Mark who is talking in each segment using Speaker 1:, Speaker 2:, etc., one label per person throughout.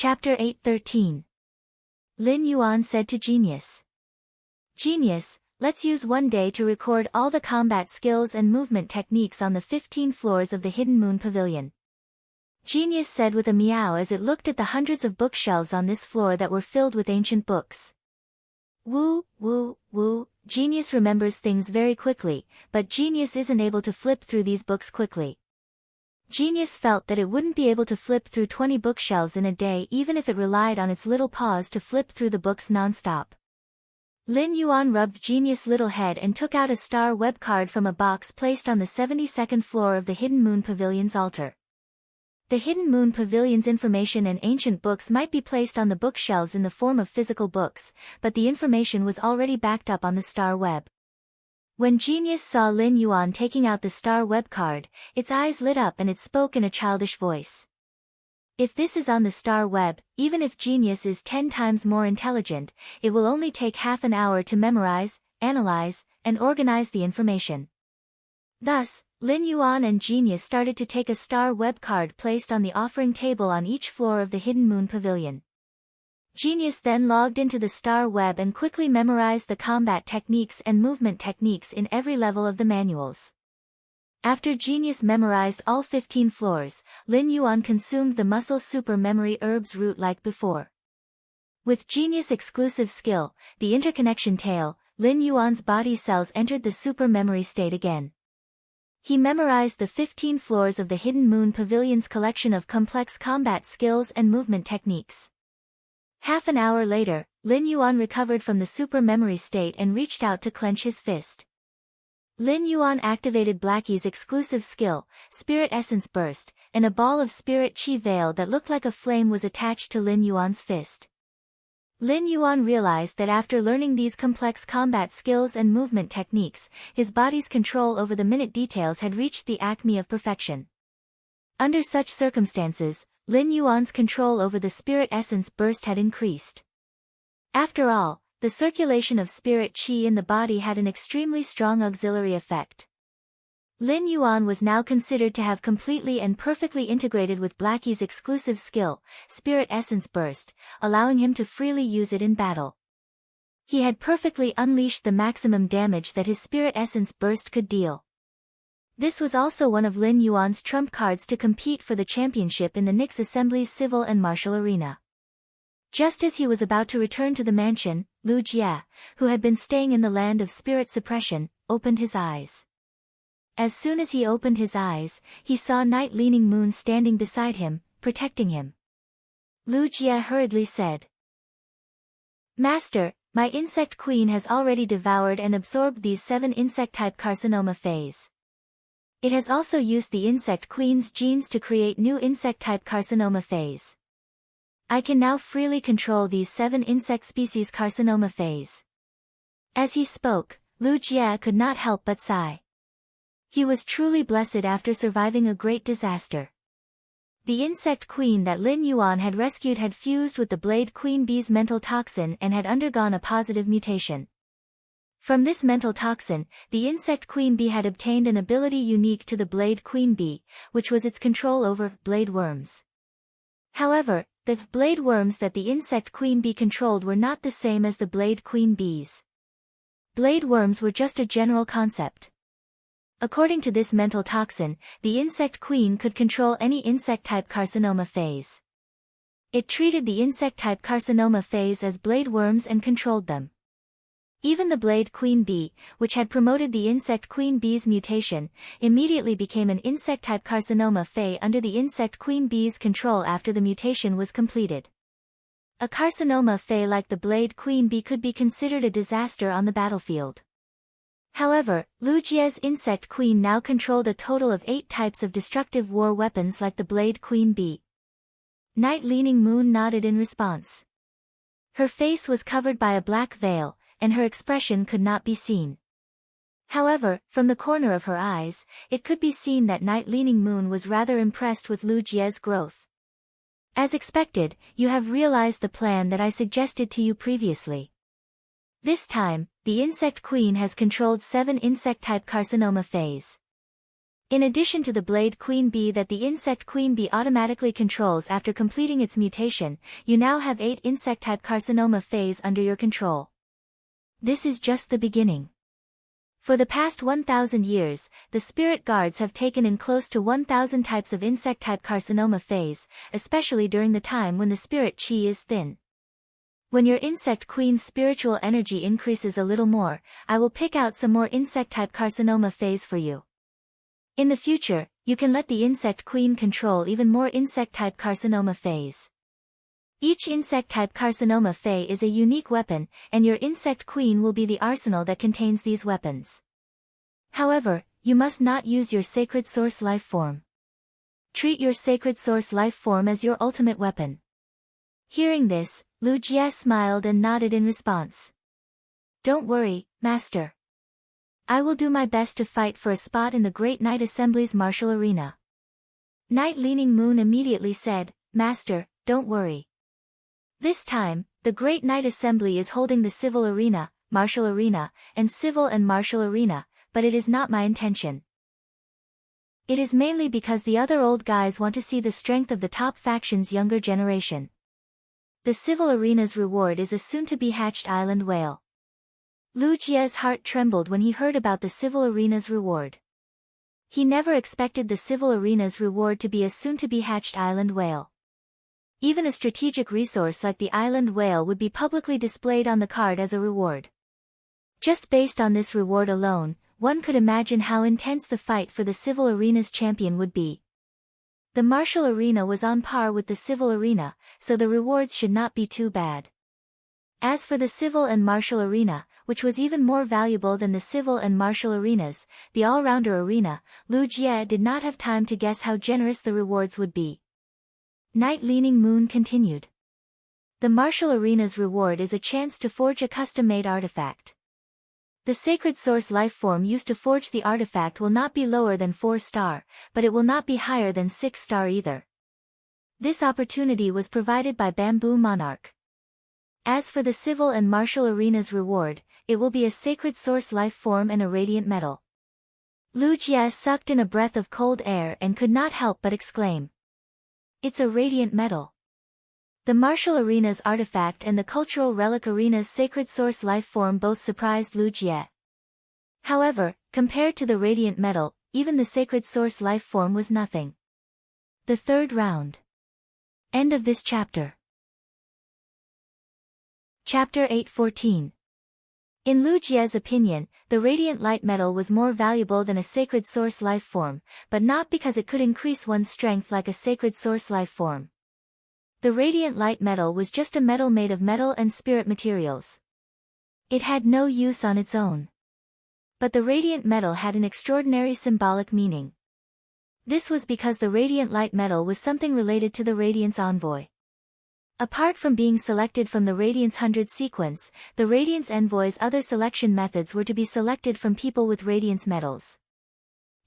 Speaker 1: Chapter 8:13. Lin Yuan said to Genius. Genius, let's use one day to record all the combat skills and movement techniques on the 15 floors of the Hidden Moon Pavilion. Genius said with a meow as it looked at the hundreds of bookshelves on this floor that were filled with ancient books. Woo, woo, woo, Genius remembers things very quickly, but Genius isn't able to flip through these books quickly. Genius felt that it wouldn't be able to flip through 20 bookshelves in a day even if it relied on its little paws to flip through the books non-stop. Lin Yuan rubbed Genius' little head and took out a star web card from a box placed on the 72nd floor of the Hidden Moon Pavilion's altar. The Hidden Moon Pavilion's information and ancient books might be placed on the bookshelves in the form of physical books, but the information was already backed up on the star web. When Genius saw Lin Yuan taking out the star web card, its eyes lit up and it spoke in a childish voice. If this is on the star web, even if Genius is 10 times more intelligent, it will only take half an hour to memorize, analyze, and organize the information. Thus, Lin Yuan and Genius started to take a star web card placed on the offering table on each floor of the Hidden Moon Pavilion. Genius then logged into the star web and quickly memorized the combat techniques and movement techniques in every level of the manuals. After Genius memorized all 15 floors, Lin Yuan consumed the muscle super memory herbs root like before. With Genius' exclusive skill, the interconnection tail, Lin Yuan's body cells entered the super memory state again. He memorized the 15 floors of the Hidden Moon Pavilion's collection of complex combat skills and movement techniques. Half an hour later, Lin Yuan recovered from the super memory state and reached out to clench his fist. Lin Yuan activated Blackie's exclusive skill, Spirit Essence Burst, and a ball of Spirit Chi Veil that looked like a flame was attached to Lin Yuan's fist. Lin Yuan realized that after learning these complex combat skills and movement techniques, his body's control over the minute details had reached the acme of perfection. Under such circumstances, Lin Yuan's control over the Spirit Essence Burst had increased. After all, the circulation of spirit qi in the body had an extremely strong auxiliary effect. Lin Yuan was now considered to have completely and perfectly integrated with Blackie's exclusive skill, Spirit Essence Burst, allowing him to freely use it in battle. He had perfectly unleashed the maximum damage that his Spirit Essence Burst could deal. This was also one of Lin Yuan's trump cards to compete for the championship in the Nix Assembly's civil and martial arena. Just as he was about to return to the mansion, Lu Jie, who had been staying in the land of spirit suppression, opened his eyes. As soon as he opened his eyes, he saw Night Leaning Moon standing beside him, protecting him. Lu Jie hurriedly said, "Master, my insect queen has already devoured and absorbed these 7 insect-type carcinoma phase. It has also used the insect queen's genes to create new insect-type carcinoma phase. I can now freely control these 7 insect species carcinoma phase." As he spoke, Lu Jie could not help but sigh. He was truly blessed after surviving a great disaster. The insect queen that Lin Yuan had rescued had fused with the Blade Queen Bee's mental toxin and had undergone a positive mutation. From this mental toxin, the insect queen bee had obtained an ability unique to the Blade Queen Bee, which was its control over blade worms. However, the blade worms that the insect queen bee controlled were not the same as the Blade Queen Bees. Blade worms were just a general concept. According to this mental toxin, the insect queen could control any insect-type carcinoma phase. It treated the insect-type carcinoma phase as blade worms and controlled them. Even the Blade Queen Bee, which had promoted the insect queen bee's mutation, immediately became an insect-type carcinoma phase under the insect queen bee's control after the mutation was completed. A carcinoma phase like the Blade Queen Bee could be considered a disaster on the battlefield. However, Lu Jie's insect queen now controlled a total of 8 types of destructive war weapons like the Blade Queen Bee. Night Leaning Moon nodded in response. Her face was covered by a black veil, and her expression could not be seen. However, from the corner of her eyes, it could be seen that Night Leaning Moon was rather impressed with Lu Jie's growth. As expected, you have realized the plan that I suggested to you previously. This time, the insect queen has controlled 7 insect-type carcinoma phase. In addition to the blade queen bee that the insect queen bee automatically controls after completing its mutation, you now have 8 insect-type carcinoma phase under your control. This is just the beginning. For the past 1,000 years, the spirit guards have taken in close to 1,000 types of insect-type carcinoma phase, especially during the time when the spirit chi is thin. When your insect queen's spiritual energy increases a little more, I will pick out some more insect-type carcinoma phase for you. In the future, you can let the insect queen control even more insect-type carcinoma phase. Each insect-type carcinoma phase is a unique weapon, and your insect queen will be the arsenal that contains these weapons. However, you must not use your sacred source life form. Treat your sacred source life form as your ultimate weapon. Hearing this, Lu Jie smiled and nodded in response. Don't worry, Master. I will do my best to fight for a spot in the Great Knight Assembly's martial arena. Knight Leaning Moon immediately said, Master, don't worry. This time, the Great Knight Assembly is holding the civil arena, martial arena, and civil and martial arena, but it is not my intention. It is mainly because the other old guys want to see the strength of the top faction's younger generation. The civil arena's reward is a soon-to-be hatched island whale. Lu Jie's heart trembled when he heard about the civil arena's reward. He never expected the civil arena's reward to be a soon-to-be hatched island whale. Even a strategic resource like the island whale would be publicly displayed on the card as a reward. Just based on this reward alone, one could imagine how intense the fight for the civil arena's champion would be. The martial arena was on par with the civil arena, so the rewards should not be too bad. As for the civil and martial arena, which was even more valuable than the civil and martial arenas, the all-rounder arena, Lu Jie did not have time to guess how generous the rewards would be. Knight Leaning Moon continued. The martial arena's reward is a chance to forge a custom-made artifact. The sacred source life form used to forge the artifact will not be lower than 4-star, but it will not be higher than 6-star either. This opportunity was provided by Bamboo Monarch. As for the civil and martial arena's reward, it will be a sacred source life form and a radiant metal. Lu Jie sucked in a breath of cold air and could not help but exclaim. It's a radiant metal. The martial arena's artifact and the cultural relic arena's sacred source life form both surprised Lu Jie. However, compared to the radiant metal, even the sacred source life form was nothing. The third round. End of this chapter. Chapter 8:14. In Lu Jie's opinion, the radiant light metal was more valuable than a sacred source life form, but not because it could increase one's strength like a sacred source life form. The radiant light metal was just a metal made of metal and spirit materials. It had no use on its own. But the radiant metal had an extraordinary symbolic meaning. This was because the radiant light metal was something related to the Radiance Envoy. Apart from being selected from the Radiance 100 sequence, the Radiance Envoy's other selection methods were to be selected from people with Radiance medals.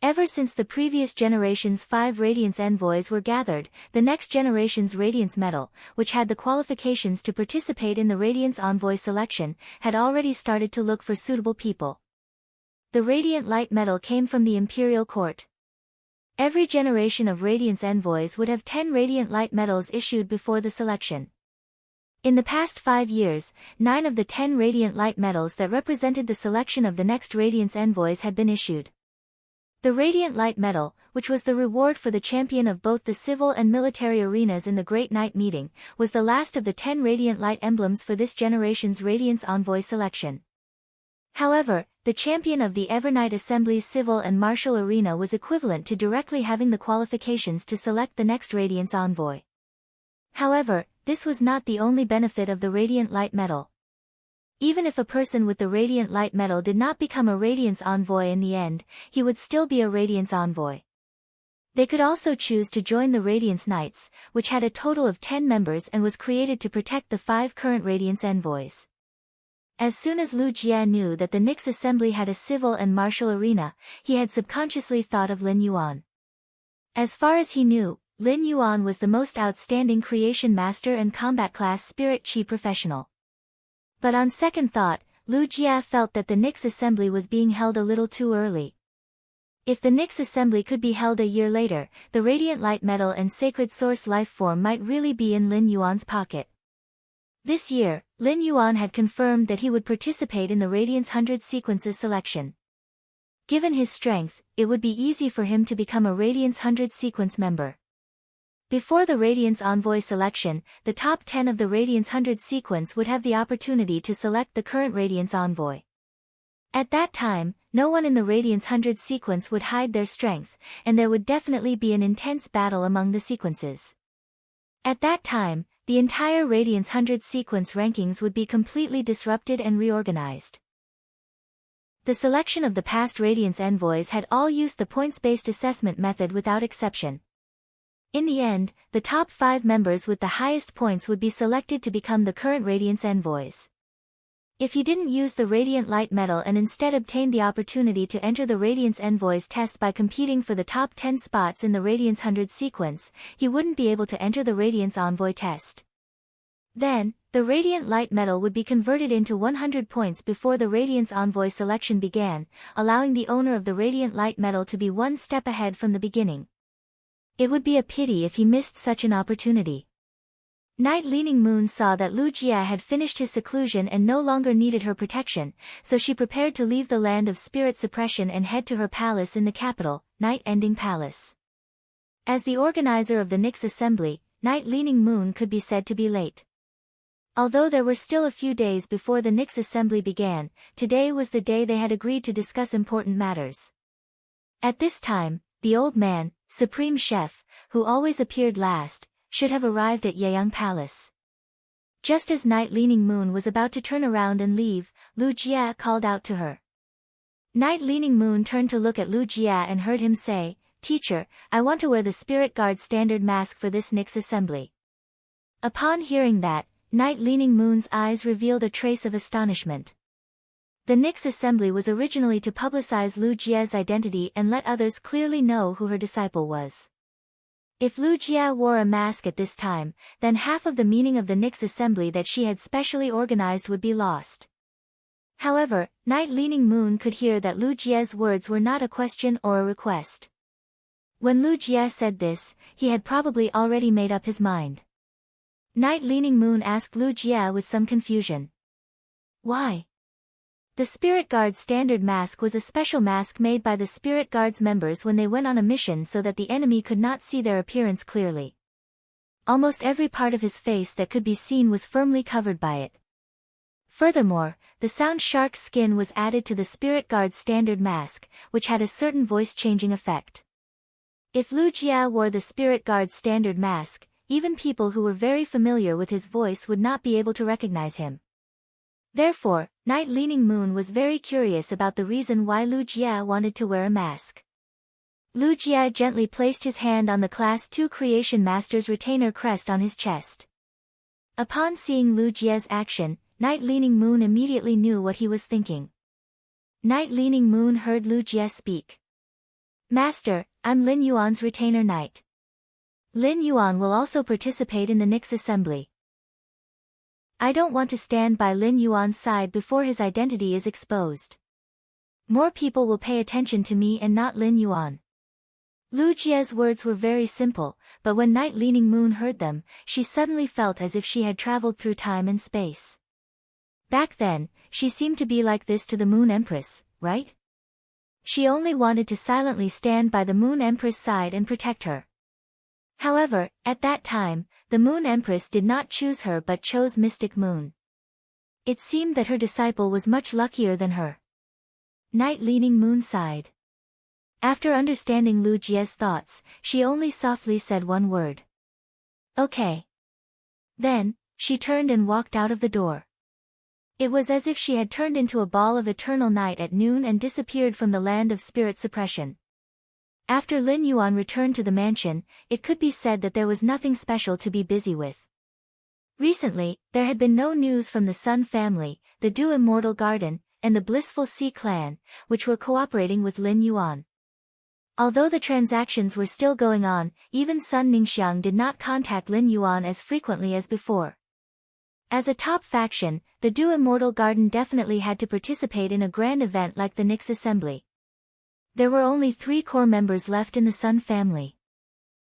Speaker 1: Ever since the previous generation's 5 Radiance Envoys were gathered, the next generation's Radiance medal, which had the qualifications to participate in the Radiance Envoy selection, had already started to look for suitable people. The Radiant Light medal came from the Imperial Court. Every generation of Radiance Envoys would have 10 Radiant Light medals issued before the selection. In the past 5 years, 9 of the 10 Radiant Light medals that represented the selection of the next Radiance Envoys had been issued. The Radiant Light medal, which was the reward for the champion of both the civil and military arenas in the Great Knight meeting, was the last of the 10 Radiant Light emblems for this generation's Radiance Envoy selection. However, the champion of the Evernight Assembly's civil and martial arena was equivalent to directly having the qualifications to select the next Radiance Envoy. However, this was not the only benefit of the Radiant Light medal. Even if a person with the Radiant Light medal did not become a Radiance Envoy in the end, he would still be a Radiance Envoy. They could also choose to join the Radiance Knights, which had a total of 10 members and was created to protect the 5 current Radiance Envoys. As soon as Lu Jie knew that the Nyx Assembly had a civil and martial arena, he had subconsciously thought of Lin Yuan. As far as he knew, Lin Yuan was the most outstanding creation master and combat class spirit chi professional. But on second thought, Lu Jie felt that the Nyx Assembly was being held a little too early. If the Nyx assembly could be held a year later, the radiant light metal and sacred source life form might really be in Lin Yuan's pocket. This year, Lin Yuan had confirmed that he would participate in the Radiance 100 Sequences selection. Given his strength, it would be easy for him to become a Radiance 100 Sequence member. Before the Radiance Envoy selection, the top 10 of the Radiance 100 Sequence would have the opportunity to select the current Radiance Envoy. At that time, no one in the Radiance 100 Sequence would hide their strength, and there would definitely be an intense battle among the sequences. At that time, the entire Radiance 100 Sequence rankings would be completely disrupted and reorganized. The selection of the past Radiance Envoys had all used the points-based assessment method without exception. In the end, the top 5 members with the highest points would be selected to become the current Radiance Envoys. If he didn't use the Radiant Light Metal and instead obtained the opportunity to enter the Radiance Envoys test by competing for the top 10 spots in the Radiance 100 Sequence, he wouldn't be able to enter the Radiance Envoy test. Then, the Radiant Light Metal would be converted into 100 points before the Radiance Envoy selection began, allowing the owner of the Radiant Light Metal to be one step ahead from the beginning. It would be a pity if he missed such an opportunity. Night Leaning Moon saw that Lu Jia had finished his seclusion and no longer needed her protection, so she prepared to leave the land of spirit suppression and head to her palace in the capital, Night Ending Palace. As the organizer of the Nyx assembly, Night Leaning Moon could be said to be late. Although there were still a few days before the Nyx assembly began, today was the day they had agreed to discuss important matters. At this time, the old man, Supreme Chef, who always appeared last, should have arrived at Yeyang Palace. Just as Night Leaning Moon was about to turn around and leave, Lu Jia called out to her. Night Leaning Moon turned to look at Lu Jia and heard him say, "Teacher, I want to wear the Spirit Guard standard mask for this Nyx assembly." Upon hearing that, Night Leaning Moon's eyes revealed a trace of astonishment. The Nyx assembly was originally to publicize Lu Jia's identity and let others clearly know who her disciple was. If Lu Jia wore a mask at this time, then half of the meaning of the Nyx assembly that she had specially organized would be lost. However, Night Leaning Moon could hear that Lu Jia's words were not a question or a request. When Lu Jia said this, he had probably already made up his mind. Night Leaning Moon asked Lu Jia with some confusion. Why? The Spirit Guard standard mask was a special mask made by the Spirit Guard's members when they went on a mission so that the enemy could not see their appearance clearly. Almost every part of his face that could be seen was firmly covered by it. Furthermore, the Sound Shark's skin was added to the Spirit Guard's standard mask, which had a certain voice-changing effect. If Lu Jia wore the Spirit Guard's standard mask, even people who were very familiar with his voice would not be able to recognize him. Therefore, Night Leaning Moon was very curious about the reason why Lu Jia wanted to wear a mask. Lu Jia gently placed his hand on the Class 2 Creation Master's retainer crest on his chest. Upon seeing Lu Jia's action, Night Leaning Moon immediately knew what he was thinking. Night Leaning Moon heard Lu Jia speak. "Master, I'm Lin Yuan's retainer knight. Lin Yuan will also participate in the Nyx assembly. I don't want to stand by Lin Yuan's side before his identity is exposed. More people will pay attention to me and not Lin Yuan." Lu Jia's words were very simple, but when Night Leaning Moon heard them, she suddenly felt as if she had traveled through time and space. Back then, she seemed to be like this to the Moon Empress, right? She only wanted to silently stand by the Moon Empress' side and protect her. However, at that time, the Moon Empress did not choose her but chose Mystic Moon. It seemed that her disciple was much luckier than her. Night Leaning Moon sighed. After understanding Lu Jia's thoughts, she only softly said one word. "Okay." Then, she turned and walked out of the door. It was as if she had turned into a ball of eternal night at noon and disappeared from the land of spirit suppression. After Lin Yuan returned to the mansion, it could be said that there was nothing special to be busy with. Recently, there had been no news from the Sun family, the Du Immortal Garden, and the Blissful Sea clan, which were cooperating with Lin Yuan. Although the transactions were still going on, even Sun Ningxiang did not contact Lin Yuan as frequently as before. As a top faction, the Du Immortal Garden definitely had to participate in a grand event like the Nyx assembly. There were only 3 core members left in the Sun family.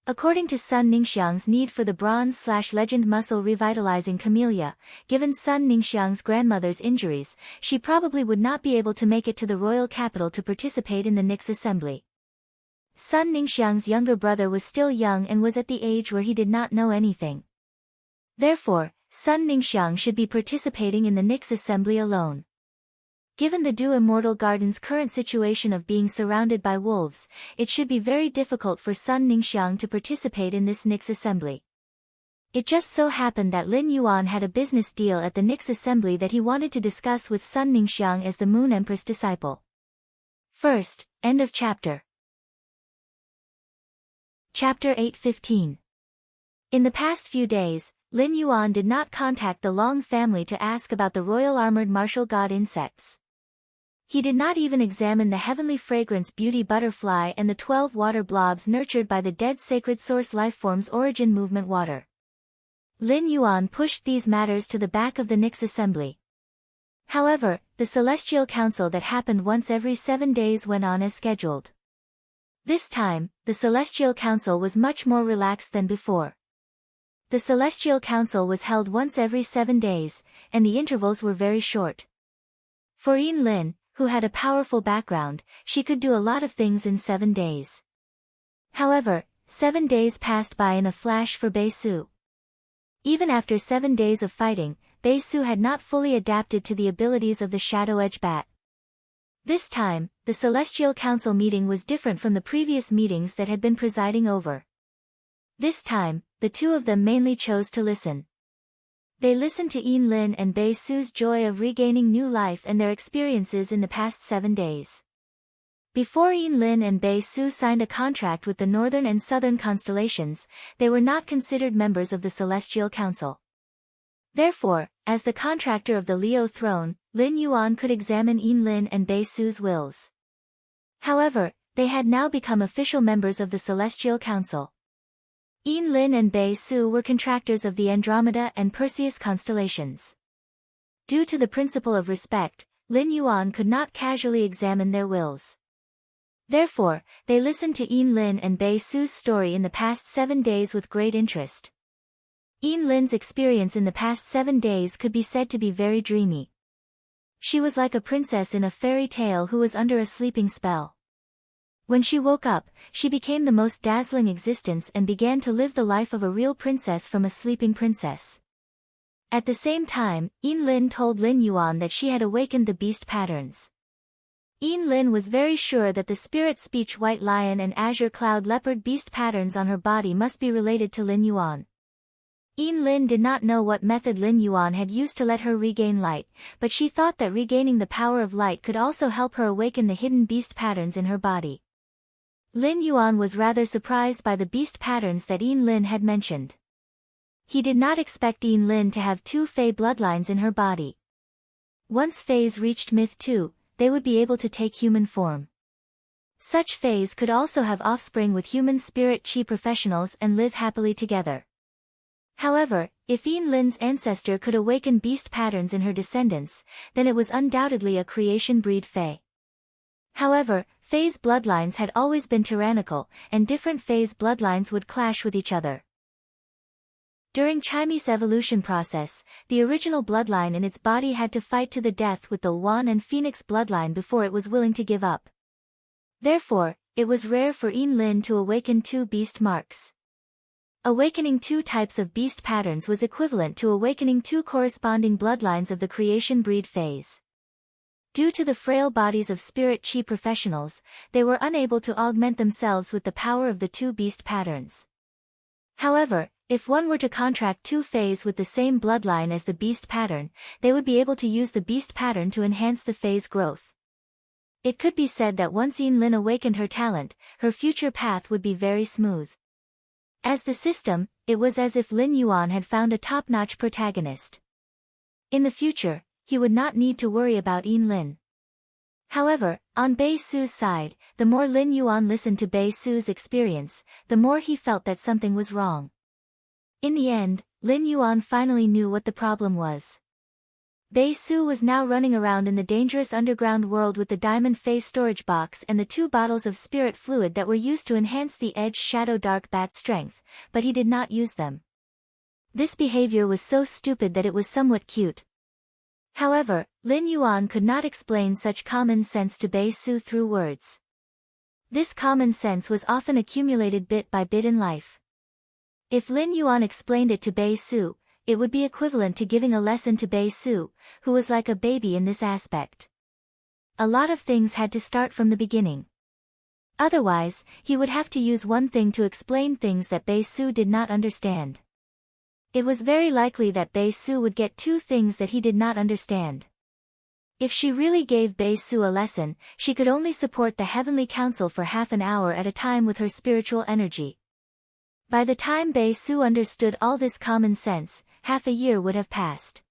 Speaker 1: According to Sun Ningxiang's need for the bronze/legend muscle revitalizing camellia, given Sun Ningxiang's grandmother's injuries, she probably would not be able to make it to the royal capital to participate in the Nix assembly. Sun Ningxiang's younger brother was still young and was at the age where he did not know anything. Therefore, Sun Ningxiang should be participating in the Nix assembly alone. Given the Du Immortal Garden's current situation of being surrounded by wolves, it should be very difficult for Sun Ningxiang to participate in this Nix assembly. It just so happened that Lin Yuan had a business deal at the Nix assembly that he wanted to discuss with Sun Ningxiang as the Moon Empress disciple. First, end of chapter. Chapter 8:15. In the past few days, Lin Yuan did not contact the Long family to ask about the royal armored martial god insects. He did not even examine the heavenly fragrance beauty butterfly and the 12 water blobs nurtured by the dead sacred source lifeform's origin movement water. Lin Yuan pushed these matters to the back of the Nix assembly. However, the Celestial Council that happened once every 7 days went on as scheduled. This time, the Celestial Council was much more relaxed than before. The Celestial Council was held once every 7 days, and the intervals were very short. For Yin Lin, who had a powerful background, she could do a lot of things in 7 days. However, 7 days passed by in a flash for Bei Su. Even after 7 days of fighting, Bei Su had not fully adapted to the abilities of the Shadow Edge Bat. This time, the Celestial Council meeting was different from the previous meetings that had been presiding over. This time, the two of them mainly chose to listen. They listened to Yin Lin and Bei Su's joy of regaining new life and their experiences in the past 7 days. Before Yin Lin and Bei Su signed a contract with the Northern and Southern constellations, they were not considered members of the Celestial Council. Therefore, as the contractor of the Leo throne, Lin Yuan could examine Yin Lin and Bei Su's wills. However, they had now become official members of the Celestial Council. Yin Lin and Bei Su were contractors of the Andromeda and Perseus constellations. Due to the principle of respect, Lin Yuan could not casually examine their wills. Therefore, they listened to Yin Lin and Bei Su's story in the past 7 days with great interest. Yin Lin's experience in the past 7 days could be said to be very dreamy. She was like a princess in a fairy tale who was under a sleeping spell. When she woke up, she became the most dazzling existence and began to live the life of a real princess from a sleeping princess. At the same time, Yin Lin told Lin Yuan that she had awakened the beast patterns. Yin Lin was very sure that the spirit speech white lion and azure cloud leopard beast patterns on her body must be related to Lin Yuan. Yin Lin did not know what method Lin Yuan had used to let her regain light, but she thought that regaining the power of light could also help her awaken the hidden beast patterns in her body. Lin Yuan was rather surprised by the beast patterns that Yin Lin had mentioned. He did not expect Yin Lin to have 2 Fey bloodlines in her body. Once Feys reached Myth 2, they would be able to take human form. Such Feys could also have offspring with human spirit chi professionals and live happily together. However, if Yin Lin's ancestor could awaken beast patterns in her descendants, then it was undoubtedly a creation breed Fey. However, Fey's bloodlines had always been tyrannical, and different Fey's bloodlines would clash with each other. During Chime's evolution process, the original bloodline in its body had to fight to the death with the Wan and Phoenix bloodline before it was willing to give up. Therefore, it was rare for Yin Lin to awaken 2 beast marks. Awakening 2 types of beast patterns was equivalent to awakening 2 corresponding bloodlines of the creation breed phase. Due to the frail bodies of spirit chi professionals, they were unable to augment themselves with the power of the 2 beast patterns. However, if one were to contract 2 Feys with the same bloodline as the beast pattern, they would be able to use the beast pattern to enhance the Fey's growth. It could be said that once Yin Lin awakened her talent, her future path would be very smooth. As the system, it was as if Lin Yuan had found a top-notch protagonist. In the future, he would not need to worry about Yin Lin. However, on Bei Su's side, the more Lin Yuan listened to Bei Su's experience, the more he felt that something was wrong. In the end, Lin Yuan finally knew what the problem was. Bei Su was now running around in the dangerous underground world with the diamond phase storage box and the 2 bottles of spirit fluid that were used to enhance the edge shadow dark bat's strength, but he did not use them. This behavior was so stupid that it was somewhat cute. However, Lin Yuan could not explain such common sense to Bei Su through words. This common sense was often accumulated bit by bit in life. If Lin Yuan explained it to Bei Su, it would be equivalent to giving a lesson to Bei Su, who was like a baby in this aspect. A lot of things had to start from the beginning. Otherwise, he would have to use one thing to explain things that Bei Su did not understand. It was very likely that Bei Su would get 2 things that he did not understand. If she really gave Bei Su a lesson, she could only support the Heavenly Council for half an hour at a time with her spiritual energy. By the time Bei Su understood all this common sense, half a year would have passed.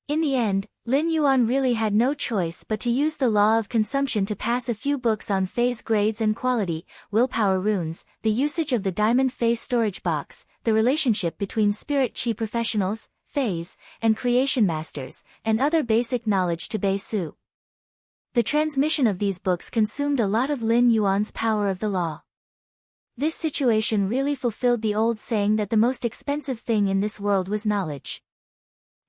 Speaker 1: In the end, Lin Yuan really had no choice but to use the law of consumption to pass a few books on phase grades and quality, willpower runes, the usage of the diamond phase storage box, the relationship between spirit chi professionals, phase, and creation masters, and other basic knowledge to Bei Su. The transmission of these books consumed a lot of Lin Yuan's power of the law. This situation really fulfilled the old saying that the most expensive thing in this world was knowledge.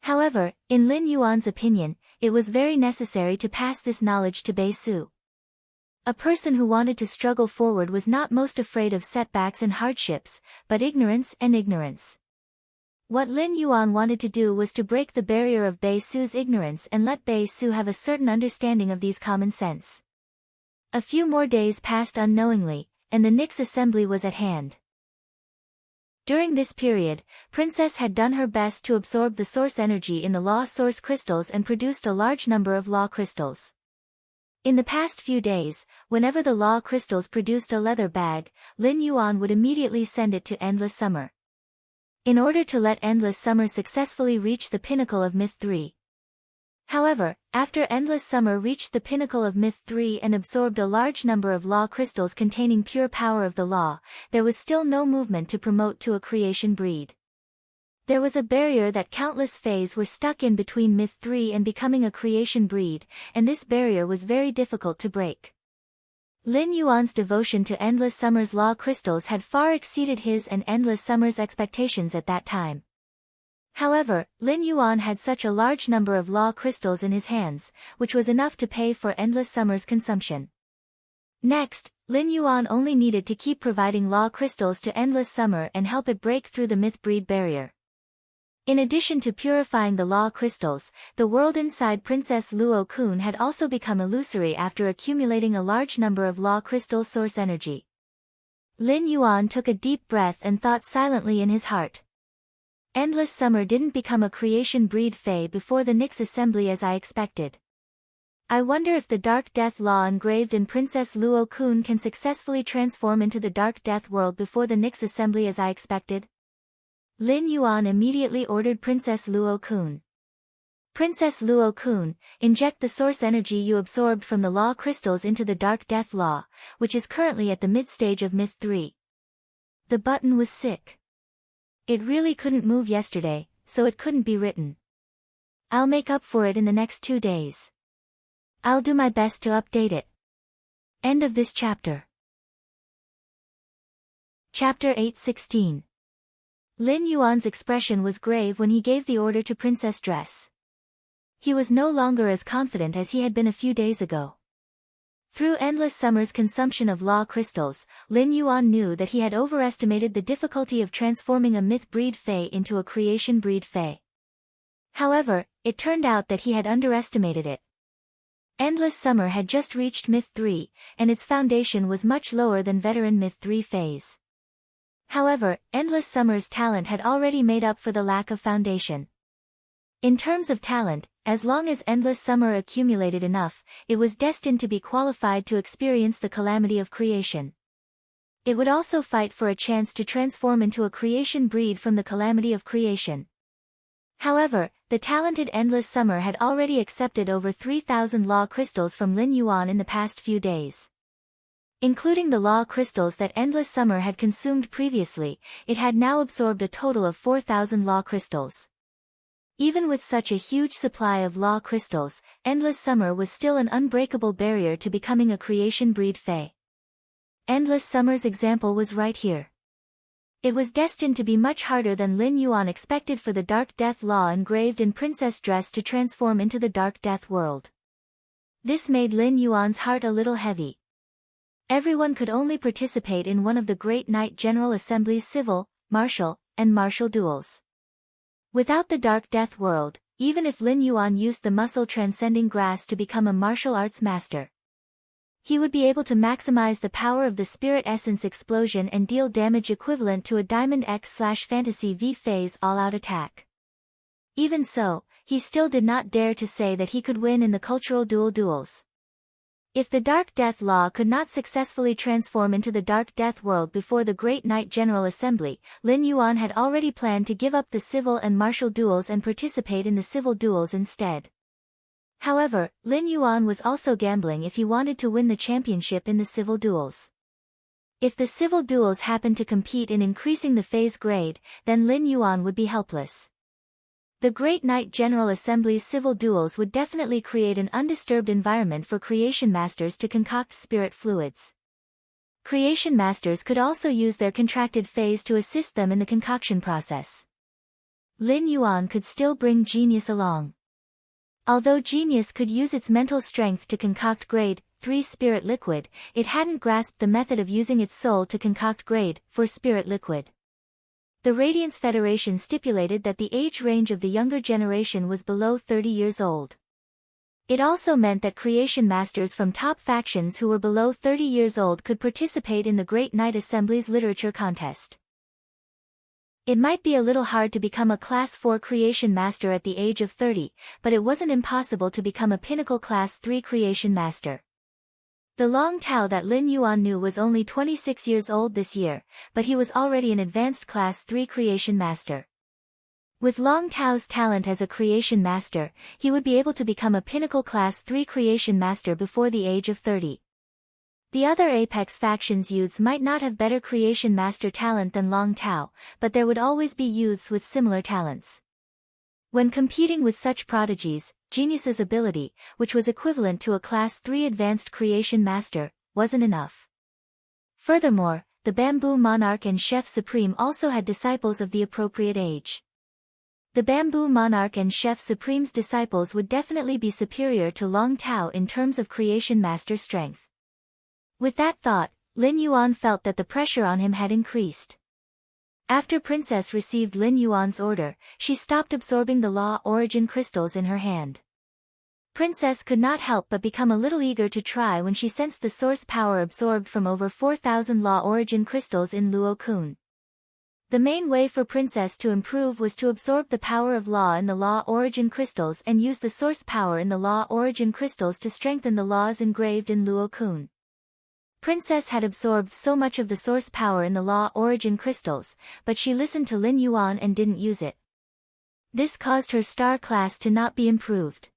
Speaker 1: However, in Lin Yuan's opinion, it was very necessary to pass this knowledge to Bei Su. A person who wanted to struggle forward was not most afraid of setbacks and hardships, but ignorance and ignorance. What Lin Yuan wanted to do was to break the barrier of Bei Su's ignorance and let Bei Su have a certain understanding of these common sense. A few more days passed unknowingly, and the Nyx assembly was at hand. During this period, Princess had done her best to absorb the source energy in the law source crystals and produced a large number of law crystals. In the past few days, whenever the law crystals produced a leather bag, Lin Yuan would immediately send it to Endless Summer. In order to let Endless Summer successfully reach the pinnacle of Myth 3. However, after Endless Summer reached the pinnacle of Myth 3 and absorbed a large number of law crystals containing pure power of the law, there was still no movement to promote to a creation breed. There was a barrier that countless Fays were stuck in between Myth 3 and becoming a creation breed, and this barrier was very difficult to break. Lin Yuan's devotion to Endless Summer's law crystals had far exceeded his and Endless Summer's expectations at that time. However, Lin Yuan had such a large number of law crystals in his hands, which was enough to pay for Endless Summer's consumption. Next, Lin Yuan only needed to keep providing law crystals to Endless Summer and help it break through the myth breed barrier. In addition to purifying the law crystals, the world inside Princess Luo Kun had also become illusory after accumulating a large number of law crystal source energy. Lin Yuan took a deep breath and thought silently in his heart. Endless Summer didn't become a creation breed Fae before the Nyx assembly as I expected. I wonder if the Dark Death Law engraved in Princess Luo Kun can successfully transform into the Dark Death world before the Nyx assembly as I expected. Lin Yuan immediately ordered Princess Luo Kun. Princess Luo Kun, inject the source energy you absorbed from the law crystals into the Dark Death Law, which is currently at the mid-stage of Myth 3. The button was sick. It really couldn't move yesterday, so it couldn't be written. I'll make up for it in the next 2 days. I'll do my best to update it. End of this chapter. Chapter 8:16. Lin Yuan's expression was grave when he gave the order to Princess Dress. He was no longer as confident as he had been a few days ago. Through Endless Summer's consumption of law crystals, Lin Yuan knew that he had overestimated the difficulty of transforming a myth breed Fae into a creation breed Fae. However, it turned out that he had underestimated it. Endless Summer had just reached Myth 3, and its foundation was much lower than veteran Myth 3 Faes. However, Endless Summer's talent had already made up for the lack of foundation. In terms of talent, as long as Endless Summer accumulated enough, it was destined to be qualified to experience the calamity of creation. It would also fight for a chance to transform into a creation breed from the calamity of creation. However, the talented Endless Summer had already accepted over 3,000 law crystals from Lin Yuan in the past few days. Including the law crystals that Endless Summer had consumed previously, it had now absorbed a total of 4,000 law crystals. Even with such a huge supply of law crystals, Endless Summer was still an unbreakable barrier to becoming a creation breed fae. Endless Summer's example was right here. It was destined to be much harder than Lin Yuan expected for the Dark Death Law engraved in princess dress to transform into the Dark Death world. This made Lin Yuan's heart a little heavy. Everyone could only participate in one of the Great Knight General Assembly's civil, martial, and martial duels. Without the Dark Death world, even if Lin Yuan used the muscle transcending grass to become a martial arts master, he would be able to maximize the power of the Spirit Essence explosion and deal damage equivalent to a Diamond X/Fantasy V phase all-out attack. Even so, he still did not dare to say that he could win in the cultural duels. If the Dark Death Law could not successfully transform into the Dark Death world before the Great Knight General Assembly, Lin Yuan had already planned to give up the civil and martial duels and participate in the civil duels instead. However, Lin Yuan was also gambling if he wanted to win the championship in the civil duels. If the civil duels happened to compete in increasing the phase grade, then Lin Yuan would be helpless. The Great Knight General Assembly's civil duels would definitely create an undisturbed environment for creation masters to concoct spirit fluids. Creation masters could also use their contracted phase to assist them in the concoction process. Lin Yuan could still bring Genius along. Although Genius could use its mental strength to concoct Grade 3 spirit liquid, it hadn't grasped the method of using its soul to concoct Grade 4 spirit liquid. The Radiance Federation stipulated that the age range of the younger generation was below 30 years old. It also meant that creation masters from top factions who were below 30 years old could participate in the Great Knight Assembly's literature contest. It might be a little hard to become a Class 4 Creation Master at the age of 30, but it wasn't impossible to become a Pinnacle Class 3 Creation Master. The Long Tao that Lin Yuan knew was only 26 years old this year, but he was already an advanced Class 3 Creation Master. With Long Tao's talent as a Creation Master, he would be able to become a Pinnacle Class 3 Creation Master before the age of 30. The other Apex factions youths might not have better Creation Master talent than Long Tao, but there would always be youths with similar talents. When competing with such prodigies, Genius's ability, which was equivalent to a Class 3 Advanced Creation Master, wasn't enough. Furthermore, the Bamboo Monarch and Chef Supreme also had disciples of the appropriate age. The Bamboo Monarch and Chef Supreme's disciples would definitely be superior to Long Tao in terms of Creation Master strength. With that thought, Lin Yuan felt that the pressure on him had increased. After Princess received Lin Yuan's order, she stopped absorbing the Law Origin crystals in her hand. Princess could not help but become a little eager to try when she sensed the source power absorbed from over 4,000 Law Origin crystals in Luo Kun. The main way for Princess to improve was to absorb the power of Law in the Law Origin crystals and use the source power in the Law Origin crystals to strengthen the laws engraved in Luo Kun. Princess had absorbed so much of the source power in the Law Origin crystals, but she listened to Lin Yuan and didn't use it. This caused her star class to not be improved.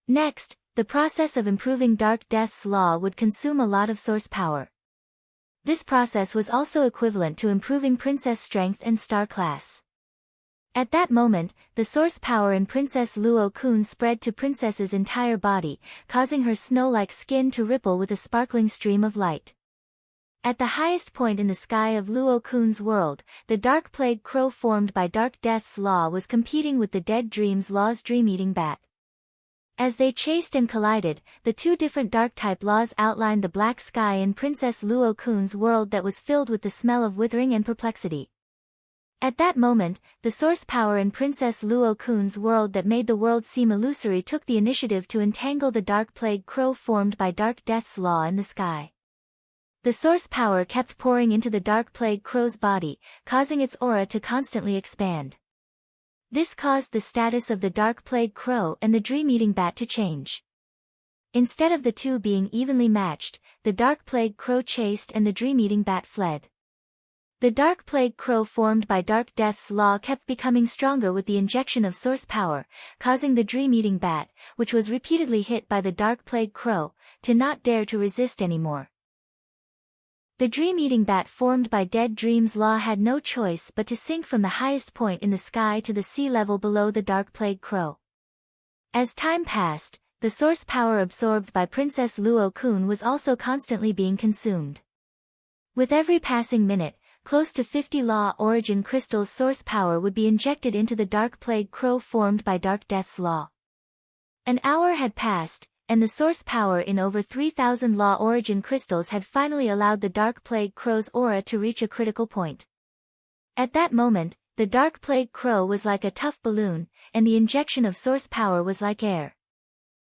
Speaker 1: Next, the process of improving Dark Death's law would consume a lot of source power. This process was also equivalent to improving Princess strength and star class. At that moment, the source power in Princess Luo Kun spread to Princess's entire body, causing her snow-like skin to ripple with a sparkling stream of light. At the highest point in the sky of Luo Kun's world, the Dark Plague Crow formed by Dark Death's law was competing with the Dead Dream's law's dream-eating bat. As they chased and collided, the two different Dark-type laws outlined the black sky in Princess Luo Kun's world that was filled with the smell of withering and perplexity. At that moment, the source power in Princess Luo Kun's world that made the world seem illusory took the initiative to entangle the Dark Plague Crow formed by Dark Death's law in the sky. The source power kept pouring into the Dark Plague Crow's body, causing its aura to constantly expand. This caused the status of the Dark Plague Crow and the Dream-Eating Bat to change. Instead of the two being evenly matched, the Dark Plague Crow chased and the Dream-Eating Bat fled. The Dark Plague Crow formed by Dark Death's law kept becoming stronger with the injection of source power, causing the Dream-Eating Bat, which was repeatedly hit by the Dark Plague Crow, to not dare to resist anymore. The dream-eating bat formed by Dead Dream's law had no choice but to sink from the highest point in the sky to the sea level below the dark plague crow. As time passed, the source power absorbed by Princess Luo-kun was also constantly being consumed. With every passing minute, close to 50 Law Origin Crystals source power would be injected into the dark plague crow formed by Dark Death's law. An hour had passed, and the source power in over 3,000 Law Origin Crystals had finally allowed the dark plague crow's aura to reach a critical point. At that moment, the dark plague crow was like a tough balloon, and the injection of source power was like air.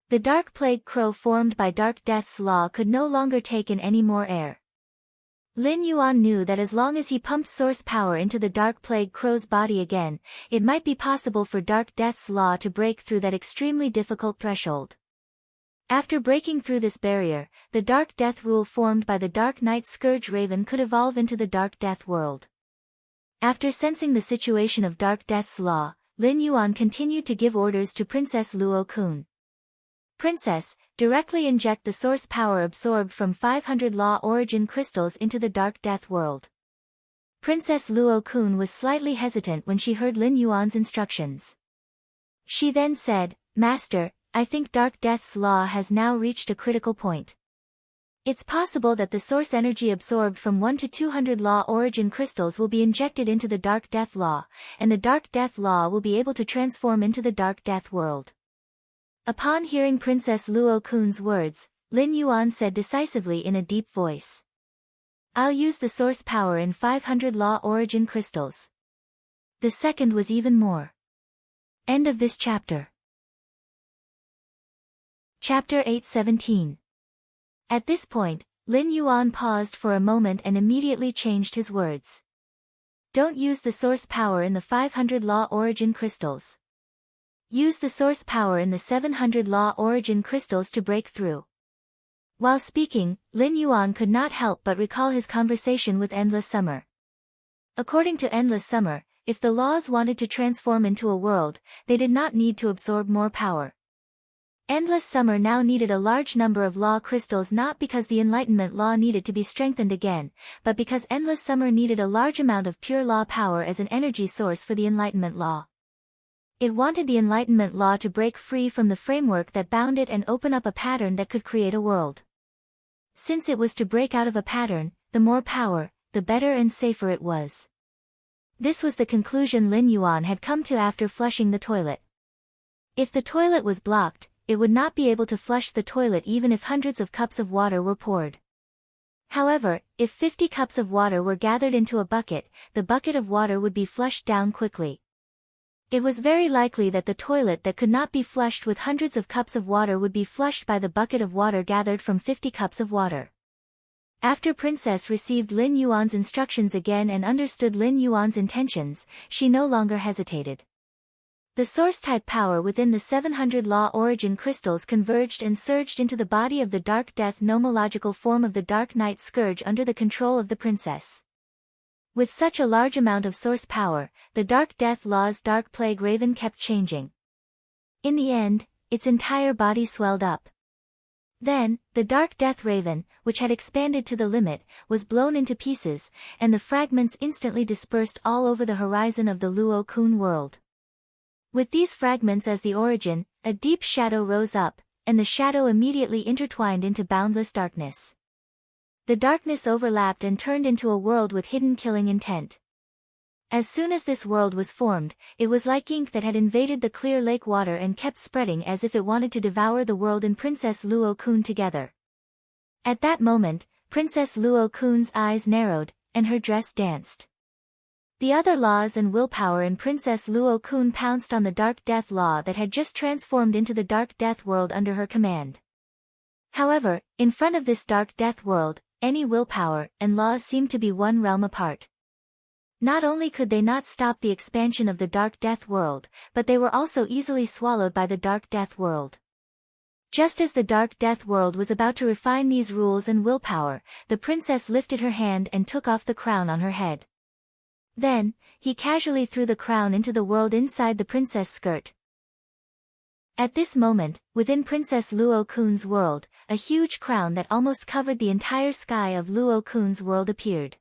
Speaker 1: The dark plague crow formed by Dark Death's law could no longer take in any more air. Lin Yuan knew that as long as he pumped source power into the dark plague crow's body again, it might be possible for Dark Death's law to break through that extremely difficult threshold. After breaking through this barrier, the Dark Death rule formed by the Dark Knight Scourge Raven could evolve into the Dark Death world. After sensing the situation of Dark Death's law, Lin Yuan continued to give orders to Princess Luo-kun. Princess, directly inject the source power absorbed from 500 Law Origin Crystals into the Dark Death world. Princess Luo-kun was slightly hesitant when she heard Lin Yuan's instructions. She then said, "Master, I think Dark Death's law has now reached a critical point. It's possible that the source energy absorbed from 1 to 200 Law Origin Crystals will be injected into the Dark Death law, and the Dark Death law will be able to transform into the Dark Death world." Upon hearing Princess Luo-kun's words, Lin Yuan said decisively in a deep voice, "I'll use the source power in 500 Law Origin Crystals." The second was even more. End of this chapter. Chapter 8:17. At this point, Lin Yuan paused for a moment and immediately changed his words. "Don't use the source power in the 500 Law Origin Crystals. Use the source power in the 700 Law Origin Crystals to break through." While speaking, Lin Yuan could not help but recall his conversation with Endless Summer. According to Endless Summer, if the laws wanted to transform into a world, they did not need to absorb more power. Endless Summer now needed a large number of law crystals not because the Enlightenment law needed to be strengthened again, but because Endless Summer needed a large amount of pure law power as an energy source for the Enlightenment law. It wanted the Enlightenment law to break free from the framework that bound it and open up a pattern that could create a world. Since it was to break out of a pattern, the more power, the better and safer it was. This was the conclusion Lin Yuan had come to after flushing the toilet. If the toilet was blocked, it would not be able to flush the toilet even if hundreds of cups of water were poured. However, if 50 cups of water were gathered into a bucket, the bucket of water would be flushed down quickly. It was very likely that the toilet that could not be flushed with hundreds of cups of water would be flushed by the bucket of water gathered from 50 cups of water. After Princess received Lin Yuan's instructions again and understood Lin Yuan's intentions, she no longer hesitated. The source-type power within the 700 Law Origin Crystals converged and surged into the body of the Dark Death nomological form of the Dark Knight Scourge under the control of the princess. With such a large amount of source power, the Dark Death Law's Dark Plague Raven kept changing. In the end, its entire body swelled up. Then, the Dark Death Raven, which had expanded to the limit, was blown into pieces, and the fragments instantly dispersed all over the horizon of the Luo-kun world. With these fragments as the origin, a deep shadow rose up, and the shadow immediately intertwined into boundless darkness. The darkness overlapped and turned into a world with hidden killing intent. As soon as this world was formed, it was like ink that had invaded the clear lake water and kept spreading as if it wanted to devour the world and Princess Luo-kun together. At that moment, Princess Luo-kun's eyes narrowed, and her dress danced. The other laws and willpower in Princess Luo-kun pounced on the Dark Death Law that had just transformed into the Dark Death world under her command. However, in front of this Dark Death world, any willpower and laws seemed to be one realm apart. Not only could they not stop the expansion of the Dark Death world, but they were also easily swallowed by the Dark Death world. Just as the Dark Death world was about to refine these rules and willpower, the princess lifted her hand and took off the crown on her head. Then, he casually threw the crown into the world inside the princess' skirt. At this moment, within Princess Luo Kun's world, a huge crown that almost covered the entire sky of Luo Kun's world appeared.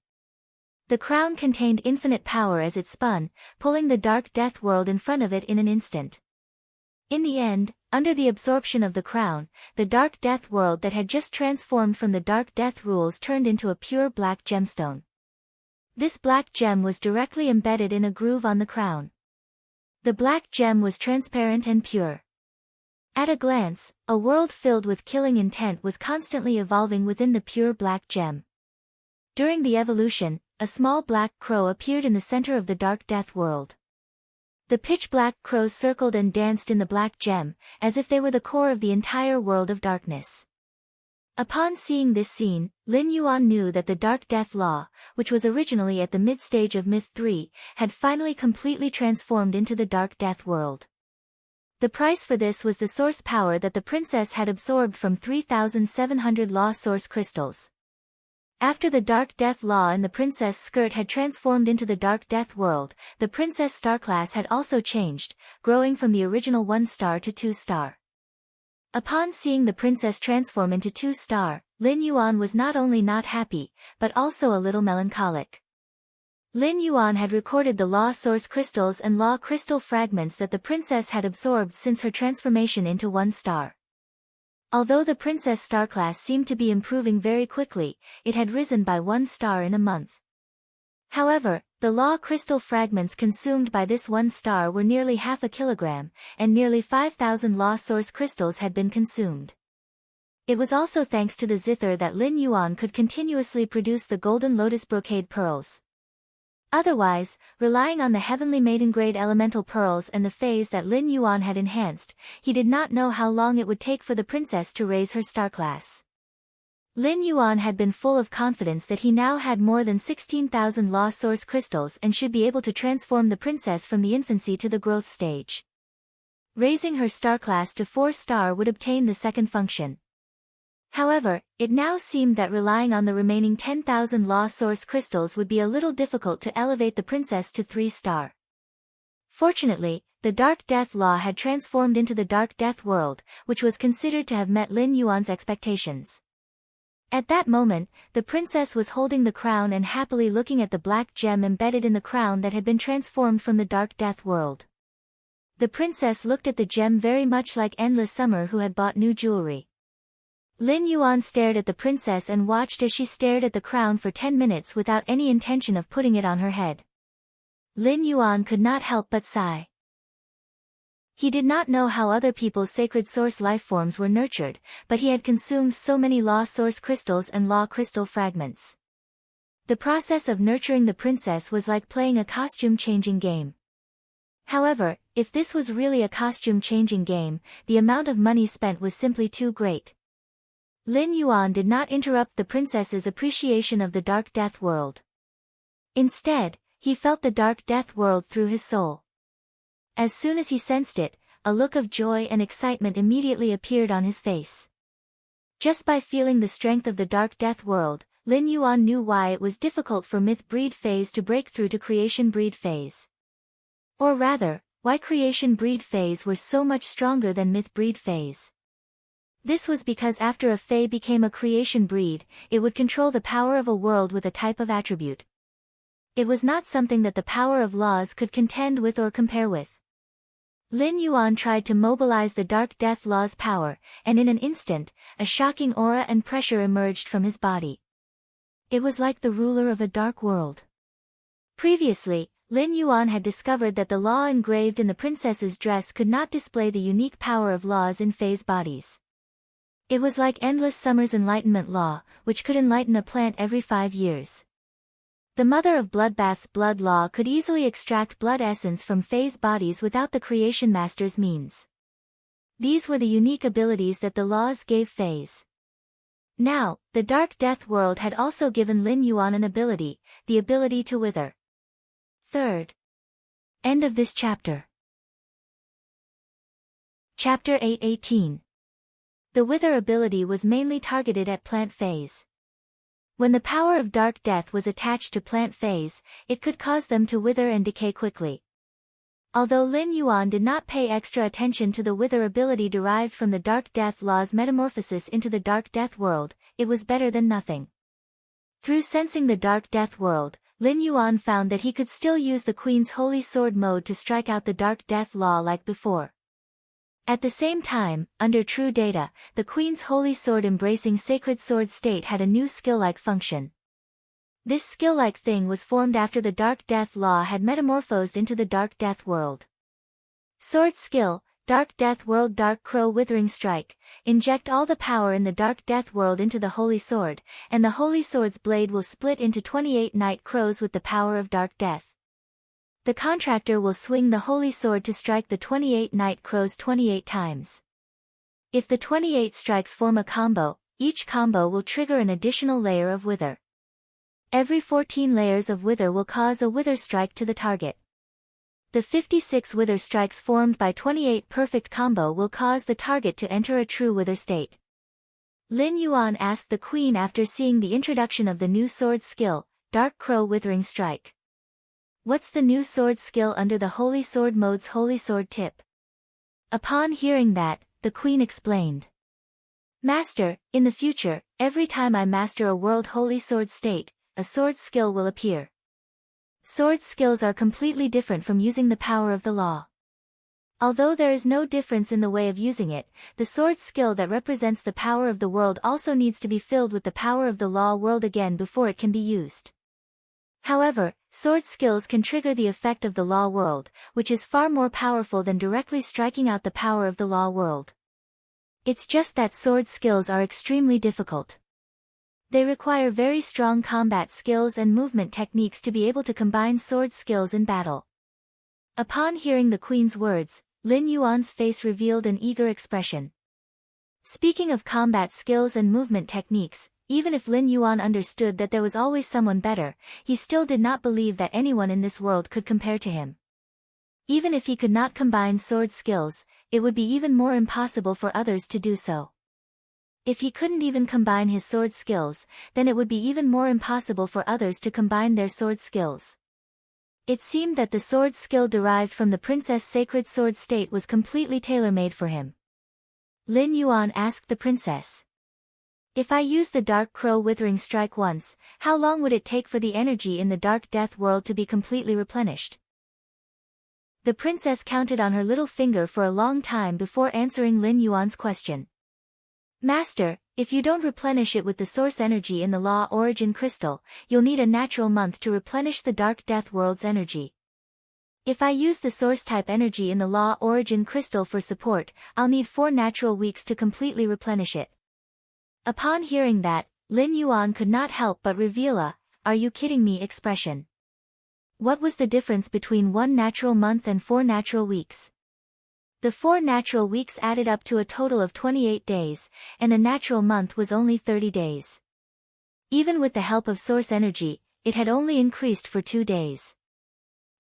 Speaker 1: The crown contained infinite power as it spun, pulling the dark death world in front of it in an instant. In the end, under the absorption of the crown, the dark death world that had just transformed from the dark death rules turned into a pure black gemstone. This black gem was directly embedded in a groove on the crown. The black gem was transparent and pure. At a glance, a world filled with killing intent was constantly evolving within the pure black gem. During the evolution, a small black crow appeared in the center of the dark death world. The pitch-black crows circled and danced in the black gem, as if they were the core of the entire world of darkness. Upon seeing this scene, Lin Yuan knew that the Dark Death Law, which was originally at the mid-stage of Myth 3, had finally completely transformed into the Dark Death world. The price for this was the source power that the princess had absorbed from 3,700 Law Source crystals. After the Dark Death Law and the princess skirt had transformed into the Dark Death world, the princess star class had also changed, growing from the original 1-star to 2-star. Upon seeing the princess transform into 2-star, Lin Yuan was not only not happy, but also a little melancholic. Lin Yuan had recorded the Law Source crystals and Law crystal fragments that the princess had absorbed since her transformation into 1-star. Although the princess star class seemed to be improving very quickly, it had risen by 1-star in a month. However, the Law crystal fragments consumed by this 1-star were nearly half a kilogram, and nearly 5,000 Law Source crystals had been consumed. It was also thanks to the zither that Lin Yuan could continuously produce the golden lotus brocade pearls. Otherwise, relying on the heavenly maiden-grade elemental pearls and the phase that Lin Yuan had enhanced, he did not know how long it would take for the princess to raise her star class. Lin Yuan had been full of confidence that he now had more than 16,000 Law Source crystals and should be able to transform the princess from the infancy to the growth stage. Raising her star class to 4-star would obtain the second function. However, it now seemed that relying on the remaining 10,000 Law Source crystals would be a little difficult to elevate the princess to 3-star. Fortunately, the Dark Death Law had transformed into the Dark Death world, which was considered to have met Lin Yuan's expectations. At that moment, the princess was holding the crown and happily looking at the black gem embedded in the crown that had been transformed from the Dark Death world. The princess looked at the gem very much like Endless Summer who had bought new jewelry. Lin Yuan stared at the princess and watched as she stared at the crown for 10 minutes without any intention of putting it on her head. Lin Yuan could not help but sigh. He did not know how other people's sacred source lifeforms were nurtured, but he had consumed so many Law Source crystals and Law crystal fragments. The process of nurturing the princess was like playing a costume-changing game. However, if this was really a costume-changing game, the amount of money spent was simply too great. Lin Yuan did not interrupt the princess's appreciation of the Dark Death world. Instead, he felt the Dark Death world through his soul. As soon as he sensed it, a look of joy and excitement immediately appeared on his face. Just by feeling the strength of the Dark Death world, Lin Yuan knew why it was difficult for Myth Breed phase to break through to Creation Breed phase. Or rather, why Creation Breed phase were so much stronger than Myth Breed phase. This was because after a Fae became a Creation Breed, it would control the power of a world with a type of attribute. It was not something that the power of laws could contend with or compare with. Lin Yuan tried to mobilize the Dark Death Law's power, and in an instant, a shocking aura and pressure emerged from his body. It was like the ruler of a dark world. Previously, Lin Yuan had discovered that the law engraved in the princess's dress could not display the unique power of laws in phase bodies. It was like Endless Summer's enlightenment law, which could enlighten a plant every 5 years. The Mother of Bloodbath's blood law could easily extract blood essence from phase bodies without the Creation Master's means. These were the unique abilities that the laws gave phase. Now, the Dark Death world had also given Lin Yuan an ability, the ability to wither. Third. End of this chapter. Chapter 8:18. The wither ability was mainly targeted at plant phase. When the power of Dark Death was attached to plant phase, it could cause them to wither and decay quickly. Although Lin Yuan did not pay extra attention to the wither ability derived from the Dark Death Law's metamorphosis into the Dark Death world, it was better than nothing. Through sensing the Dark Death world, Lin Yuan found that he could still use the Queen's Holy Sword mode to strike out the Dark Death Law like before. At the same time, under true data, the Queen's Holy Sword embracing Sacred Sword state had a new skill-like function. This skill-like thing was formed after the Dark Death Law had metamorphosed into the Dark Death world. Sword skill, Dark Death World Dark Crow Withering Strike. Inject all the power in the Dark Death world into the Holy Sword, and the Holy Sword's blade will split into 28 night crows with the power of Dark Death. The contractor will swing the Holy Sword to strike the 28 night crows 28 times. If the 28 strikes form a combo, each combo will trigger an additional layer of wither. Every 14 layers of wither will cause a wither strike to the target. The 56 wither strikes formed by 28 perfect combo will cause the target to enter a true wither state. Lin Yuan asked the Queen after seeing the introduction of the new sword skill, Dark Crow Withering Strike. What's the new sword skill under the Holy Sword mode's Holy Sword tip? Upon hearing that, the Queen explained. Master, in the future, every time I master a World Holy Sword state, a sword skill will appear. Sword skills are completely different from using the power of the law. Although there is no difference in the way of using it, the sword skill that represents the power of the world also needs to be filled with the power of the law world again before it can be used. However, sword skills can trigger the effect of the law world, which is far more powerful than directly striking out the power of the law world. It's just that sword skills are extremely difficult. They require very strong combat skills and movement techniques to be able to combine sword skills in battle. Upon hearing the Queen's words, Lin Yuan's face revealed an eager expression. Speaking of combat skills and movement techniques, even if Lin Yuan understood that there was always someone better, he still did not believe that anyone in this world could compare to him. Even if he could not combine sword skills, it would be even more impossible for others to do so. If he couldn't even combine his sword skills, then it would be even more impossible for others to combine their sword skills. It seemed that the sword skill derived from the Princess' Sacred Sword state was completely tailor-made for him. Lin Yuan asked the princess. If I use the Dark Crow Withering Strike once, how long would it take for the energy in the Dark Death world to be completely replenished? The princess counted on her little finger for a long time before answering Lin Yuan's question. Master, if you don't replenish it with the source energy in the Law Origin Crystal, you'll need a natural month to replenish the Dark Death world's energy. If I use the source type energy in the Law Origin Crystal for support, I'll need 4 natural weeks to completely replenish it. Upon hearing that, Lin Yuan could not help but reveal a, "Are you kidding me?" expression. What was the difference between 1 natural month and 4 natural weeks? The 4 natural weeks added up to a total of 28 days, and a natural month was only 30 days. Even with the help of source energy, it had only increased for 2 days.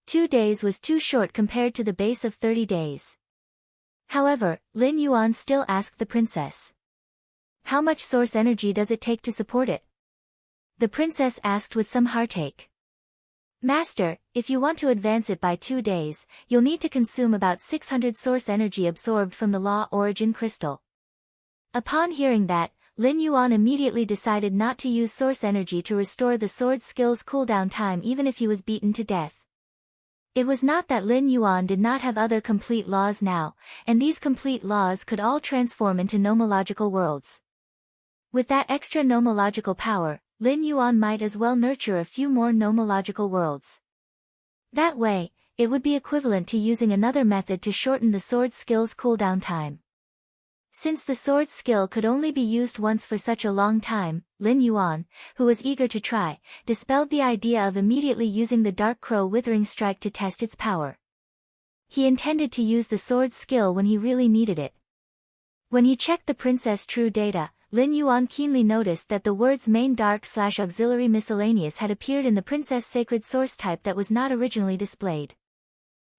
Speaker 1: 2 days was too short compared to the base of 30 days. However, Lin Yuan still asked the princess. How much source energy does it take to support it? The princess asked with some heartache. Master, if you want to advance it by 2 days, you'll need to consume about 600 source energy absorbed from the Law Origin Crystal. Upon hearing that, Lin Yuan immediately decided not to use source energy to restore the sword skill's cooldown time even if he was beaten to death. It was not that Lin Yuan did not have other complete laws now, and these complete laws could all transform into nomological worlds. With that extra nomological power, Lin Yuan might as well nurture a few more nomological worlds. That way, it would be equivalent to using another method to shorten the sword skill's cooldown time. Since the sword skill could only be used once for such a long time, Lin Yuan, who was eager to try, dispelled the idea of immediately using the Dark Crow Withering Strike to test its power. He intended to use the sword skill when he really needed it. When he checked the princess' true data, Lin Yuan keenly noticed that the words main dark/auxiliary miscellaneous had appeared in the princess' sacred source type that was not originally displayed.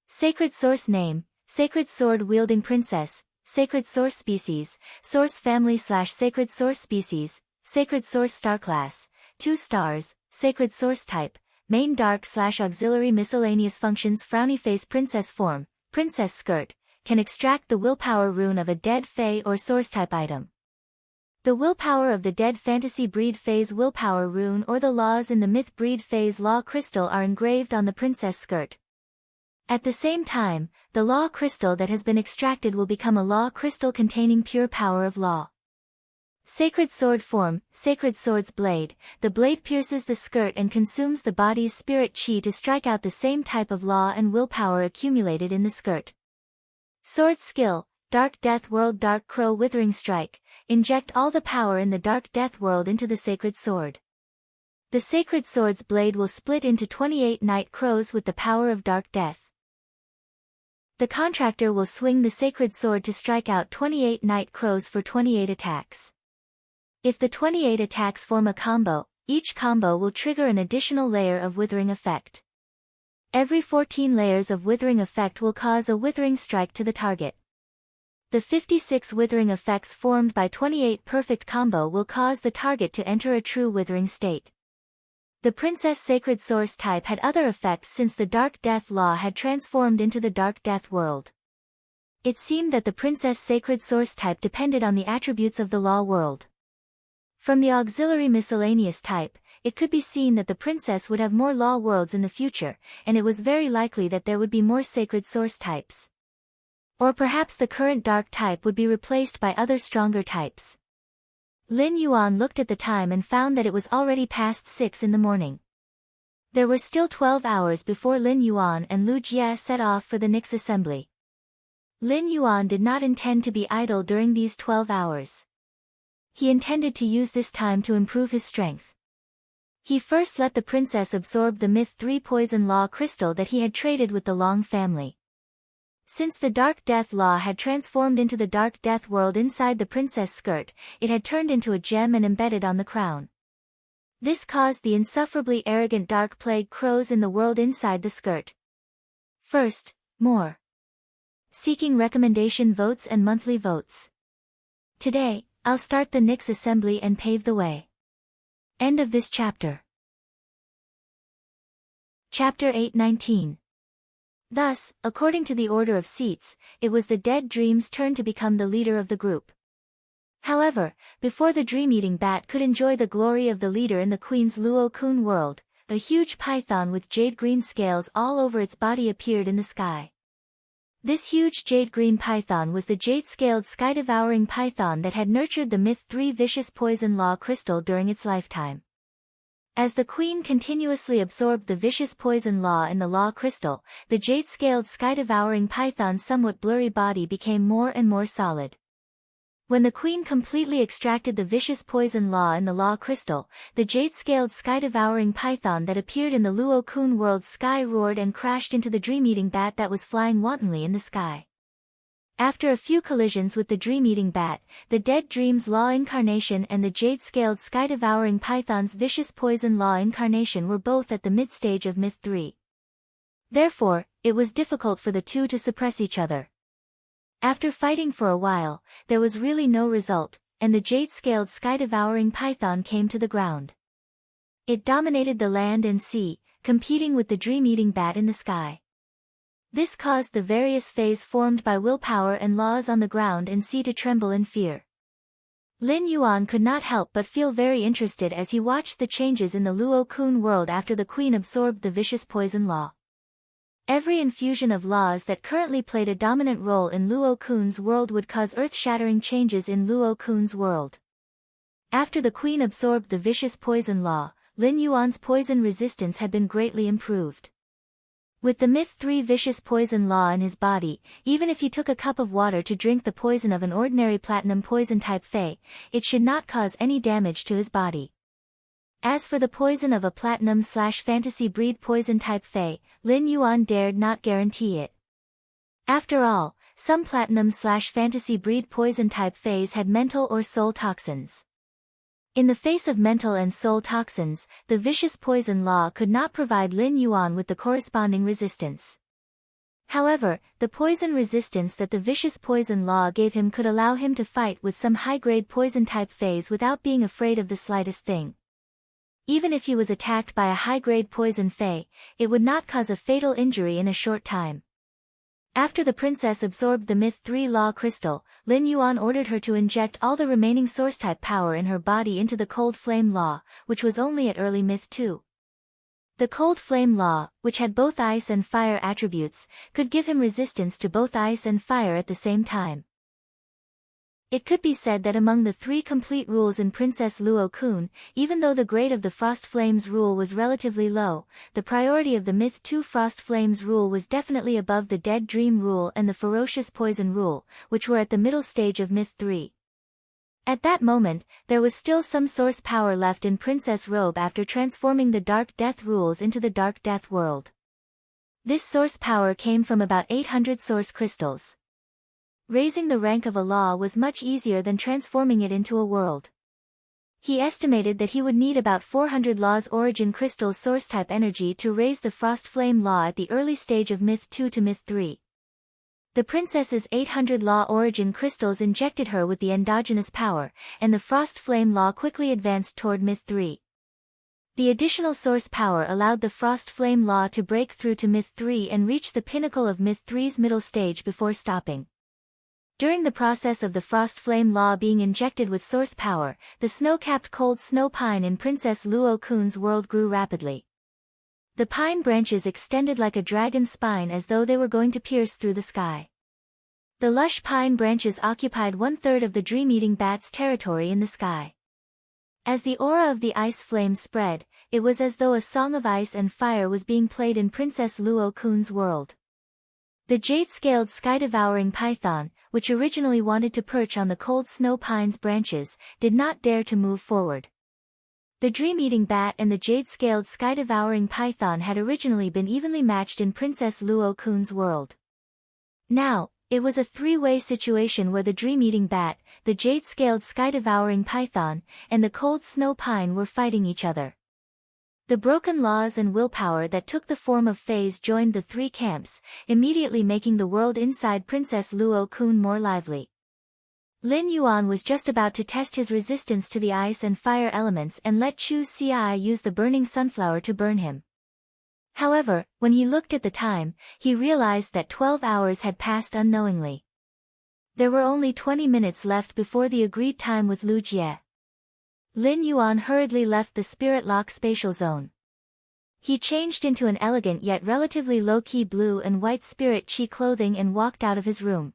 Speaker 1: Sacred source name, Sacred Sword Wielding Princess, Sacred Source Species, Source Family/Sacred Source Species, Sacred Source Star Class, 2 stars, Sacred Source Type, main dark/auxiliary miscellaneous functions frowny face princess form, princess skirt, can extract the willpower rune of a dead fae or source type item. The willpower of the dead fantasy breed phase willpower rune or the laws in the myth breed phase law crystal are engraved on the princess skirt. At the same time, the law crystal that has been extracted will become a law crystal containing pure power of law. Sacred sword form, sacred sword's blade, the blade pierces the skirt and consumes the body's spirit chi to strike out the same type of law and willpower accumulated in the skirt. Sword skill, Dark Death World Dark Crow Withering Strike, inject all the power in the Dark Death World into the sacred sword. The sacred sword's blade will split into 28 night crows with the power of Dark Death. The contractor will swing the sacred sword to strike out 28 night crows for 28 attacks. If the 28 attacks form a combo, each combo will trigger an additional layer of withering effect. Every 14 layers of withering effect will cause a withering strike to the target. The 56 withering effects formed by 28 perfect combo will cause the target to enter a true withering state. The Princess Sacred Source type had other effects since the Dark Death Law had transformed into the Dark Death World. It seemed that the Princess Sacred Source type depended on the attributes of the Law World. From the Auxiliary Miscellaneous type, it could be seen that the princess would have more Law Worlds in the future, and it was very likely that there would be more Sacred Source types. Or perhaps the current Dark type would be replaced by other stronger types. Lin Yuan looked at the time and found that it was already past 6 in the morning. There were still 12 hours before Lin Yuan and Lu Jie set off for the Nyx assembly. Lin Yuan did not intend to be idle during these 12 hours. He intended to use this time to improve his strength. He first let the princess absorb the Myth 3 poison law crystal that he had traded with the Long family. Since the Dark Death Law had transformed into the Dark Death World inside the princess skirt, it had turned into a gem and embedded on the crown. This caused the insufferably arrogant Dark Plague crows in the world inside the skirt. First, more. Seeking recommendation votes and monthly votes. Today, I'll start the Nyx assembly and pave the way. End of this chapter. Chapter 8:19. Thus, according to the order of seats, it was the Dead Dream's turn to become the leader of the group. However, before the Dream-Eating Bat could enjoy the glory of the leader in the Queen's Luo-kun world, a huge python with jade-green scales all over its body appeared in the sky. This huge jade-green python was the jade-scaled sky-devouring python that had nurtured the Myth 3 vicious poison law crystal during its lifetime. As the queen continuously absorbed the vicious poison law in the law crystal, the jade-scaled sky-devouring python's somewhat blurry body became more and more solid. When the queen completely extracted the vicious poison law in the law crystal, the jade-scaled sky-devouring python that appeared in the Luo-kun world's sky roared and crashed into the dream-eating bat that was flying wantonly in the sky. After a few collisions with the dream-eating bat, the Dead Dream's law incarnation and the jade-scaled sky-devouring python's vicious poison law incarnation were both at the mid-stage of Myth 3. Therefore, it was difficult for the two to suppress each other. After fighting for a while, there was really no result, and the jade-scaled sky-devouring python came to the ground. It dominated the land and sea, competing with the dream-eating bat in the sky. This caused the various phases formed by willpower and laws on the ground and sea to tremble in fear. Lin Yuan could not help but feel very interested as he watched the changes in the Luo-kun world after the queen absorbed the vicious poison law. Every infusion of laws that currently played a dominant role in Luo-kun's world would cause earth-shattering changes in Luo-kun's world. After the queen absorbed the vicious poison law, Lin Yuan's poison resistance had been greatly improved. With the Myth 3 vicious poison law in his body, even if he took a cup of water to drink the poison of an ordinary platinum poison-type fae, it should not cause any damage to his body. As for the poison of a platinum/fantasy breed poison-type fae, Lin Yuan dared not guarantee it. After all, some platinum/fantasy breed poison-type faes had mental or soul toxins. In the face of mental and soul toxins, the vicious poison law could not provide Lin Yuan with the corresponding resistance. However, the poison resistance that the vicious poison law gave him could allow him to fight with some high-grade poison-type faes without being afraid of the slightest thing. Even if he was attacked by a high-grade poison fey, it would not cause a fatal injury in a short time. After the princess absorbed the Myth 3 Law crystal, Lin Yuan ordered her to inject all the remaining source-type power in her body into the Cold Flame Law, which was only at early Myth 2. The Cold Flame Law, which had both ice and fire attributes, could give him resistance to both ice and fire at the same time. It could be said that among the 3 complete rules in Princess Luo Kun, even though the grade of the Frost Flames rule was relatively low, the priority of the Myth 2 Frost Flames rule was definitely above the Dead Dream rule and the Ferocious Poison rule, which were at the middle stage of Myth 3. At that moment, there was still some source power left in Princess Robe after transforming the Dark Death rules into the Dark Death world. This source power came from about 800 source crystals. Raising the rank of a law was much easier than transforming it into a world. He estimated that he would need about 400 Law's Origin Crystal source-type energy to raise the Frost Flame Law at the early stage of Myth 2 to Myth 3. The princess's 800 Law Origin Crystals injected her with the endogenous power, and the Frost Flame Law quickly advanced toward Myth 3. The additional source power allowed the Frost Flame Law to break through to Myth 3 and reach the pinnacle of Myth 3's middle stage before stopping. During the process of the Frost Flame Law being injected with source power, the snow-capped cold snow pine in Princess Luo Kun's world grew rapidly. The pine branches extended like a dragon's spine as though they were going to pierce through the sky. The lush pine branches occupied 1/3 of the dream-eating bat's territory in the sky. As the aura of the ice flames spread, it was as though a song of ice and fire was being played in Princess Luo Kun's world. The jade-scaled sky-devouring python, which originally wanted to perch on the cold snow pine's branches, did not dare to move forward. The dream-eating bat and the jade-scaled sky-devouring python had originally been evenly matched in Princess Luo Kun's world. Now, it was a 3-way situation where the dream-eating bat, the jade-scaled sky-devouring python, and the cold snow pine were fighting each other. The broken laws and willpower that took the form of fays joined the 3 camps, immediately making the world inside Princess Luo Kun more lively. Lin Yuan was just about to test his resistance to the ice and fire elements and let Chu Xi use the burning sunflower to burn him. However, when he looked at the time, he realized that 12 hours had passed unknowingly. There were only 20 minutes left before the agreed time with Lu Jie. Lin Yuan hurriedly left the Spirit Lock spatial zone. He changed into an elegant yet relatively low-key blue and white Spirit Chi clothing and walked out of his room.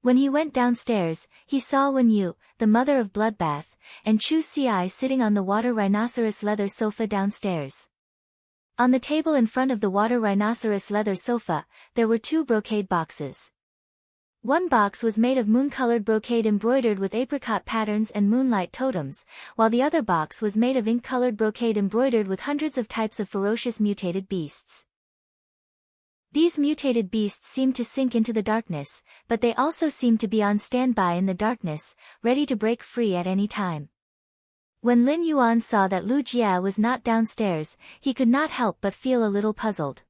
Speaker 1: When he went downstairs, he saw Wen Yu, the mother of Bloodbath, and Chu Xi sitting on the water rhinoceros leather sofa downstairs. On the table in front of the water rhinoceros leather sofa, there were 2 brocade boxes. One box was made of moon-colored brocade embroidered with apricot patterns and moonlight totems, while the other box was made of ink-colored brocade embroidered with hundreds of types of ferocious mutated beasts. These mutated beasts seemed to sink into the darkness, but they also seemed to be on standby in the darkness, ready to break free at any time. When Lin Yuan saw that Lu Jie was not downstairs, he could not help but feel a little puzzled.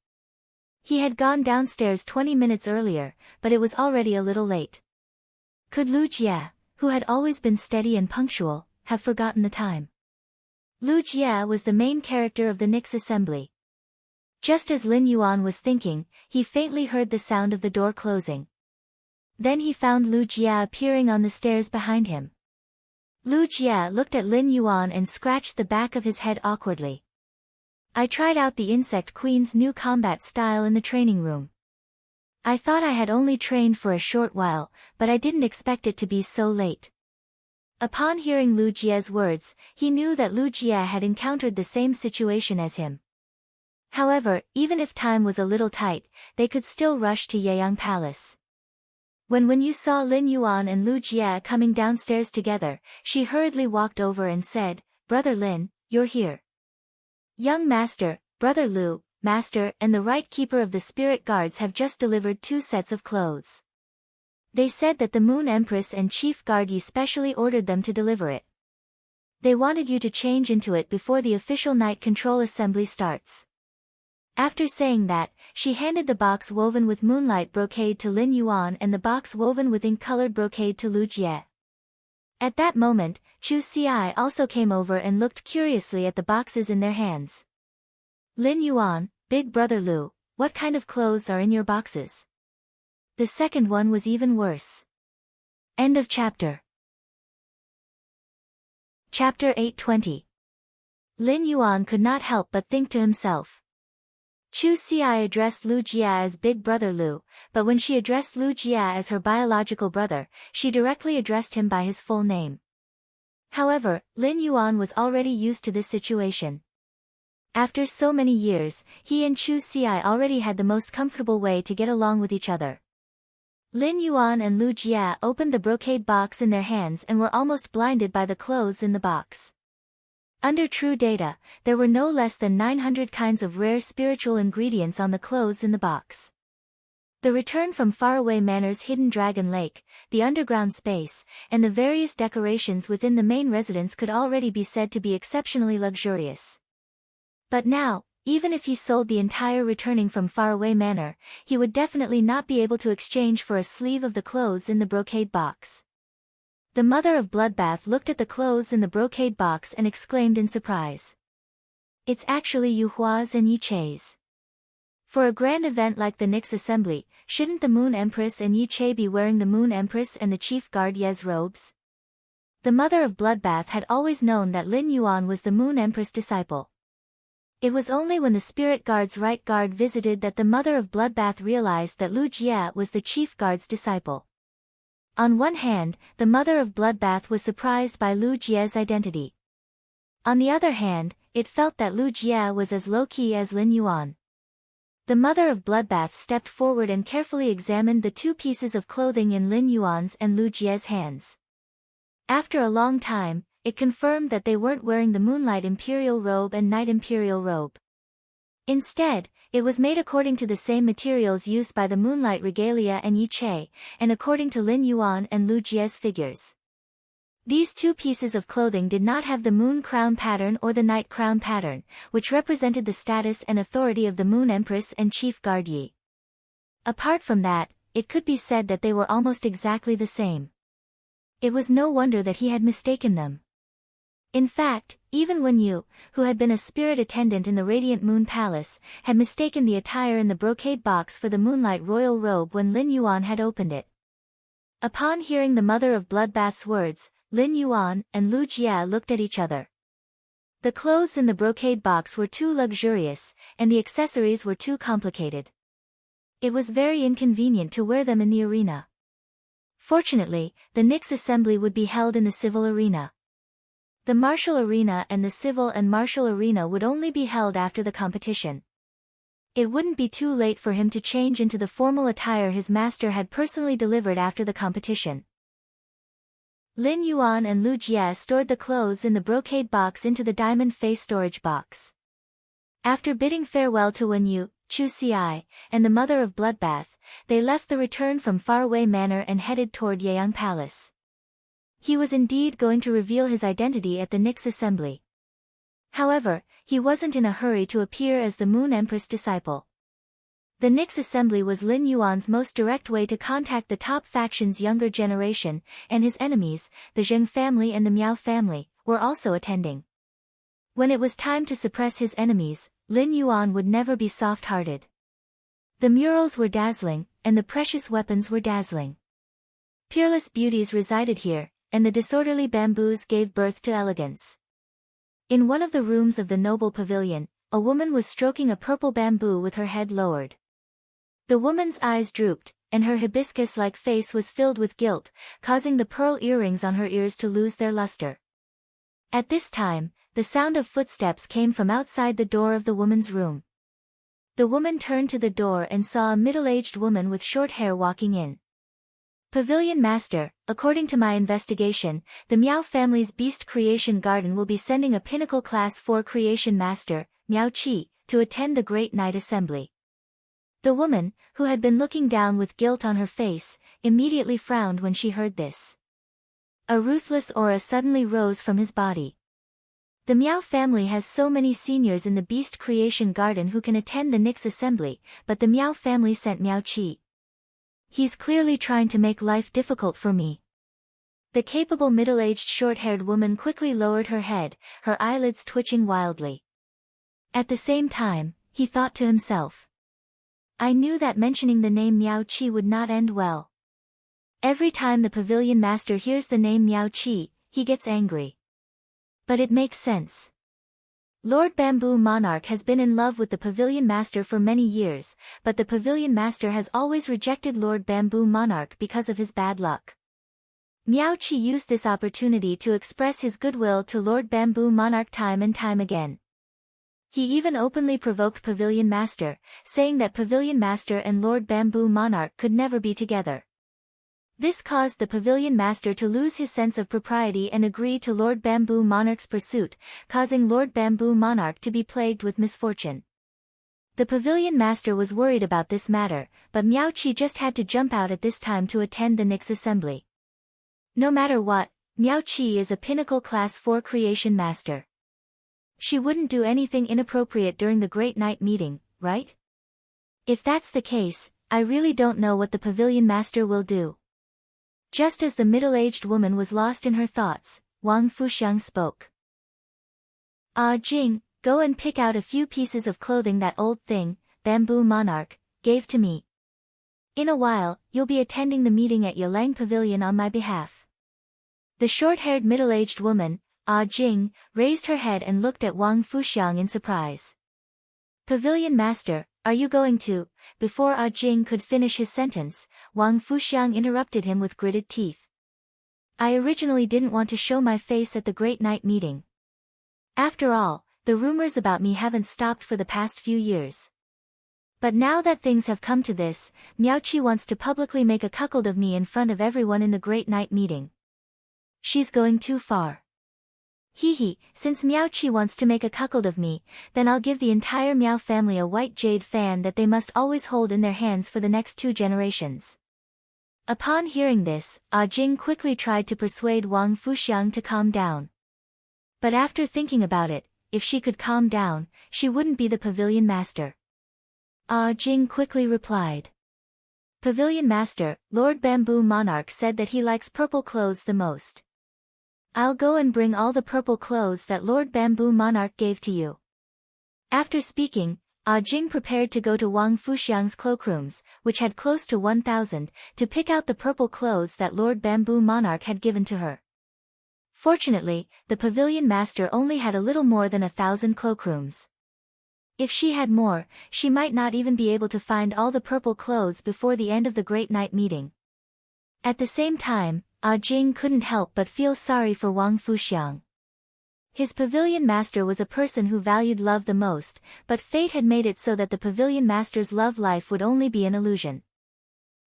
Speaker 1: He had gone downstairs 20 minutes earlier, but it was already a little late. Could Lu Jie, who had always been steady and punctual, have forgotten the time? Lu Jie was the main character of the Nyx assembly. Just as Lin Yuan was thinking, he faintly heard the sound of the door closing. Then he found Lu Jie appearing on the stairs behind him. Lu Jie looked at Lin Yuan and scratched the back of his head awkwardly. I tried out the Insect Queen's new combat style in the training room. I thought I had only trained for a short while, but I didn't expect it to be so late. Upon hearing Lu Jie's words, he knew that Lu Jie had encountered the same situation as him. However, even if time was a little tight, they could still rush to Yeyang Palace. When you saw Lin Yuan and Lu Jie coming downstairs together, she hurriedly walked over and said, "Brother Lin, you're here." "Young Master, Brother Lu, Master and the Right Keeper of the Spirit Guards have just delivered 2 sets of clothes. They said that the Moon Empress and Chief Guard Yi specially ordered them to deliver it. They wanted you to change into it before the official night control assembly starts." After saying that, she handed the box woven with moonlight brocade to Lin Yuan and the box woven with ink-colored brocade to Lu Jie. At that moment, Chu Xi also came over and looked curiously at the boxes in their hands. Lin Yuan, Big Brother Lu, what kind of clothes are in your boxes? The second one was even worse. End of chapter. Chapter 820. Lin Yuan could not help but think to himself. Chu Xi addressed Lu Jia as Big Brother Lu, but when she addressed Lu Jia as her biological brother, she directly addressed him by his full name. However, Lin Yuan was already used to this situation. After so many years, he and Chu Xi already had the most comfortable way to get along with each other. Lin Yuan and Lu Jia opened the brocade box in their hands and were almost blinded by the clothes in the box. Under true data, there were no less than 900 kinds of rare spiritual ingredients on the clothes in the box. The return from faraway Manor's hidden dragon lake, the underground space, and the various decorations within the main residence could already be said to be exceptionally luxurious. But now, even if he sold the entire returning from faraway Manor, he would definitely not be able to exchange for a sleeve of the clothes in the brocade box. The mother of Bloodbath looked at the clothes in the brocade box and exclaimed in surprise. It's actually Yu Hua's and Yi Chei's. For a grand event like the Nyx Assembly, shouldn't the Moon Empress and Yi Chei be wearing the Moon Empress and the Chief Guard Ye's robes? The mother of Bloodbath had always known that Lin Yuan was the Moon Empress disciple. It was only when the Spirit Guard's right guard visited that the mother of Bloodbath realized that Lu Jia was the Chief Guard's disciple. On one hand, the mother of Bloodbath was surprised by Lu Jia's identity. On the other hand, it felt that Lu Jia was as low-key as Lin Yuan. The mother of Bloodbath stepped forward and carefully examined the two pieces of clothing in Lin Yuan's and Lu Jia's hands. After a long time, it confirmed that they weren't wearing the Moonlight Imperial Robe and Night Imperial Robe. Instead, it was made according to the same materials used by the Moonlight Regalia and Yi Chei, and according to Lin Yuan and Lu Jia's figures. These two pieces of clothing did not have the Moon Crown pattern or the Night Crown pattern, which represented the status and authority of the Moon Empress and Chief Guard Yi. Apart from that, it could be said that they were almost exactly the same. It was no wonder that he had mistaken them. In fact, even Wen Yu, who had been a spirit attendant in the Radiant Moon Palace, had mistaken the attire in the brocade box for the Moonlight Royal Robe when Lin Yuan had opened it. Upon hearing the mother of Bloodbath's words, Lin Yuan and Lu Jia looked at each other. The clothes in the brocade box were too luxurious, and the accessories were too complicated. It was very inconvenient to wear them in the arena. Fortunately, the Nyx Assembly would be held in the civil arena. The martial arena and the civil and martial arena would only be held after the competition. It wouldn't be too late for him to change into the formal attire his master had personally delivered after the competition. Lin Yuan and Lu Jia stored the clothes in the brocade box into the diamond face storage box. After bidding farewell to Wen Yu, Chu Xi, and the mother of Bloodbath, they left the return from faraway Manor and headed toward Yeyang Palace. He was indeed going to reveal his identity at the Nyx Assembly. However, he wasn't in a hurry to appear as the Moon Empress disciple. The Nyx Assembly was Lin Yuan's most direct way to contact the top faction's younger generation, and his enemies, the Zheng family and the Miao family, were also attending. When it was time to suppress his enemies, Lin Yuan would never be soft-hearted. The murals were dazzling, and the precious weapons were dazzling. Peerless beauties resided here, and the disorderly bamboos gave birth to elegance. In one of the rooms of the noble pavilion, a woman was stroking a purple bamboo with her head lowered. The woman's eyes drooped, and her hibiscus-like face was filled with guilt, causing the pearl earrings on her ears to lose their luster. At this time, the sound of footsteps came from outside the door of the woman's room. The woman turned to the door and saw a middle-aged woman with short hair walking in. Pavilion Master, according to my investigation, the Miao family's Beast Creation Garden will be sending a Pinnacle Class 4 Creation Master, Miao Qi, to attend the Great Night Assembly. The woman, who had been looking down with guilt on her face, immediately frowned when she heard this. A ruthless aura suddenly rose from his body. The Miao family has so many seniors in the Beast Creation Garden who can attend the Nyx Assembly, but the Miao family sent Miao Qi. He's clearly trying to make life difficult for me. The capable middle-aged short-haired woman quickly lowered her head, her eyelids twitching wildly. At the same time, he thought to himself. I knew that mentioning the name Miao Qi would not end well. Every time the pavilion master hears the name Miao Qi, he gets angry. But it makes sense. Lord Bamboo Monarch has been in love with the pavilion master for many years, but the pavilion master has always rejected Lord Bamboo Monarch because of his bad luck. Miao Qi used this opportunity to express his goodwill to Lord Bamboo Monarch time and time again. He even openly provoked Pavilion Master, saying that Pavilion Master and Lord Bamboo Monarch could never be together. This caused the Pavilion Master to lose his sense of propriety and agree to Lord Bamboo Monarch's pursuit, causing Lord Bamboo Monarch to be plagued with misfortune. The Pavilion Master was worried about this matter, but Miao Qi just had to jump out at this time to attend the Nix assembly. No matter what, Miao Qi is a pinnacle class 4 creation master. She wouldn't do anything inappropriate during the Great Night meeting, right? If that's the case, I really don't know what the Pavilion Master will do. Just as the middle-aged woman was lost in her thoughts, Wang Fuxiang spoke. Jing, go and pick out a few pieces of clothing that old thing, Bamboo Monarch, gave to me. In a while, you'll be attending the meeting at Yalang Pavilion on my behalf. The short-haired middle-aged woman, Jing, raised her head and looked at Wang Fuxiang in surprise. Pavilion Master, are you going to? Before Jing could finish his sentence, Wang Fuxiang interrupted him with gritted teeth. I originally didn't want to show my face at the Great Night meeting. After all, the rumors about me haven't stopped for the past few years. But now that things have come to this, Miao Qi wants to publicly make a cuckold of me in front of everyone in the Great Night meeting. She's going too far. Since Miao Qi wants to make a cuckold of me, then I'll give the entire Miao family a white jade fan that they must always hold in their hands for the next 2 generations. Upon hearing this, Jing quickly tried to persuade Wang Fuxiang to calm down. But after thinking about it, if she could calm down, she wouldn't be the Pavilion Master. Jing quickly replied. Pavilion Master, Lord Bamboo Monarch said that he likes purple clothes the most. I'll go and bring all the purple clothes that Lord Bamboo Monarch gave to you. After speaking, Jing prepared to go to Wang Fuxiang's cloakrooms, which had close to 1,000, to pick out the purple clothes that Lord Bamboo Monarch had given to her. Fortunately, the Pavilion Master only had a little more than 1,000 cloakrooms. If she had more, she might not even be able to find all the purple clothes before the end of the Great Night meeting. At the same time, Jing couldn't help but feel sorry for Wang Fuxiang. His Pavilion Master was a person who valued love the most, but fate had made it so that the Pavilion Master's love life would only be an illusion.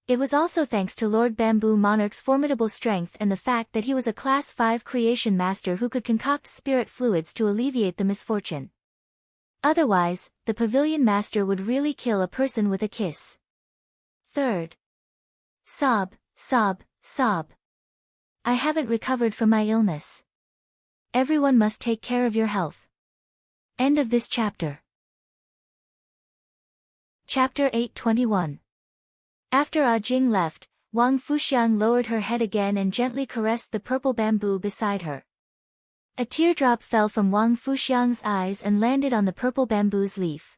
Speaker 1: It was also thanks to Lord Bamboo Monarch's formidable strength and the fact that he was a Class 5 creation master who could concoct spirit fluids to alleviate the misfortune. Otherwise, the Pavilion Master would really kill a person with a kiss. Third. Sob, sob, sob. I haven't recovered from my illness. Everyone must take care of your health. End of this chapter. Chapter 821. After Jing left, Wang Fuxiang lowered her head again and gently caressed the purple bamboo beside her. A teardrop fell from Wang Fuxiang's eyes and landed on the purple bamboo's leaf.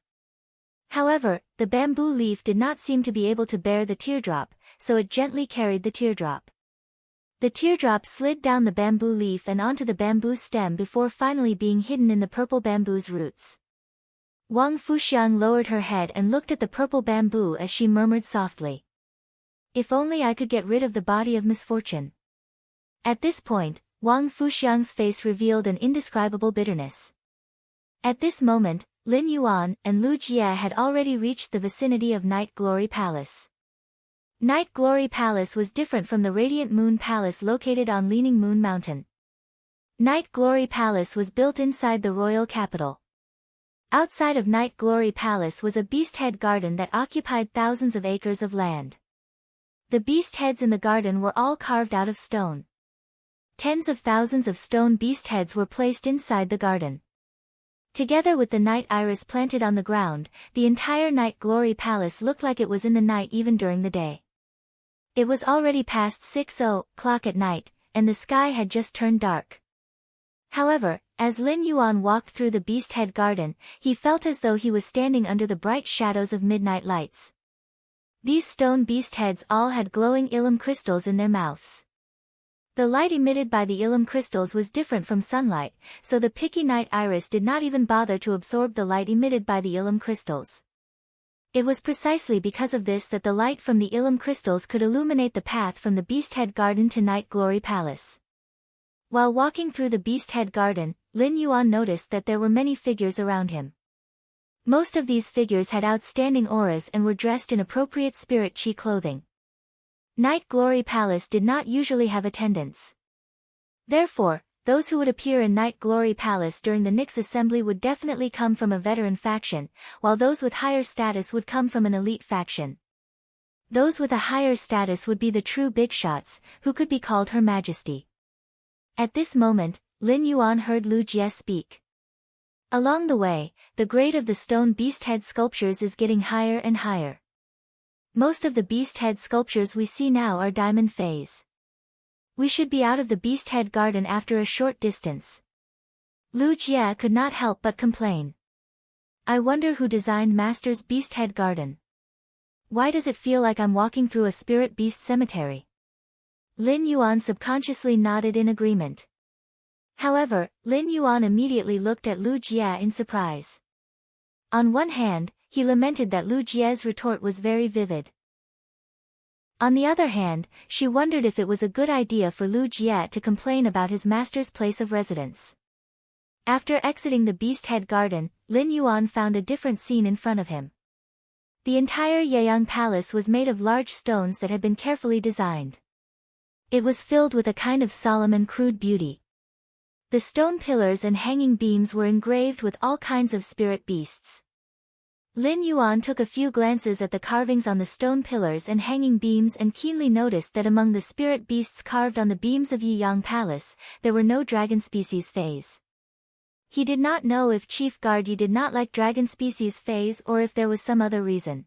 Speaker 1: However, the bamboo leaf did not seem to be able to bear the teardrop, so it gently carried the teardrop. The teardrop slid down the bamboo leaf and onto the bamboo stem before finally being hidden in the purple bamboo's roots. Wang Fuxiang lowered her head and looked at the purple bamboo as she murmured softly. If only I could get rid of the body of misfortune. At this point, Wang Fuxiang's face revealed an indescribable bitterness. At this moment, Lin Yuan and Lu Jie had already reached the vicinity of Night Glory Palace. Night Glory Palace was different from the Radiant Moon Palace located on Leaning Moon Mountain. Night Glory Palace was built inside the royal capital. Outside of Night Glory Palace was a beast head garden that occupied thousands of acres of land. The beast heads in the garden were all carved out of stone. Tens of thousands of stone beast heads were placed inside the garden. Together with the night iris planted on the ground, the entire Night Glory Palace looked like it was in the night even during the day. It was already past 6 o'clock at night, and the sky had just turned dark. However, as Lin Yuan walked through the Beast Head Garden, he felt as though he was standing under the bright shadows of midnight lights. These stone beast heads all had glowing illum crystals in their mouths. The light emitted by the illum crystals was different from sunlight, so the picky night iris did not even bother to absorb the light emitted by the illum crystals. It was precisely because of this that the light from the illum crystals could illuminate the path from the Beast Head Garden to Night Glory Palace. While walking through the Beast Head Garden, Lin Yuan noticed that there were many figures around him. Most of these figures had outstanding auras and were dressed in appropriate spirit chi clothing. Night Glory Palace did not usually have attendants. Therefore, those who would appear in Night Glory Palace during the Nyx assembly would definitely come from a veteran faction, while those with higher status would come from an elite faction. Those with a higher status would be the true big shots, who could be called Her Majesty. At this moment, Lin Yuan heard Lu Jie speak. Along the way, the grade of the stone beast head sculptures is getting higher and higher. Most of the beast head sculptures we see now are diamond phase. We should be out of the Beast Head Garden after a short distance. Lu Jie could not help but complain. I wonder who designed Master's Beast Head Garden. Why does it feel like I'm walking through a spirit beast cemetery? Lin Yuan subconsciously nodded in agreement. However, Lin Yuan immediately looked at Lu Jie in surprise. On one hand, he lamented that Lu Jie's retort was very vivid. On the other hand, she wondered if it was a good idea for Lu Jie to complain about his master's place of residence. After exiting the Beast Head Garden, Lin Yuan found a different scene in front of him. The entire Yeyang Palace was made of large stones that had been carefully designed. It was filled with a kind of solemn and crude beauty. The stone pillars and hanging beams were engraved with all kinds of spirit beasts. Lin Yuan took a few glances at the carvings on the stone pillars and hanging beams and keenly noticed that among the spirit beasts carved on the beams of Yeyang Palace, there were no dragon species phase. He did not know if Chief Guard Yi did not like dragon species phase or if there was some other reason.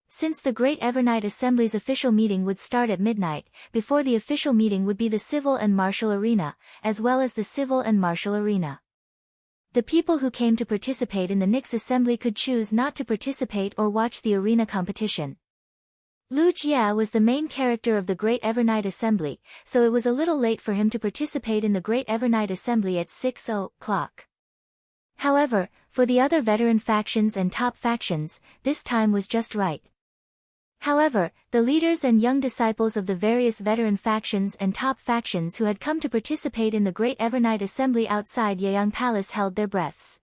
Speaker 1: Since the Great Evernight Assembly's official meeting would start at midnight, before the official meeting would be the civil and martial arena, as well as the civil and martial arena. The people who came to participate in the Nyx assembly could choose not to participate or watch the arena competition. Lu Jie was the main character of the Great Evernight Assembly, so it was a little late for him to participate in the Great Evernight Assembly at 6 o'clock. However, for the other veteran factions and top factions, this time was just right. However, the leaders and young disciples of the various veteran factions and top factions who had come to participate in the Great Evernight Assembly outside Yeyang Palace held their breaths.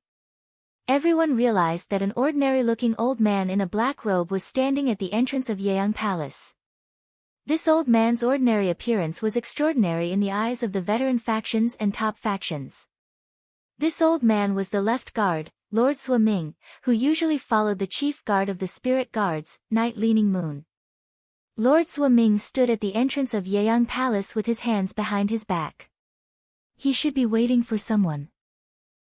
Speaker 1: Everyone realized that an ordinary-looking old man in a black robe was standing at the entrance of Yeyang Palace. This old man's ordinary appearance was extraordinary in the eyes of the veteran factions and top factions. This old man was the left guard, Lord Sua Ming, who usually followed the chief guard of the spirit guards, Night Leaning Moon. Lord Sua Ming stood at the entrance of Yeyang Palace with his hands behind his back. He should be waiting for someone.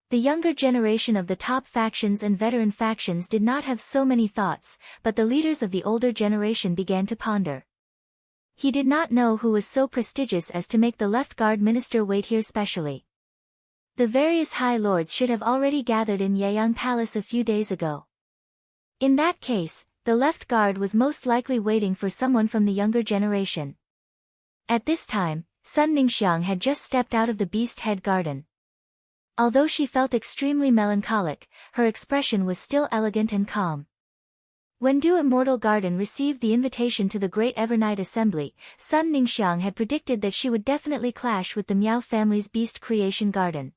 Speaker 1: The younger generation of the top factions and veteran factions did not have so many thoughts, but the leaders of the older generation began to ponder. He did not know who was so prestigious as to make the left guard minister wait here specially. The various high lords should have already gathered in Yeyang Palace a few days ago. In that case, the left guard was most likely waiting for someone from the younger generation. At this time, Sun Ningxiang had just stepped out of the Beast Head Garden. Although she felt extremely melancholic, her expression was still elegant and calm. When Du Immortal Garden received the invitation to the Great Evernight Assembly, Sun Ningxiang had predicted that she would definitely clash with the Miao family's Beast Creation Garden.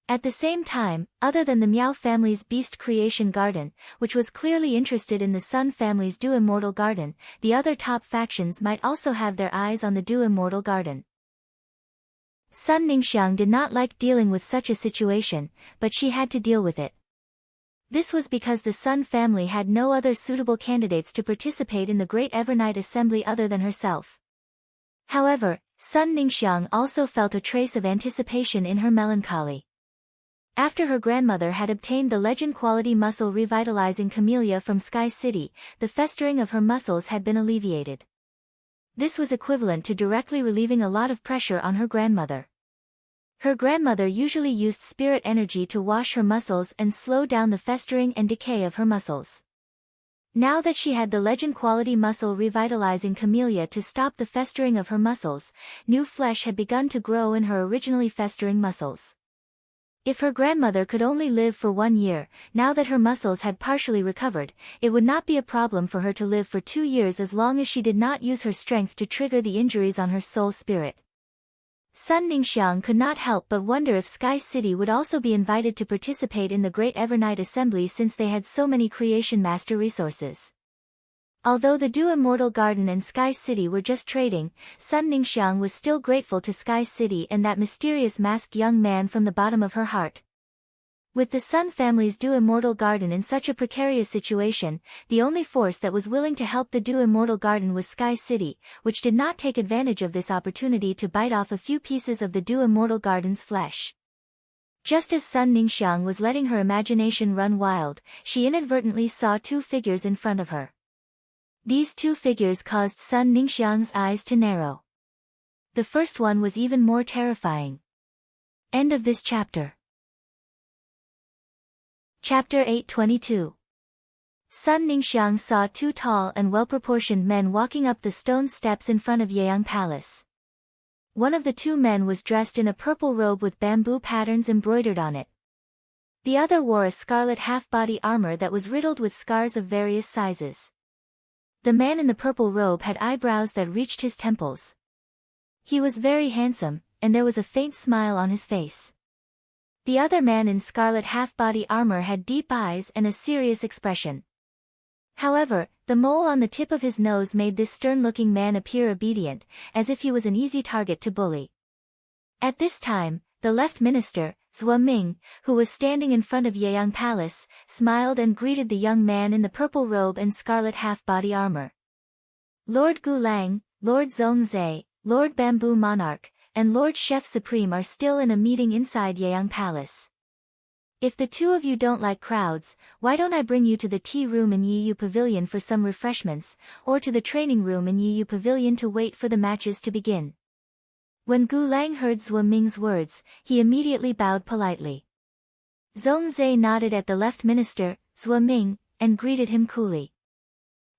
Speaker 1: At the same time, other than the Miao family's Beast Creation Garden, which was clearly interested in the Sun family's Du Immortal Garden, the other top factions might also have their eyes on the Du Immortal Garden. Sun Ningxiang did not like dealing with such a situation, but she had to deal with it. This was because the Sun family had no other suitable candidates to participate in the Great Evernight Assembly other than herself. However, Sun Ningxiang also felt a trace of anticipation in her melancholy. After her grandmother had obtained the legend-quality muscle revitalizing camellia from Sky City, the festering of her muscles had been alleviated. This was equivalent to directly relieving a lot of pressure on her grandmother. Her grandmother usually used spirit energy to wash her muscles and slow down the festering and decay of her muscles. Now that she had the legend-quality muscle revitalizing camellia to stop the festering of her muscles, new flesh had begun to grow in her originally festering muscles. If her grandmother could only live for 1 year, now that her muscles had partially recovered, it would not be a problem for her to live for 2 years as long as she did not use her strength to trigger the injuries on her soul spirit. Sun Ningxiang could not help but wonder if Sky City would also be invited to participate in the Great Evernight Assembly since they had so many Creation Master resources. Although the Dew Immortal Garden and Sky City were just trading, Sun Ningxiang was still grateful to Sky City and that mysterious masked young man from the bottom of her heart. With the Sun family's Dew Immortal Garden in such a precarious situation, the only force that was willing to help the Dew Immortal Garden was Sky City, which did not take advantage of this opportunity to bite off a few pieces of the Dew Immortal Garden's flesh. Just as Sun Ningxiang was letting her imagination run wild, she inadvertently saw 2 figures in front of her. These 2 figures caused Sun Ningxiang's eyes to narrow. The first one was even more terrifying. End of this chapter. Chapter 822. Sun Ningxiang saw 2 tall and well-proportioned men walking up the stone steps in front of Yeyang Palace. One of the 2 men was dressed in a purple robe with bamboo patterns embroidered on it. The other wore a scarlet half-body armor that was riddled with scars of various sizes. The man in the purple robe had eyebrows that reached his temples. He was very handsome, and there was a faint smile on his face. The other man in scarlet half-body armor had deep eyes and a serious expression. However, the mole on the tip of his nose made this stern-looking man appear obedient, as if he was an easy target to bully. At this time, the left minister, Zhuo Ming, who was standing in front of Yeyang Palace, smiled and greeted the young man in the purple robe and scarlet half-body armor. Lord Gu Lang, Lord Zhongzhe, Lord Bamboo Monarch, and Lord Chef Supreme are still in a meeting inside Yeyang Palace. If the 2 of you don't like crowds, why don't I bring you to the tea room in Yiyu Pavilion for some refreshments, or to the training room in Yiyu Pavilion to wait for the matches to begin? When Gu Lang heard Zhuo Ming's words, he immediately bowed politely. Zhongzhe nodded at the left minister, Zhuo Ming, and greeted him coolly.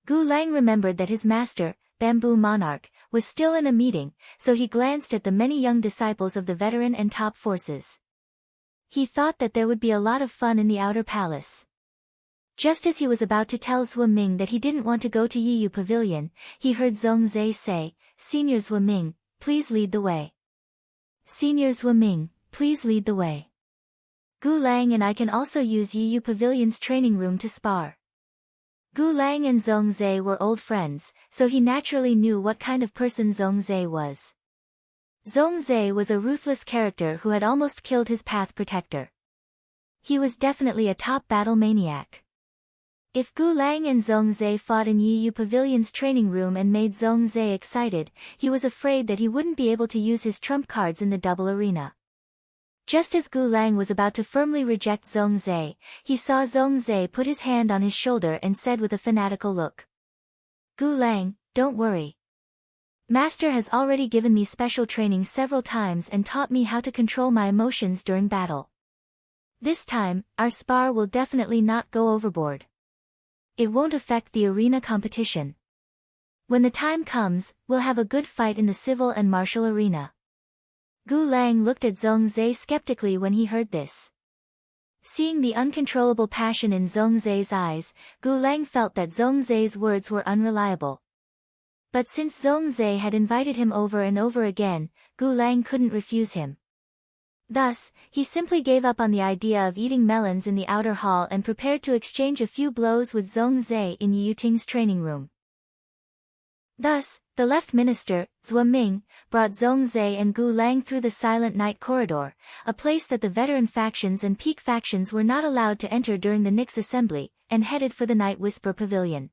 Speaker 1: Gu Lang remembered that his master, Bamboo Monarch, was still in a meeting, so he glanced at the many young disciples of the veteran and top forces. He thought that there would be a lot of fun in the outer palace. Just as he was about to tell Zhuo Ming that he didn't want to go to Yiyu Pavilion, he heard Zhongzhe say, "Senior Zhuo Ming, please lead the way. Senior Zhuo Ming, please lead the way. Gu Lang and I can also use Yiyu Pavilion's training room to spar." Gu Lang and Zhongzhe were old friends, so he naturally knew what kind of person Zhongzhe was. Zhongzhe was a ruthless character who had almost killed his path protector. He was definitely a top battle maniac. If Gu Lang and Zhongzhe fought in Yiyu Pavilion's training room and made Zhongzhe excited, he was afraid that he wouldn't be able to use his trump cards in the double arena. Just as Gu Lang was about to firmly reject Zhongzhe, he saw Zhongzhe put his hand on his shoulder and said with a fanatical look, "Gu Lang, don't worry. Master has already given me special training several times and taught me how to control my emotions during battle. This time, our spar will definitely not go overboard. It won't affect the arena competition. When the time comes, we'll have a good fight in the civil and martial arena." Gu Lang looked at Zhongzhe skeptically when he heard this. Seeing the uncontrollable passion in Zhongzhe's eyes, Gu Lang felt that Zhongzhe's words were unreliable. But since Zhongzhe had invited him over and over again, Gu Lang couldn't refuse him. Thus, he simply gave up on the idea of eating melons in the outer hall and prepared to exchange a few blows with Zhongzhe in Yuting's training room. Thus, the left minister, Zhuo Ming, brought Zhongzhe and Gu Lang through the Silent Night Corridor, a place that the veteran factions and peak factions were not allowed to enter during the Nyx Assembly, and headed for the Night Whisper Pavilion.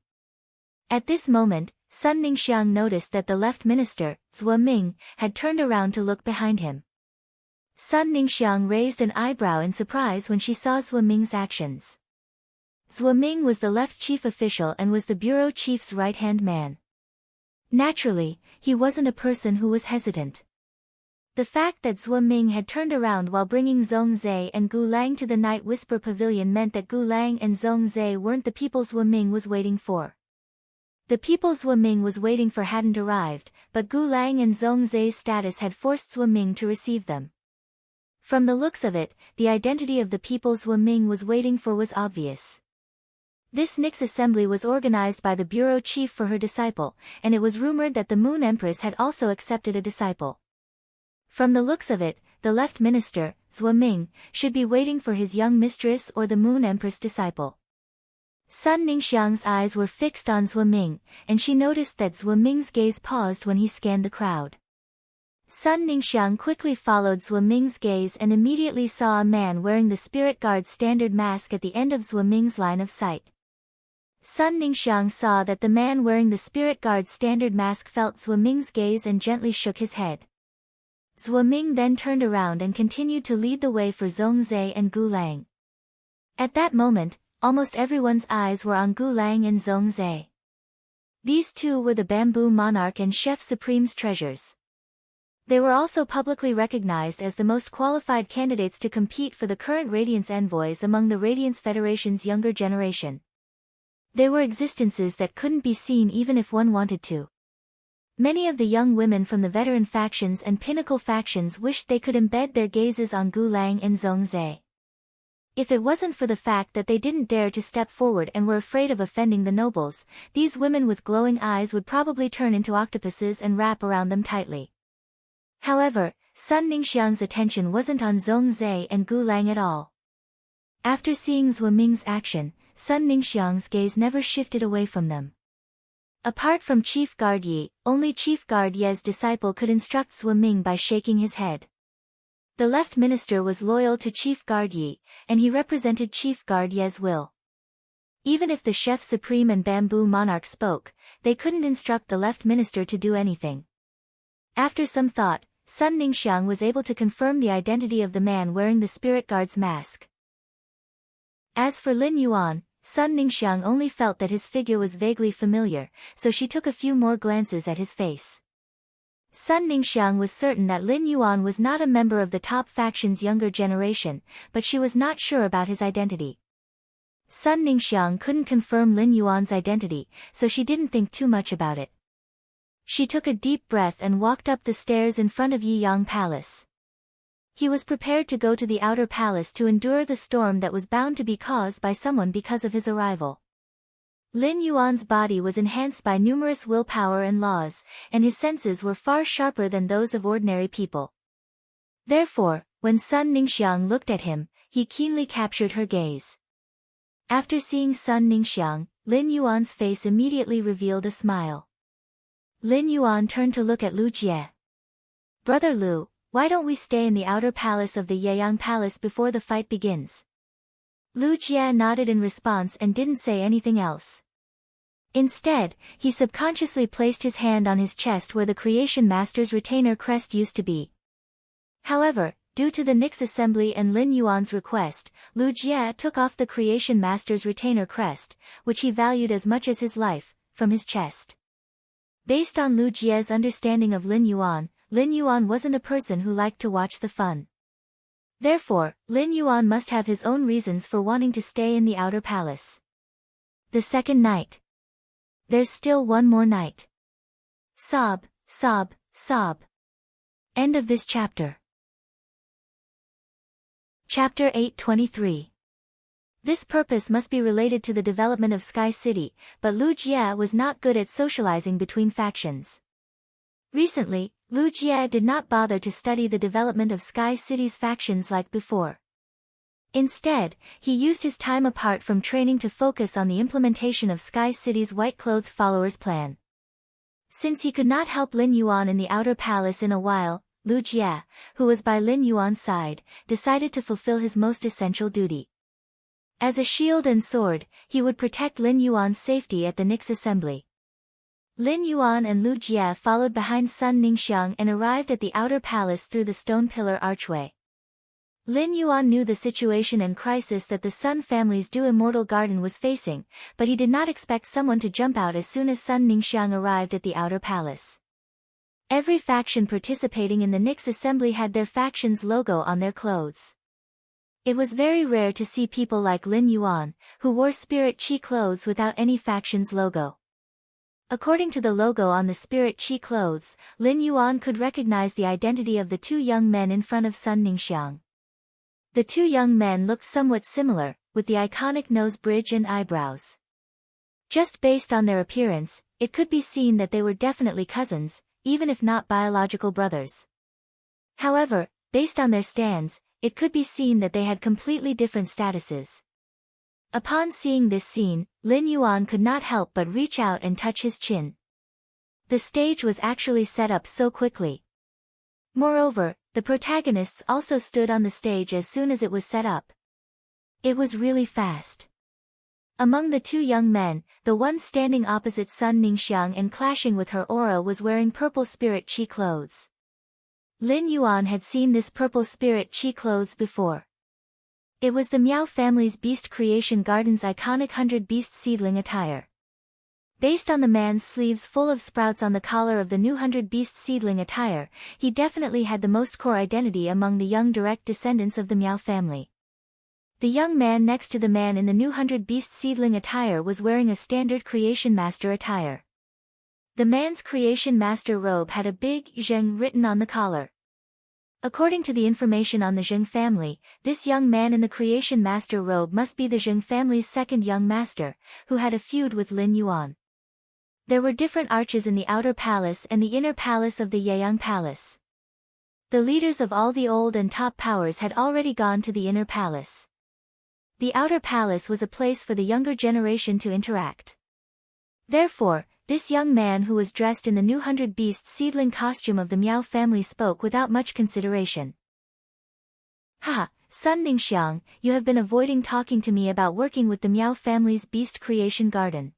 Speaker 1: At this moment, Sun Ningxiang noticed that the left minister, Zhuo Ming, had turned around to look behind him. Sun Ningxiang raised an eyebrow in surprise when she saw Zhuo Ming's actions. Zhuo Ming was the left chief official and was the bureau chief's right-hand man. Naturally, he wasn't a person who was hesitant. The fact that Zhuo Ming had turned around while bringing Zhong Zhe and Gu Lang to the Night Whisper Pavilion meant that Gu Lang and Zhong Zhe weren't the people Zhuo Ming was waiting for. The people Zhuo Ming was waiting for hadn't arrived, but Gu Lang and Zhong Zhe's status had forced Zhuo Ming to receive them. From the looks of it, the identity of the people Zhuo Ming was waiting for was obvious. This Nix assembly was organized by the bureau chief for her disciple, and it was rumored that the Moon Empress had also accepted a disciple. From the looks of it, the left minister, Zhuo Ming, should be waiting for his young mistress or the Moon Empress disciple. Sun Ningxiang's eyes were fixed on Zhuo Ming, and she noticed that Zhuo Ming's gaze paused when he scanned the crowd. Sun Ningxiang quickly followed Zhuo Ming's gaze and immediately saw a man wearing the Spirit Guard's standard mask at the end of Zhuo Ming's line of sight. Sun Ningxiang saw that the man wearing the Spirit Guard's standard mask felt Zhuo Ming's gaze and gently shook his head. Zhuo Ming then turned around and continued to lead the way for Zhong Zhe and Gu Lang. At that moment, almost everyone's eyes were on Gu Lang and Zhong Zhe. These two were the Bamboo Monarch and Chef Supreme's treasures. They were also publicly recognized as the most qualified candidates to compete for the current Radiance envoys among the Radiance Federation's younger generation. They were existences that couldn't be seen even if one wanted to. Many of the young women from the veteran factions and pinnacle factions wished they could embed their gazes on Gu Lang and Zhong Zhe. If it wasn't for the fact that they didn't dare to step forward and were afraid of offending the nobles, these women with glowing eyes would probably turn into octopuses and wrap around them tightly. However, Sun Ningxiang's attention wasn't on Zhong Zhe and Gu Lang at all. After seeing Zhuo Ming's action, Sun Ningxiang's gaze never shifted away from them. Apart from Chief Guard Yi, only Chief Guard Ye's disciple could instruct Zhuo Ming by shaking his head. The left minister was loyal to Chief Guard Yi, and he represented Chief Guard Ye's will. Even if the Chef Supreme and Bamboo Monarch spoke, they couldn't instruct the left minister to do anything. After some thought, Sun Ningxiang was able to confirm the identity of the man wearing the Spirit Guard's mask. As for Lin Yuan, Sun Ningxiang only felt that his figure was vaguely familiar, so she took a few more glances at his face. Sun Ningxiang was certain that Lin Yuan was not a member of the top faction's younger generation, but she was not sure about his identity. Sun Ningxiang couldn't confirm Lin Yuan's identity, so she didn't think too much about it. She took a deep breath and walked up the stairs in front of Yiyang Palace. He was prepared to go to the outer palace to endure the storm that was bound to be caused by someone because of his arrival. Lin Yuan's body was enhanced by numerous willpower and laws, and his senses were far sharper than those of ordinary people. Therefore, when Sun Ningxiang looked at him, he keenly captured her gaze. After seeing Sun Ningxiang, Lin Yuan's face immediately revealed a smile. Lin Yuan turned to look at Lu Jie. "Brother Lu, why don't we stay in the outer palace of the Yeyang Palace before the fight begins?" Lu Jie nodded in response and didn't say anything else. Instead, he subconsciously placed his hand on his chest where the Creation Master's retainer crest used to be. However, due to the Nix assembly and Lin Yuan's request, Lu Jie took off the Creation Master's retainer crest, which he valued as much as his life, from his chest. Based on Lu Jie's understanding of Lin Yuan wasn't a person who liked to watch the fun. Therefore, Lin Yuan must have his own reasons for wanting to stay in the outer palace. The second night. There's still one more night. Sob, sob, sob. End of this chapter. Chapter 823. This purpose must be related to the development of Sky City, but Lu Jie was not good at socializing between factions. Recently, Lu Jie did not bother to study the development of Sky City's factions like before. Instead, he used his time apart from training to focus on the implementation of Sky City's white-clothed followers' plan. Since he could not help Lin Yuan in the outer palace in a while, Lu Jie, who was by Lin Yuan's side, decided to fulfill his most essential duty. As a shield and sword, he would protect Lin Yuan's safety at the Nix assembly. Lin Yuan and Lu Jie followed behind Sun Ningxiang and arrived at the outer palace through the stone pillar archway. Lin Yuan knew the situation and crisis that the Sun family's Do Immortal Garden was facing, but he did not expect someone to jump out as soon as Sun Ningxiang arrived at the outer palace. Every faction participating in the Nix assembly had their faction's logo on their clothes. It was very rare to see people like Lin Yuan, who wore Spirit Qi clothes without any faction's logo. According to the logo on the Spirit Qi clothes, Lin Yuan could recognize the identity of the two young men in front of Sun Ningxiang. The two young men looked somewhat similar, with the iconic nose bridge and eyebrows. Just based on their appearance, it could be seen that they were definitely cousins, even if not biological brothers. However, based on their stands, it could be seen that they had completely different statuses. Upon seeing this scene, Lin Yuan could not help but reach out and touch his chin. The stage was actually set up so quickly. Moreover, the protagonists also stood on the stage as soon as it was set up. It was really fast. Among the two young men, the one standing opposite Sun Ningxiang and clashing with her aura was wearing purple Spirit Qi clothes. Lin Yuan had seen this purple Spirit Qi clothes before. It was the Miao family's Beast Creation Garden's iconic 100 Beast seedling attire. Based on the man's sleeves full of sprouts on the collar of the new 100 Beast seedling attire, he definitely had the most core identity among the young direct descendants of the Miao family. The young man next to the man in the new 100 Beast seedling attire was wearing a standard Creation Master attire. The man's Creation Master robe had a big Zheng written on the collar. According to the information on the Zheng family, this young man in the Creation Master robe must be the Zheng family's second young master, who had a feud with Lin Yuan. There were different arches in the outer palace and the inner palace of the Yeyang Palace. The leaders of all the old and top powers had already gone to the inner palace. The outer palace was a place for the younger generation to interact. Therefore, this young man who was dressed in the new 100 Beast seedling costume of the Miao family spoke without much consideration. Haha, Sun Ningxiang, you have been avoiding talking to me about working with the Miao family's Beast Creation Garden.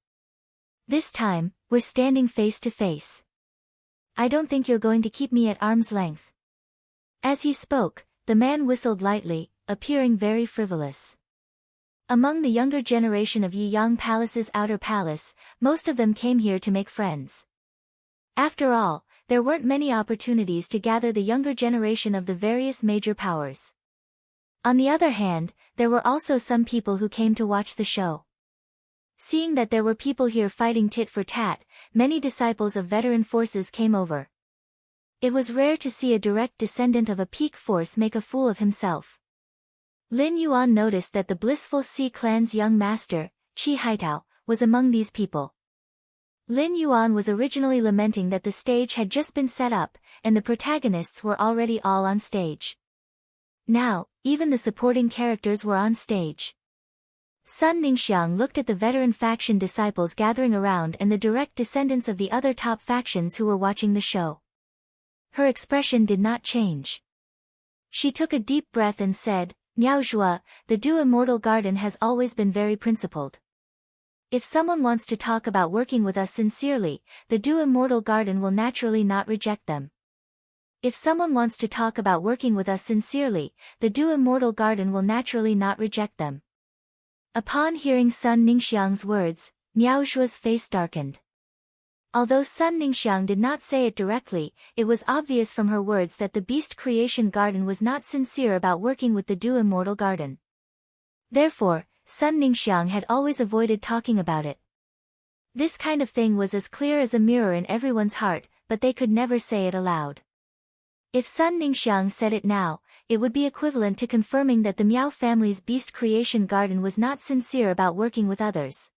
Speaker 1: This time, we're standing face to face. I don't think you're going to keep me at arm's length. As he spoke, the man whistled lightly, appearing very frivolous. Among the younger generation of Yiyang Palace's outer palace, most of them came here to make friends. After all, there weren't many opportunities to gather the younger generation of the various major powers. On the other hand, there were also some people who came to watch the show. Seeing that there were people here fighting tit for tat, many disciples of veteran forces came over. It was rare to see a direct descendant of a peak force make a fool of himself. Lin Yuan noticed that the Blissful Sea clan's young master, Qi Haitao, was among these people. Lin Yuan was originally lamenting that the stage had just been set up, and the protagonists were already all on stage. Now, even the supporting characters were on stage. Sun Ningxiang looked at the veteran faction disciples gathering around and the direct descendants of the other top factions who were watching the show. Her expression did not change. She took a deep breath and said, Miao Zhuo, the Do Immortal Garden has always been very principled. If someone wants to talk about working with us sincerely, the Do Immortal Garden will naturally not reject them. If someone wants to talk about working with us sincerely, the Do Immortal Garden will naturally not reject them. Upon hearing Sun Ningxiang's words, Miao Zhuo's face darkened. Although Sun Ningxiang did not say it directly, it was obvious from her words that the Beast Creation Garden was not sincere about working with the Do Immortal Garden. Therefore, Sun Ningxiang had always avoided talking about it. This kind of thing was as clear as a mirror in everyone's heart, but they could never say it aloud. If Sun Ningxiang said it now, it would be equivalent to confirming that the Miao family's Beast Creation Garden was not sincere about working with others.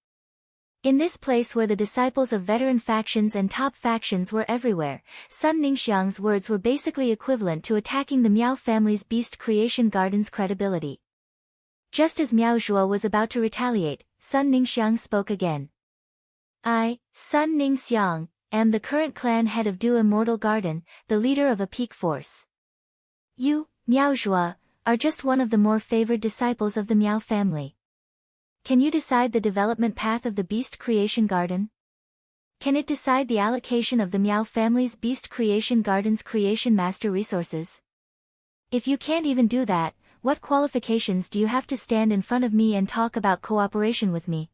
Speaker 1: In this place where the disciples of veteran factions and top factions were everywhere, Sun Ningxiang's words were basically equivalent to attacking the Miao family's Beast Creation Garden's credibility. Just as Miao Zhuo was about to retaliate, Sun Ningxiang spoke again. I, Sun Ningxiang, am the current clan head of Do Immortal Garden, the leader of a peak force. You, Miao Zhuo, are just one of the more favored disciples of the Miao family. Can you decide the development path of the Beast Creation Garden? Can it decide the allocation of the Miao family's Beast Creation Garden's Creation Master resources? If you can't even do that, what qualifications do you have to stand in front of me and talk about cooperation with me?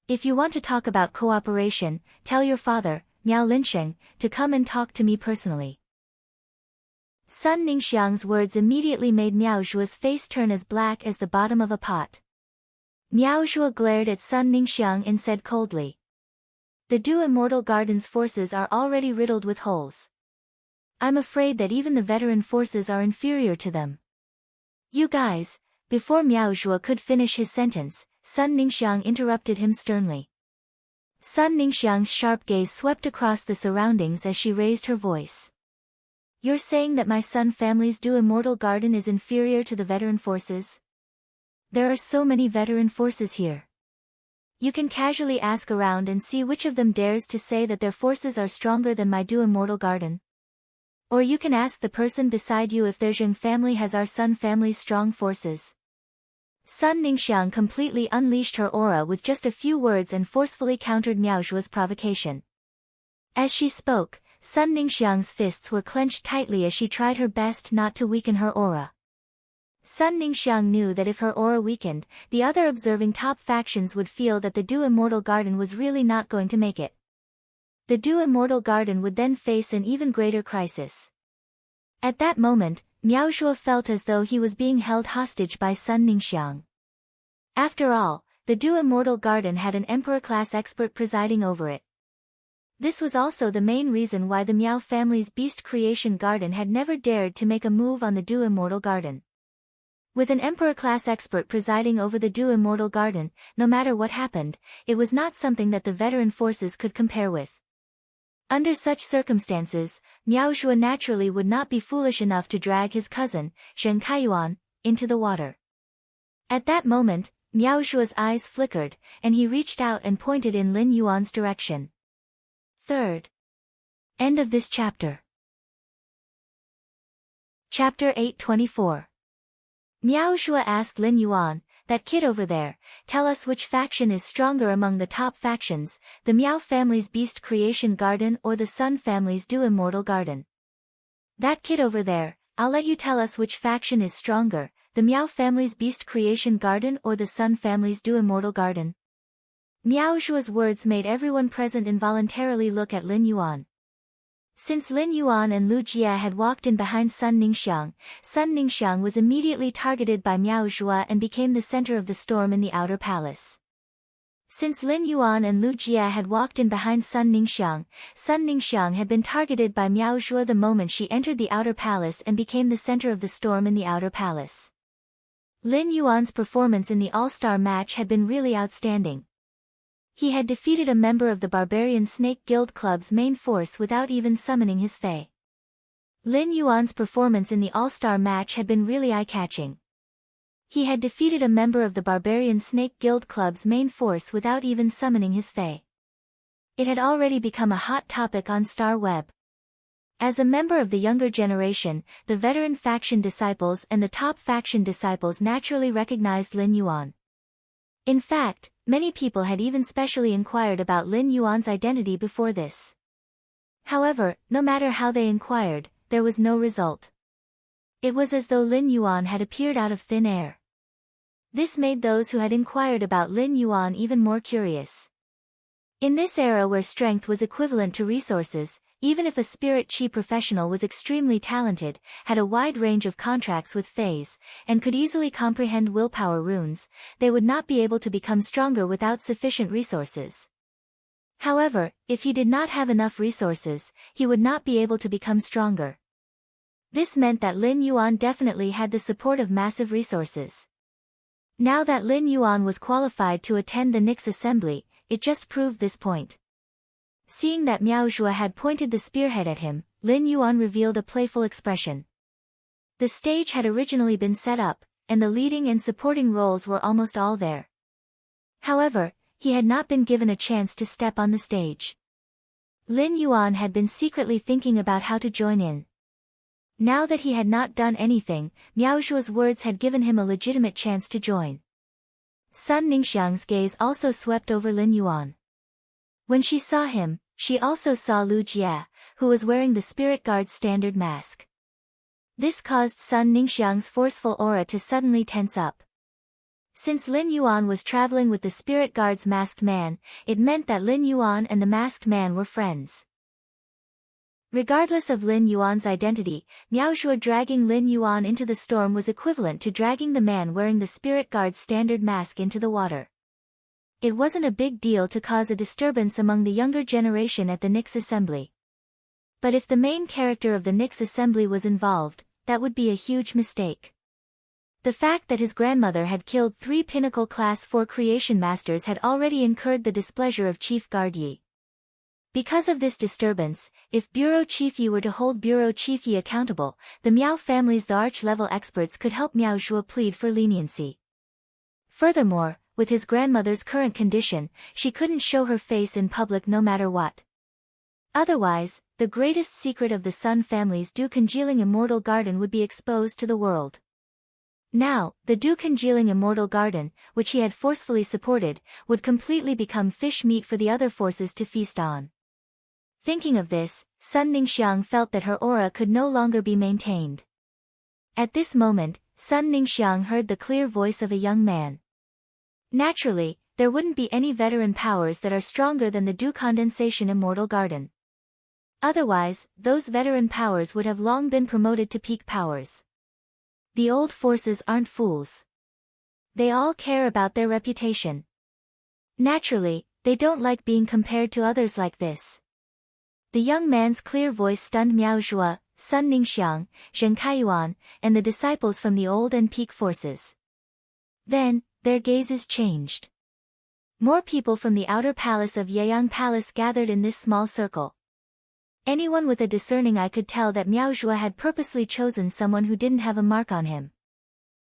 Speaker 1: If you want to talk about cooperation, tell your father, Miao Linsheng, to come and talk to me personally. Sun Ningxiang's words immediately made Miao Zhuo's face turn as black as the bottom of a pot. Miao Zhuo glared at Sun Ningxiang and said coldly, "The Du Immortal Garden's forces are already riddled with holes. I'm afraid that even the veteran forces are inferior to them." "You guys," before Miao Zhuo could finish his sentence, Sun Ningxiang interrupted him sternly. Sun Ningxiang's sharp gaze swept across the surroundings as she raised her voice. "You're saying that my Sun family's Du Immortal Garden is inferior to the veteran forces? There are so many veteran forces here. You can casually ask around and see which of them dares to say that their forces are stronger than my Du Immortal Garden. Or you can ask the person beside you if their Zheng family has our Sun family's strong forces." Sun Ningxiang completely unleashed her aura with just a few words and forcefully countered Miao Zhuo's provocation. As she spoke, Sun Ningxiang's fists were clenched tightly as she tried her best not to weaken her aura. Sun Ningxiang knew that if her aura weakened, the other observing top factions would feel that the Du Immortal Garden was really not going to make it. The Du Immortal Garden would then face an even greater crisis. At that moment, Miao Zhuo felt as though he was being held hostage by Sun Ningxiang. After all, the Du Immortal Garden had an Emperor-class expert presiding over it. This was also the main reason why the Miao family's Beast Creation Garden had never dared to make a move on the Du Immortal Garden. With an Emperor-class expert presiding over the Du Immortal Garden, no matter what happened, it was not something that the veteran forces could compare with. Under such circumstances, Miao Zhuo naturally would not be foolish enough to drag his cousin, Zheng Kaiyuan, into the water. At that moment, Miao Zhuo's eyes flickered, and he reached out and pointed in Lin Yuan's direction. Third. End of this chapter. Chapter 824. Miao Zhuo asked Lin Yuan, "That kid over there, tell us which faction is stronger among the top factions, the Miao family's Beast Creation Garden or the Sun family's Du Immortal Garden? That kid over there, I'll let you tell us which faction is stronger, the Miao family's Beast Creation Garden or the Sun family's Du Immortal Garden." Miao Zhuo's words made everyone present involuntarily look at Lin Yuan. Since Lin Yuan and Lu Jie had walked in behind Sun Ningxiang was immediately targeted by Miao Zhuo and became the center of the storm in the outer palace. Since Lin Yuan and Lu Jie had walked in behind Sun Ningxiang had been targeted by Miao Zhuo the moment she entered the outer palace and became the center of the storm in the outer palace. Lin Yuan's performance in the all-star match had been really outstanding. He had defeated a member of the Barbarian Snake Guild Club's main force without even summoning his fae. Lin Yuan's performance in the all-star match had been really eye-catching. He had defeated a member of the Barbarian Snake Guild Club's main force without even summoning his fae. It had already become a hot topic on Star Web. As a member of the younger generation, the veteran faction disciples and the top faction disciples naturally recognized Lin Yuan. In fact, many people had even specially inquired about Lin Yuan's identity before this. However, no matter how they inquired, there was no result. It was as though Lin Yuan had appeared out of thin air. This made those who had inquired about Lin Yuan even more curious. In this era where strength was equivalent to resources, even if a spirit chi professional was extremely talented, had a wide range of contracts with fays, and could easily comprehend willpower runes, they would not be able to become stronger without sufficient resources. However, if he did not have enough resources, he would not be able to become stronger. This meant that Lin Yuan definitely had the support of massive resources. Now that Lin Yuan was qualified to attend the Nyx assembly, it just proved this point. Seeing that Miao Zhuo had pointed the spearhead at him, Lin Yuan revealed a playful expression. The stage had originally been set up, and the leading and supporting roles were almost all there. However, he had not been given a chance to step on the stage. Lin Yuan had been secretly thinking about how to join in. Now that he had not done anything, Miao Zhuo's words had given him a legitimate chance to join. Sun Ningxiang's gaze also swept over Lin Yuan. When she saw him, she also saw Lu Jie, who was wearing the Spirit Guard's standard mask. This caused Sun Ningxiang's forceful aura to suddenly tense up. Since Lin Yuan was traveling with the spirit guard's masked man, it meant that Lin Yuan and the masked man were friends. Regardless of Lin Yuan's identity, Miao Zhuo dragging Lin Yuan into the storm was equivalent to dragging the man wearing the spirit guard's standard mask into the water. It wasn't a big deal to cause a disturbance among the younger generation at the Nix assembly. But if the main character of the Nix assembly was involved, that would be a huge mistake. The fact that his grandmother had killed 3 Pinnacle Class 4 Creation Masters had already incurred the displeasure of Chief Guard Yi. Because of this disturbance, if Bureau Chief Yi were to hold Bureau Chief Yi accountable, the Miao family's the arch-level experts could help Miao Zhuo plead for leniency. Furthermore, with his grandmother's current condition, she couldn't show her face in public no matter what. Otherwise, the greatest secret of the Sun family's Du-congealing immortal garden would be exposed to the world. Now, the Du-congealing immortal garden, which he had forcefully supported, would completely become fish meat for the other forces to feast on. Thinking of this, Sun Ningxiang felt that her aura could no longer be maintained. At this moment, Sun Ningxiang heard the clear voice of a young man. Naturally, there wouldn't be any veteran powers that are stronger than the Du-condensation immortal garden. Otherwise, those veteran powers would have long been promoted to peak powers. The old forces aren't fools. They all care about their reputation. Naturally, they don't like being compared to others like this. The young man's clear voice stunned Miao Zhuo, Sun Ningxiang, Zheng Kaiyuan, and the disciples from the old and peak forces. Then, their gazes changed. More people from the outer palace of Yeyang Palace gathered in this small circle. Anyone with a discerning eye could tell that Miao Zhuo had purposely chosen someone who didn't have a mark on him.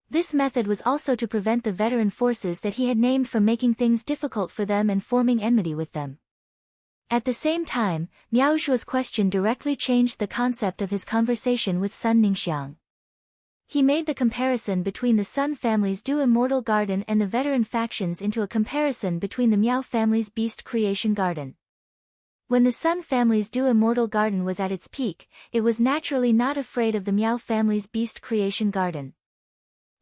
Speaker 1: This method was also to prevent the veteran forces that he had named from making things difficult for them and forming enmity with them. At the same time, Miao Zhuo's question directly changed the concept of his conversation with Sun Ningxiang. He made the comparison between the Sun family's Du Immortal Garden and the veteran factions into a comparison between the Miao family's Beast Creation Garden. When the Sun family's Du Immortal Garden was at its peak, it was naturally not afraid of the Miao family's Beast Creation Garden.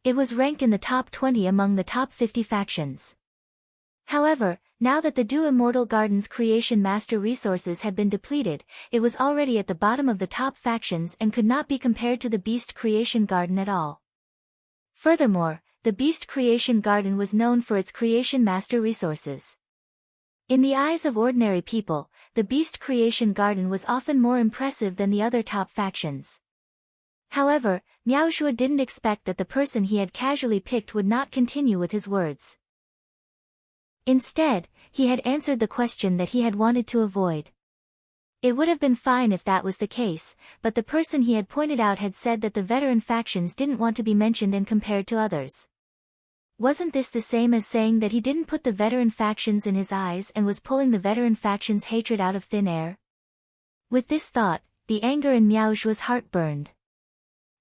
Speaker 1: It was ranked in the top 20 among the top 50 factions. However, now that the Du Immortal Garden's Creation Master resources had been depleted, it was already at the bottom of the top factions and could not be compared to the Beast Creation Garden at all. Furthermore, the Beast Creation Garden was known for its Creation Master resources. In the eyes of ordinary people, the Beast Creation Garden was often more impressive than the other top factions. However, Miao Zhuo didn't expect that the person he had casually picked would not continue with his words. Instead, he had answered the question that he had wanted to avoid. It would have been fine if that was the case, but the person he had pointed out had said that the veteran factions didn't want to be mentioned and compared to others. Wasn't this the same as saying that he didn't put the veteran factions in his eyes and was pulling the veteran factions' hatred out of thin air? With this thought, the anger in Miao Zhuo's heart burned.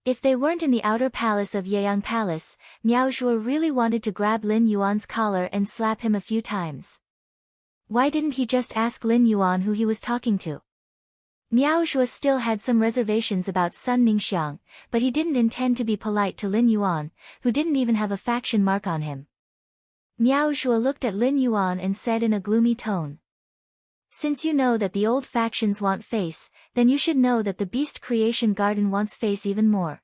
Speaker 1: If they weren't in the outer palace of Yeyang Palace, Miao Zhuo really wanted to grab Lin Yuan's collar and slap him a few times. Why didn't he just ask Lin Yuan who he was talking to? Miao Zhuo still had some reservations about Sun Ningxiang, but he didn't intend to be polite to Lin Yuan, who didn't even have a faction mark on him. Miao Zhuo looked at Lin Yuan and said in a gloomy tone, "Since you know that the old factions want face, then you should know that the Beast Creation Garden wants face even more."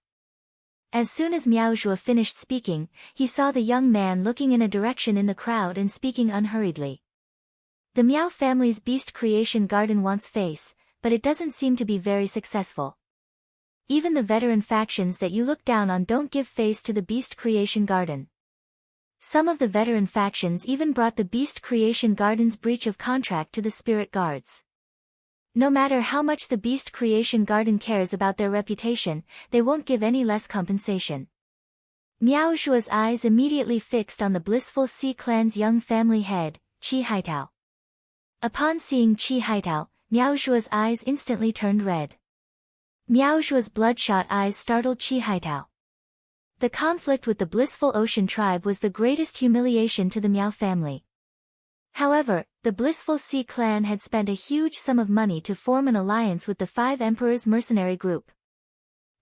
Speaker 1: As soon as Miao Zhuo finished speaking, he saw the young man looking in a direction in the crowd and speaking unhurriedly. The Miao family's Beast Creation Garden wants face, but it doesn't seem to be very successful. Even the veteran factions that you look down on don't give face to the Beast Creation Garden. Some of the veteran factions even brought the Beast Creation Garden's breach of contract to the Spirit Guards. No matter how much the Beast Creation Garden cares about their reputation, they won't give any less compensation. Miao Zhuo's eyes immediately fixed on the Blissful Sea Clan's young family head, Qi Haitao. Upon seeing Qi Haitao, Miao Zhuo's eyes instantly turned red. Miao Zhuo's bloodshot eyes startled Qi Haitao. The conflict with the Blissful Ocean tribe was the greatest humiliation to the Miao family. However, the Blissful Sea clan had spent a huge sum of money to form an alliance with the Five Emperors mercenary group.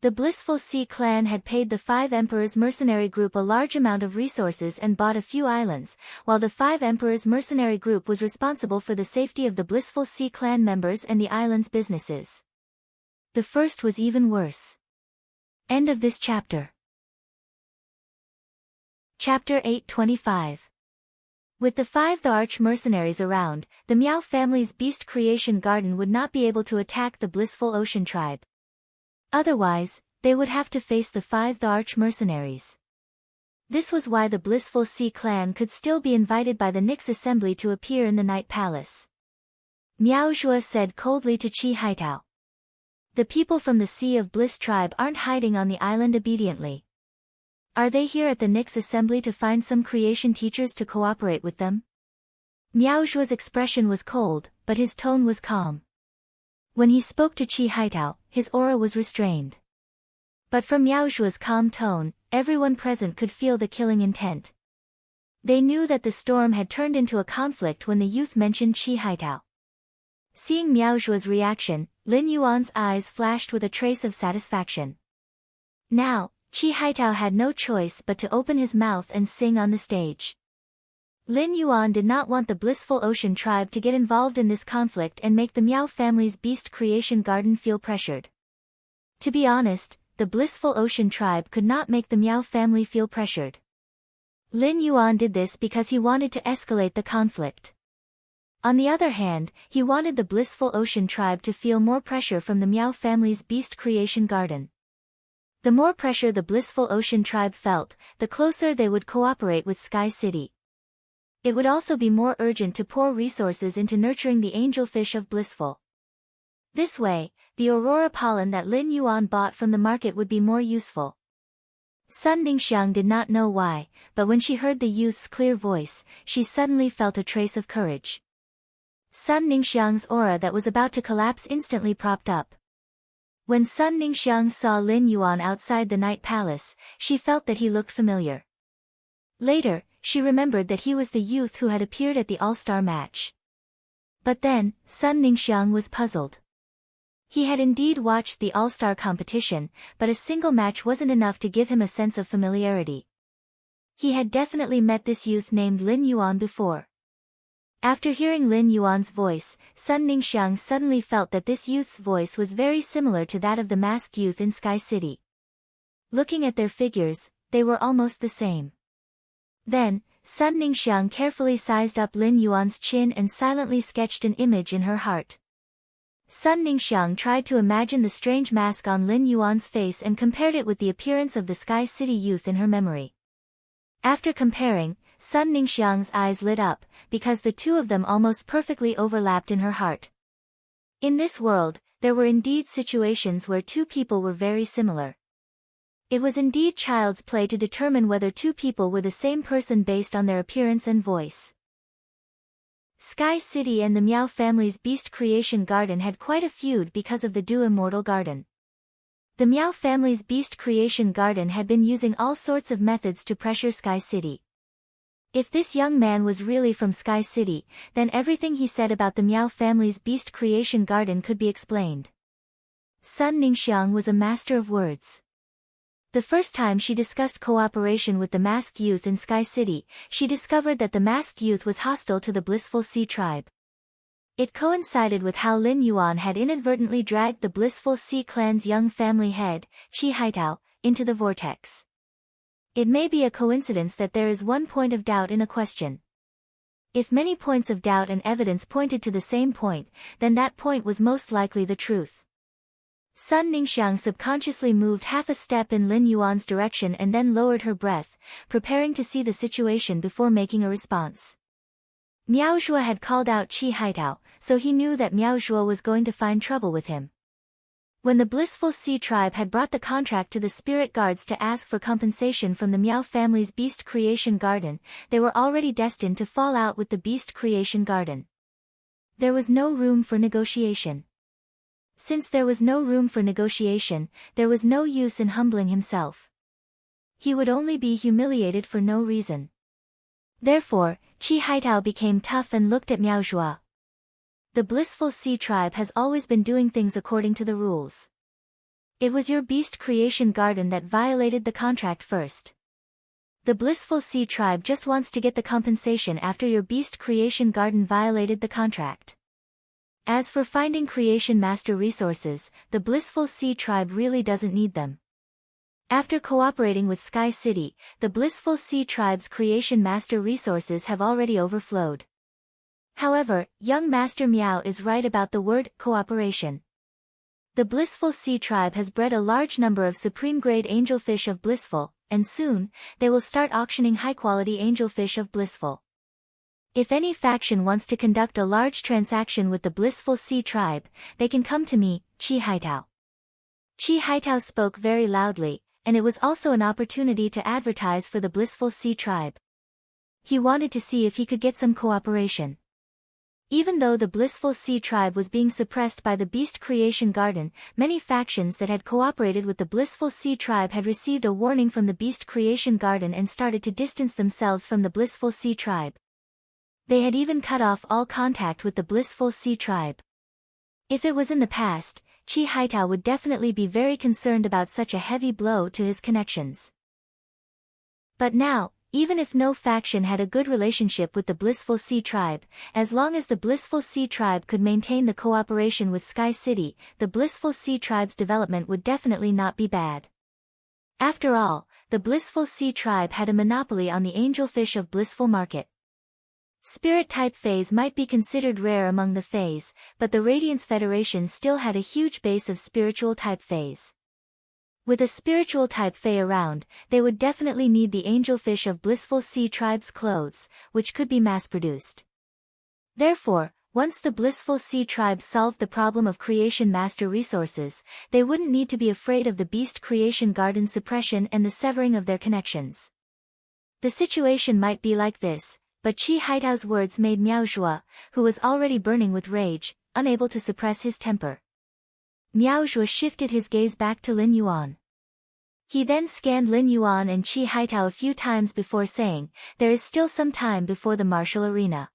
Speaker 1: The Blissful Sea clan had paid the 5 Emperors mercenary group a large amount of resources and bought a few islands, while the 5 Emperors mercenary group was responsible for the safety of the Blissful Sea clan members and the island's businesses. The first was even worse. End of this chapter. Chapter 825. With the 5 arch mercenaries around, the Meow family's beast creation garden would not be able to attack the Blissful Ocean tribe. Otherwise, they would have to face the 5 arch mercenaries. This was why the Blissful Sea clan could still be invited by the Nyx assembly to appear in the Night Palace. Miao Zhuo said coldly to Qi Haitao. The people from the Sea of Bliss tribe aren't hiding on the island obediently. Are they here at the Nyx assembly to find some creation teachers to cooperate with them? Miao Zhuo's expression was cold, but his tone was calm. When he spoke to Qi Haitao, his aura was restrained. But from Miao Zhuo's calm tone, everyone present could feel the killing intent. They knew that the storm had turned into a conflict when the youth mentioned Qi Haitao. Seeing Miao Zhuo's reaction, Lin Yuan's eyes flashed with a trace of satisfaction. Now, Qi Haitao had no choice but to open his mouth and sing on the stage. Lin Yuan did not want the Blissful Ocean tribe to get involved in this conflict and make the Meow family's beast creation garden feel pressured. To be honest, the Blissful Ocean tribe could not make the Meow family feel pressured. Lin Yuan did this because he wanted to escalate the conflict. On the other hand, he wanted the Blissful Ocean tribe to feel more pressure from the Meow family's beast creation garden. The more pressure the Blissful Ocean tribe felt, the closer they would cooperate with Sky City. It would also be more urgent to pour resources into nurturing the angelfish of Blissful. This way, the aurora pollen that Lin Yuan bought from the market would be more useful. Sun Ningxiang did not know why, but when she heard the youth's clear voice, she suddenly felt a trace of courage. Sun Ningxiang's aura that was about to collapse instantly propped up. When Sun Ningxiang saw Lin Yuan outside the Night Palace, she felt that he looked familiar. Later, she remembered that he was the youth who had appeared at the All-Star match. But then, Sun Ningxiang was puzzled. He had indeed watched the All-Star competition, but a single match wasn't enough to give him a sense of familiarity. He had definitely met this youth named Lin Yuan before. After hearing Lin Yuan's voice, Sun Ningxiang suddenly felt that this youth's voice was very similar to that of the masked youth in Sky City. Looking at their figures, they were almost the same. Then, Sun Ningxiang carefully sized up Lin Yuan's chin and silently sketched an image in her heart. Sun Ningxiang tried to imagine the strange mask on Lin Yuan's face and compared it with the appearance of the Sky City youth in her memory. After comparing, Sun Ningxiang's eyes lit up, because the two of them almost perfectly overlapped in her heart. In this world, there were indeed situations where two people were very similar. It was indeed child's play to determine whether two people were the same person based on their appearance and voice. Sky City and the Meow family's beast creation garden had quite a feud because of the Do Immortal garden. The Meow family's beast creation garden had been using all sorts of methods to pressure Sky City. If this young man was really from Sky City, then everything he said about the Meow family's beast creation garden could be explained. Sun Ningxiang was a master of words. The first time she discussed cooperation with the masked youth in Sky City, she discovered that the masked youth was hostile to the Blissful Sea tribe. It coincided with how Lin Yuan had inadvertently dragged the Blissful Sea clan's young family head, Qi Haitao, into the vortex. It may be a coincidence that there is one point of doubt in a question. If many points of doubt and evidence pointed to the same point, then that point was most likely the truth. Sun Ningxiang subconsciously moved half a step in Lin Yuan's direction and then lowered her breath, preparing to see the situation before making a response. Miao Zhuo had called out Qi Haitao, so he knew that Miao Zhuo was going to find trouble with him. When the Blissful Sea tribe had brought the contract to the spirit guards to ask for compensation from the Meow family's beast creation garden, they were already destined to fall out with the beast creation garden. There was no room for negotiation. Since there was no room for negotiation, there was no use in humbling himself. He would only be humiliated for no reason. Therefore, Qi Haitao became tough and looked at Miao Zhuo. The Blissful Sea tribe has always been doing things according to the rules. It was your beast creation garden that violated the contract first. The Blissful Sea Tribe just wants to get the compensation after your beast creation garden violated the contract. As for finding creation master resources, the Blissful Sea Tribe really doesn't need them. After cooperating with Sky City, the Blissful Sea Tribe's creation master resources have already overflowed. However, young Master Meow is right about the word cooperation. The Blissful Sea Tribe has bred a large number of supreme-grade angelfish of Blissful, and soon, they will start auctioning high-quality angelfish of Blissful. If any faction wants to conduct a large transaction with the Blissful Sea Tribe, they can come to me, Chi Haitao. Chi Haitao spoke very loudly, and it was also an opportunity to advertise for the Blissful Sea Tribe. He wanted to see if he could get some cooperation. Even though the Blissful Sea Tribe was being suppressed by the Beast Creation Garden, many factions that had cooperated with the Blissful Sea Tribe had received a warning from the Beast Creation Garden and started to distance themselves from the Blissful Sea Tribe. They had even cut off all contact with the Blissful Sea Tribe. If it was in the past, Chi Haitao would definitely be very concerned about such a heavy blow to his connections. But now, even if no faction had a good relationship with the Blissful Sea Tribe, as long as the Blissful Sea Tribe could maintain the cooperation with Sky City, the Blissful Sea Tribe's development would definitely not be bad. After all, the Blissful Sea Tribe had a monopoly on the angelfish of Blissful Market. Spirit-type Fays might be considered rare among the Fays, but the Radiance Federation still had a huge base of spiritual-type Fays. With a spiritual-type Fay around, they would definitely need the angelfish of Blissful Sea Tribe's clothes, which could be mass-produced. Therefore, once the Blissful Sea Tribe solved the problem of creation master resources, they wouldn't need to be afraid of the Beast Creation Garden suppression and the severing of their connections. The situation might be like this, but Chi Haitao's words made Miao Zhuo, who was already burning with rage, unable to suppress his temper. Miao Zhuo shifted his gaze back to Lin Yuan. He then scanned Lin Yuan and Chi Haitao a few times before saying, "There is still some time before the martial arena.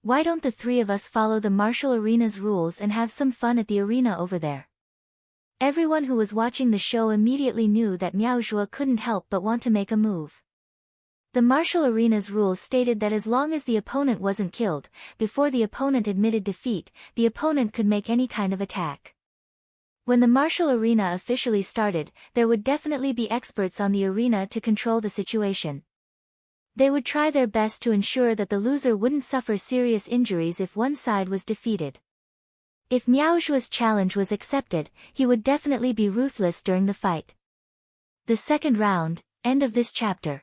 Speaker 1: Why don't the three of us follow the martial arena's rules and have some fun at the arena over there?" Everyone who was watching the show immediately knew that Miao Zhuo couldn't help but want to make a move. The martial arena's rules stated that as long as the opponent wasn't killed, before the opponent admitted defeat, the opponent could make any kind of attack. When the martial arena officially started, there would definitely be experts on the arena to control the situation. They would try their best to ensure that the loser wouldn't suffer serious injuries if one side was defeated. If Miao Zhuo's challenge was accepted, he would definitely be ruthless during the fight. The second round, end of this chapter.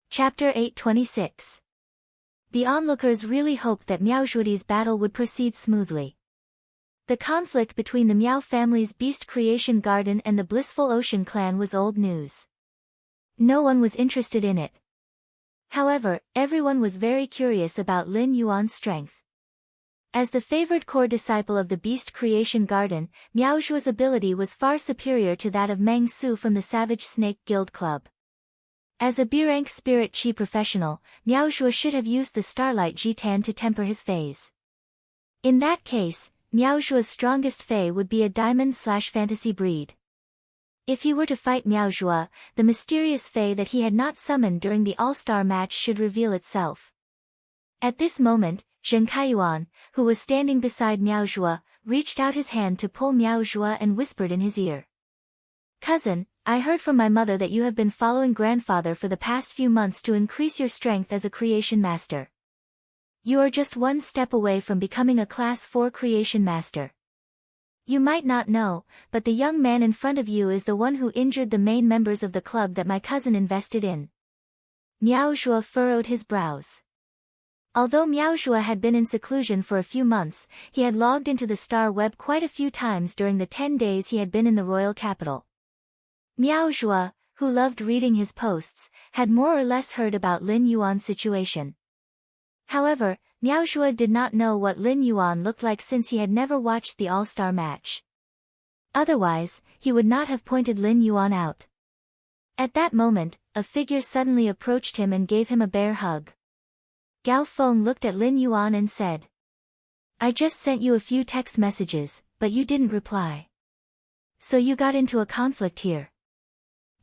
Speaker 1: Chapter 826. The onlookers really hoped that Miao Zhuo's battle would proceed smoothly. The conflict between the Miao family's Beast Creation Garden and the Blissful Ocean clan was old news. No one was interested in it. However, everyone was very curious about Lin Yuan's strength. As the favored core disciple of the Beast Creation Garden, Miao Zhuo's ability was far superior to that of Meng Su from the Savage Snake Guild Club. As a B-rank spirit chi professional, Miao Zhuo should have used the Starlight Jitan to temper his Fays. In that case, Miao Zhuo's strongest Fay would be a diamond/fantasy breed. If he were to fight Miao Zhuo, the mysterious Fay that he had not summoned during the All-Star match should reveal itself. At this moment, Zheng Kaiyuan, who was standing beside Miao Zhuo, reached out his hand to pull Miao Zhuo and whispered in his ear. "Cousin, I heard from my mother that you have been following grandfather for the past few months to increase your strength as a creation master. You are just one step away from becoming a Class 4 creation master. You might not know, but the young man in front of you is the one who injured the main members of the club that my cousin invested in." Miao Zhuo furrowed his brows. Although Miao Zhuo had been in seclusion for a few months, he had logged into the Star Web quite a few times during the 10 days he had been in the royal capital. Miao Zhuo, who loved reading his posts, had more or less heard about Lin Yuan's situation. However, Miao Zhuo did not know what Lin Yuan looked like since he had never watched the All-Star match. Otherwise, he would not have pointed Lin Yuan out. At that moment, a figure suddenly approached him and gave him a bear hug. Gao Feng looked at Lin Yuan and said, "I just sent you a few text messages, but you didn't reply. So you got into a conflict here.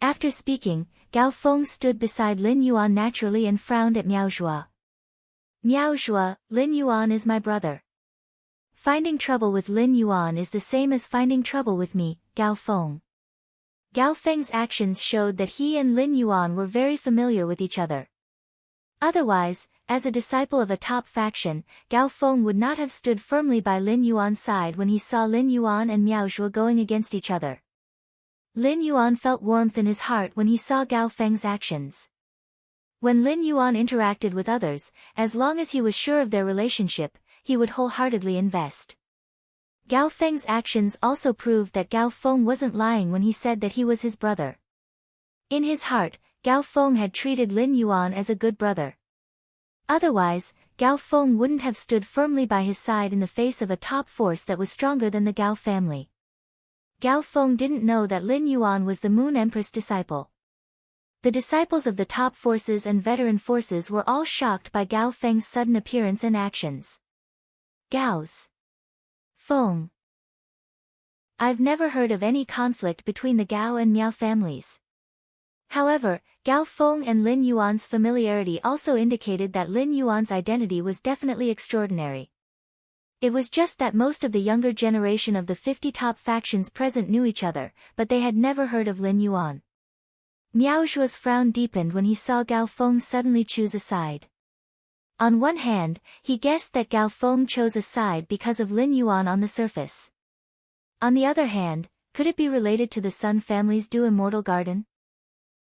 Speaker 1: After speaking, Gao Feng stood beside Lin Yuan naturally and frowned at Miao Zhua. Miao Zhua, Lin Yuan is my brother. Finding trouble with Lin Yuan is the same as finding trouble with me, Gao Feng. Gao Feng's actions showed that he and Lin Yuan were very familiar with each other. Otherwise, as a disciple of a top faction, Gao Feng would not have stood firmly by Lin Yuan's side when he saw Lin Yuan and Miao Zhua going against each other. Lin Yuan felt warmth in his heart when he saw Gao Feng's actions. When Lin Yuan interacted with others, as long as he was sure of their relationship, he would wholeheartedly invest. Gao Feng's actions also proved that Gao Feng wasn't lying when he said that he was his brother. In his heart, Gao Feng had treated Lin Yuan as a good brother. Otherwise, Gao Feng wouldn't have stood firmly by his side in the face of a top force that was stronger than the Gao family. Gao Feng didn't know that Lin Yuan was the Moon Empress disciple. The disciples of the top forces and veteran forces were all shocked by Gao Feng's sudden appearance and actions. Gao's Feng. I've never heard of any conflict between the Gao and Miao families. However, Gao Feng and Lin Yuan's familiarity also indicated that Lin Yuan's identity was definitely extraordinary. It was just that most of the younger generation of the 50 top factions present knew each other, but they had never heard of Lin Yuan. Miao Zhua's frown deepened when he saw Gao Feng suddenly choose a side. On one hand, he guessed that Gao Feng chose a side because of Lin Yuan on the surface. On the other hand, could it be related to the Sun family's Du Immortal Garden?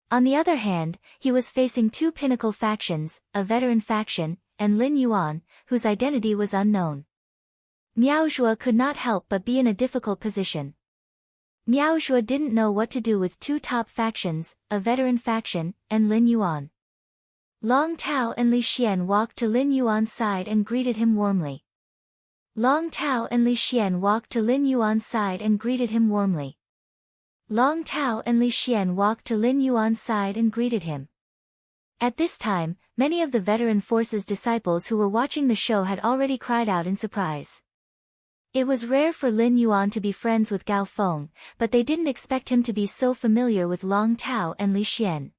Speaker 1: On the other hand, he was facing two pinnacle factions, a veteran faction, and Lin Yuan, whose identity was unknown. Miao Zhua could not help but be in a difficult position. Miao Zhua didn't know what to do with two top factions, a veteran faction, and Lin Yuan. Long Tao and Li Xian walked to Lin Yuan's side and greeted him warmly. Long Tao and Li Xian walked to Lin Yuan's side and greeted him warmly. Long Tao and Li Xian walked to Lin Yuan's side and greeted him. At this time, many of the veteran forces disciples who were watching the show had already cried out in surprise. It was rare for Lin Yuan to be friends with Gao Feng, but they didn't expect him to be so familiar with Long Tao and Li Xian.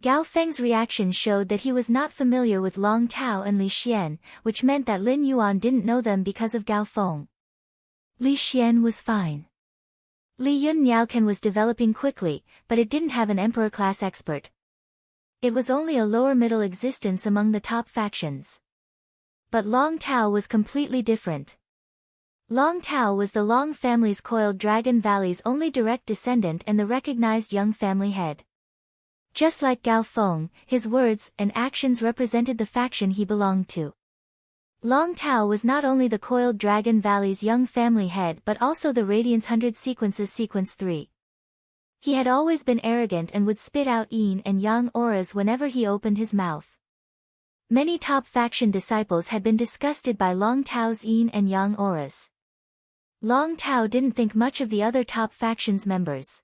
Speaker 1: Gao Feng's reaction showed that he was not familiar with Long Tao and Li Xian, which meant that Lin Yuan didn't know them because of Gao Feng. Li Xian was fine. Li Yun Miaoken was developing quickly, but it didn't have an emperor-class expert. It was only a lower-middle existence among the top factions. But Long Tao was completely different. Long Tao was the Long family's Coiled Dragon Valley's only direct descendant and the recognized young family head. Just like Gao Feng, his words and actions represented the faction he belonged to. Long Tao was not only the Coiled Dragon Valley's young family head but also the Radiance 100 Sequences Sequence 3. He had always been arrogant and would spit out yin and yang auras whenever he opened his mouth. Many top faction disciples had been disgusted by Long Tao's yin and yang auras. Long Tao didn't think much of the other top faction's members.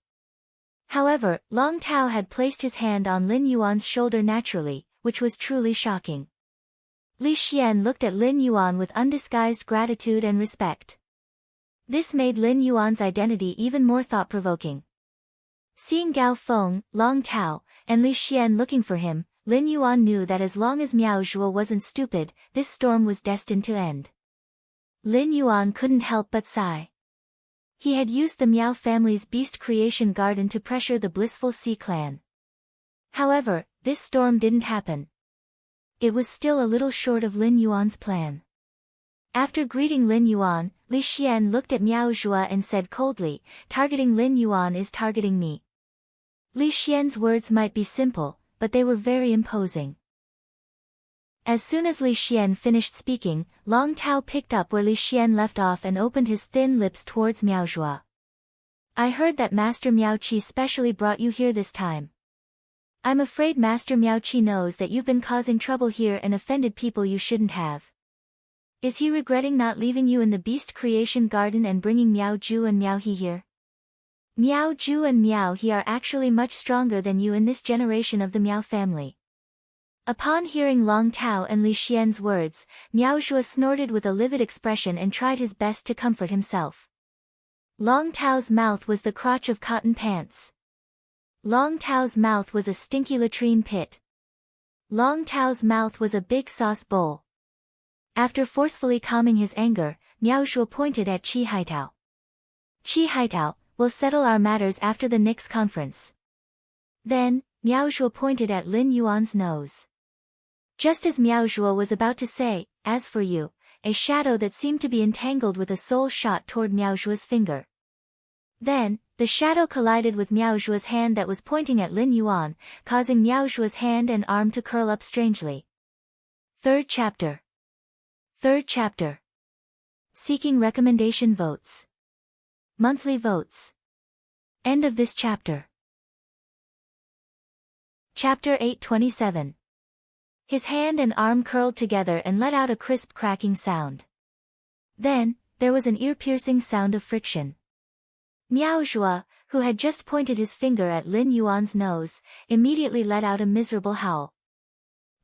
Speaker 1: However, Long Tao had placed his hand on Lin Yuan's shoulder naturally, which was truly shocking. Li Xian looked at Lin Yuan with undisguised gratitude and respect. This made Lin Yuan's identity even more thought-provoking. Seeing Gao Feng, Long Tao, and Li Xian looking for him, Lin Yuan knew that as long as Miao Zhua wasn't stupid, this storm was destined to end. Lin Yuan couldn't help but sigh. He had used the Miao family's Beast Creation Garden to pressure the Blissful Sea clan. However, this storm didn't happen. It was still a little short of Lin Yuan's plan. After greeting Lin Yuan, Li Xian looked at Miao Zhua and said coldly, "Targeting Lin Yuan is targeting me." Li Xian's words might be simple, but they were very imposing. As soon as Li Xian finished speaking, Long Tao picked up where Li Xian left off and opened his thin lips towards Miao Zhua. "I heard that Master Miao Qi specially brought you here this time. I'm afraid Master Miao Qi knows that you've been causing trouble here and offended people you shouldn't have. Is he regretting not leaving you in the Beast Creation Garden and bringing Miao Zhu and Miao He here? Miao Zhu and Miao He are actually much stronger than you in this generation of the Miao family." Upon hearing Long Tao and Li Xian's words, Miao Zhua snorted with a livid expression and tried his best to comfort himself. Long Tao's mouth was the crotch of cotton pants. Long Tao's mouth was a stinky latrine pit. Long Tao's mouth was a big sauce bowl. After forcefully calming his anger, Miao Shuo pointed at Qi Haitao. Qi Haitao, we'll settle our matters after the next conference. Then, Miao Shuo pointed at Lin Yuan's nose. Just as Miao Shuo was about to say, as for you, a shadow that seemed to be entangled with a soul shot toward Miao Shuo's finger. Then, the shadow collided with Miao Shuo's hand that was pointing at Lin Yuan, causing Miao Shuo's hand and arm to curl up strangely. Third chapter. Seeking recommendation votes. Monthly votes. End of this chapter. Chapter 827. His hand and arm curled together and let out a crisp cracking sound. Then, there was an ear-piercing sound of friction. Miao Shuo, who had just pointed his finger at Lin Yuan's nose, immediately let out a miserable howl.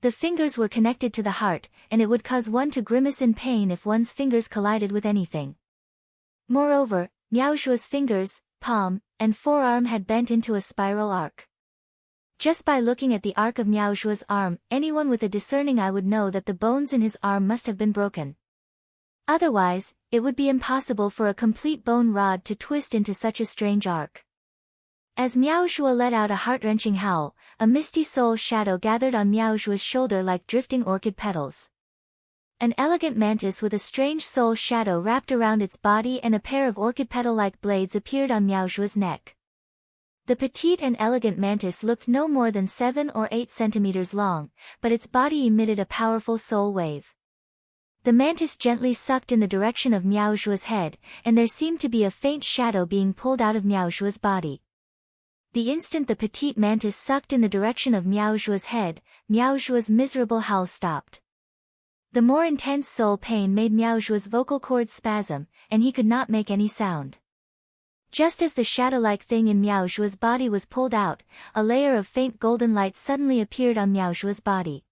Speaker 1: The fingers were connected to the heart, and it would cause one to grimace in pain if one's fingers collided with anything. Moreover, Miao Shuo's fingers, palm, and forearm had bent into a spiral arc. Just by looking at the arc of Miao Shuo's arm, anyone with a discerning eye would know that the bones in his arm must have been broken. Otherwise, it would be impossible for a complete bone rod to twist into such a strange arc. As Miao Shuo let out a heart-wrenching howl, a misty soul shadow gathered on Miao Shuo's shoulder like drifting orchid petals. An elegant mantis with a strange soul shadow wrapped around its body and a pair of orchid petal-like blades appeared on Miao Shuo's neck. The petite and elegant mantis looked no more than 7 or 8 centimeters long, but its body emitted a powerful soul wave. The mantis gently sucked in the direction of Miao Shuo's head, and there seemed to be a faint shadow being pulled out of Miao Shuo's body. The instant the petite mantis sucked in the direction of Miao Shuo's head, Miao Shuo's miserable howl stopped. The more intense soul pain made Miao Shuo's vocal cords spasm, and he could not make any sound. Just as the shadow-like thing in Miao Shuo's body was pulled out, a layer of faint golden light suddenly appeared on Miao Shuo's body.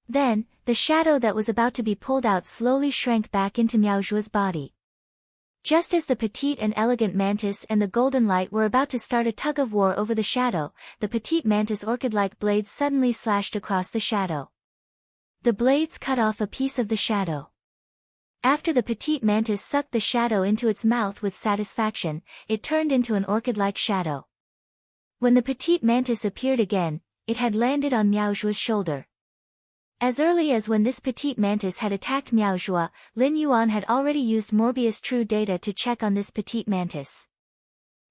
Speaker 1: Then, the shadow that was about to be pulled out slowly shrank back into Miao Shuo's body. Just as the petite and elegant mantis and the golden light were about to start a tug-of-war over the shadow, the petite mantis' orchid-like blades suddenly slashed across the shadow. The blades cut off a piece of the shadow. After the petite mantis sucked the shadow into its mouth with satisfaction, it turned into an orchid-like shadow. When the petite mantis appeared again, it had landed on Miao Shuo's shoulder. As early as when this petite mantis had attacked Miao Shuo, Lin Yuan had already used Morbius True Data to check on this petite mantis.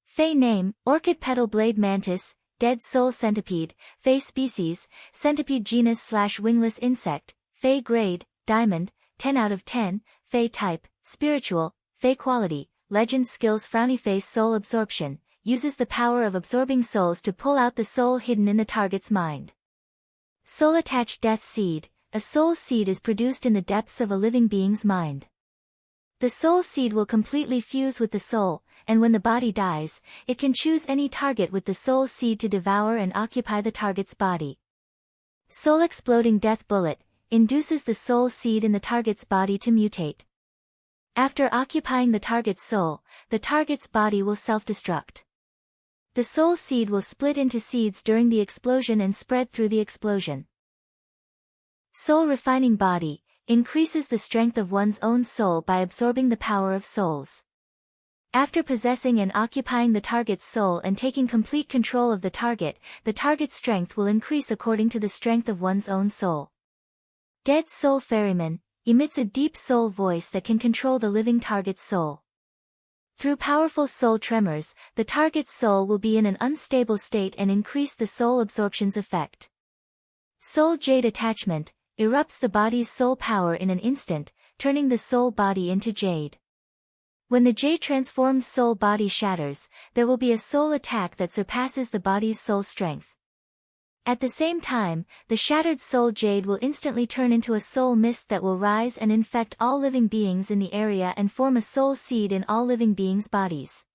Speaker 1: Fey name, Orchid Petal Blade Mantis, Dead Soul Centipede, Fey species, Centipede genus/wingless insect, Fey grade, Diamond, 10 out of 10, Fey type, Spiritual, Fey quality, Legend skills Frowny Face Soul Absorption, uses the power of absorbing souls to pull out the soul hidden in the target's mind. Soul Attached Death Seed, a soul seed is produced in the depths of a living being's mind. The soul seed will completely fuse with the soul, and when the body dies, it can choose any target with the soul seed to devour and occupy the target's body. Soul Exploding Death Bullet, induces the soul seed in the target's body to mutate. After occupying the target's soul, the target's body will self-destruct. The soul seed will split into seeds during the explosion and spread through the explosion. Soul Refining Body, increases the strength of one's own soul by absorbing the power of souls. After possessing and occupying the target's soul and taking complete control of the target's strength will increase according to the strength of one's own soul. Dead Soul Ferryman, emits a deep soul voice that can control the living target's soul. Through powerful soul tremors, the target's soul will be in an unstable state and increase the soul absorption's effect. Soul Jade Attachment, erupts the body's soul power in an instant, turning the soul body into jade. When the jade-transformed soul body shatters, there will be a soul attack that surpasses the body's soul strength. At the same time, the shattered soul jade will instantly turn into a soul mist that will rise and infect all living beings in the area and form a soul seed in all living beings' bodies.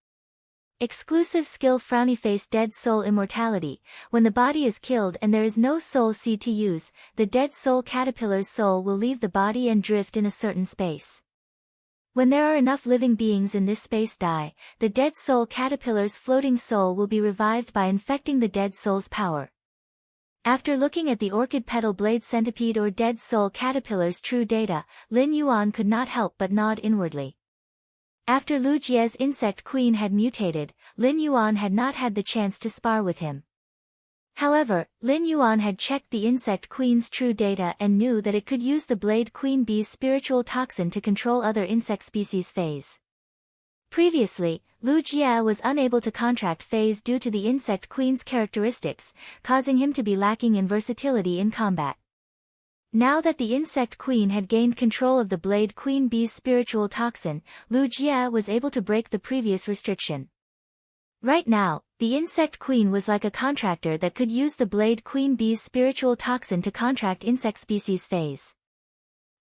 Speaker 1: Exclusive skill Frowny Face Dead Soul Immortality, when the body is killed and there is no soul seed to use, the dead soul caterpillar's soul will leave the body and drift in a certain space. When there are enough living beings in this space die, the dead soul caterpillar's floating soul will be revived by infecting the dead soul's power. After looking at the orchid petal blade centipede or dead soul caterpillar's true data, Lin Yuan could not help but nod inwardly. After Lu Jie's insect queen had mutated, Lin Yuan had not had the chance to spar with him. However, Lin Yuan had checked the insect queen's true data and knew that it could use the blade queen bee's spiritual toxin to control other insect species phase. Previously, Lu Jie was unable to contract phase due to the insect queen's characteristics, causing him to be lacking in versatility in combat. Now that the insect queen had gained control of the blade queen bee's spiritual toxin, Lu Jie was able to break the previous restriction. Right now, the insect queen was like a contractor that could use the blade queen bee's spiritual toxin to contract insect species phase.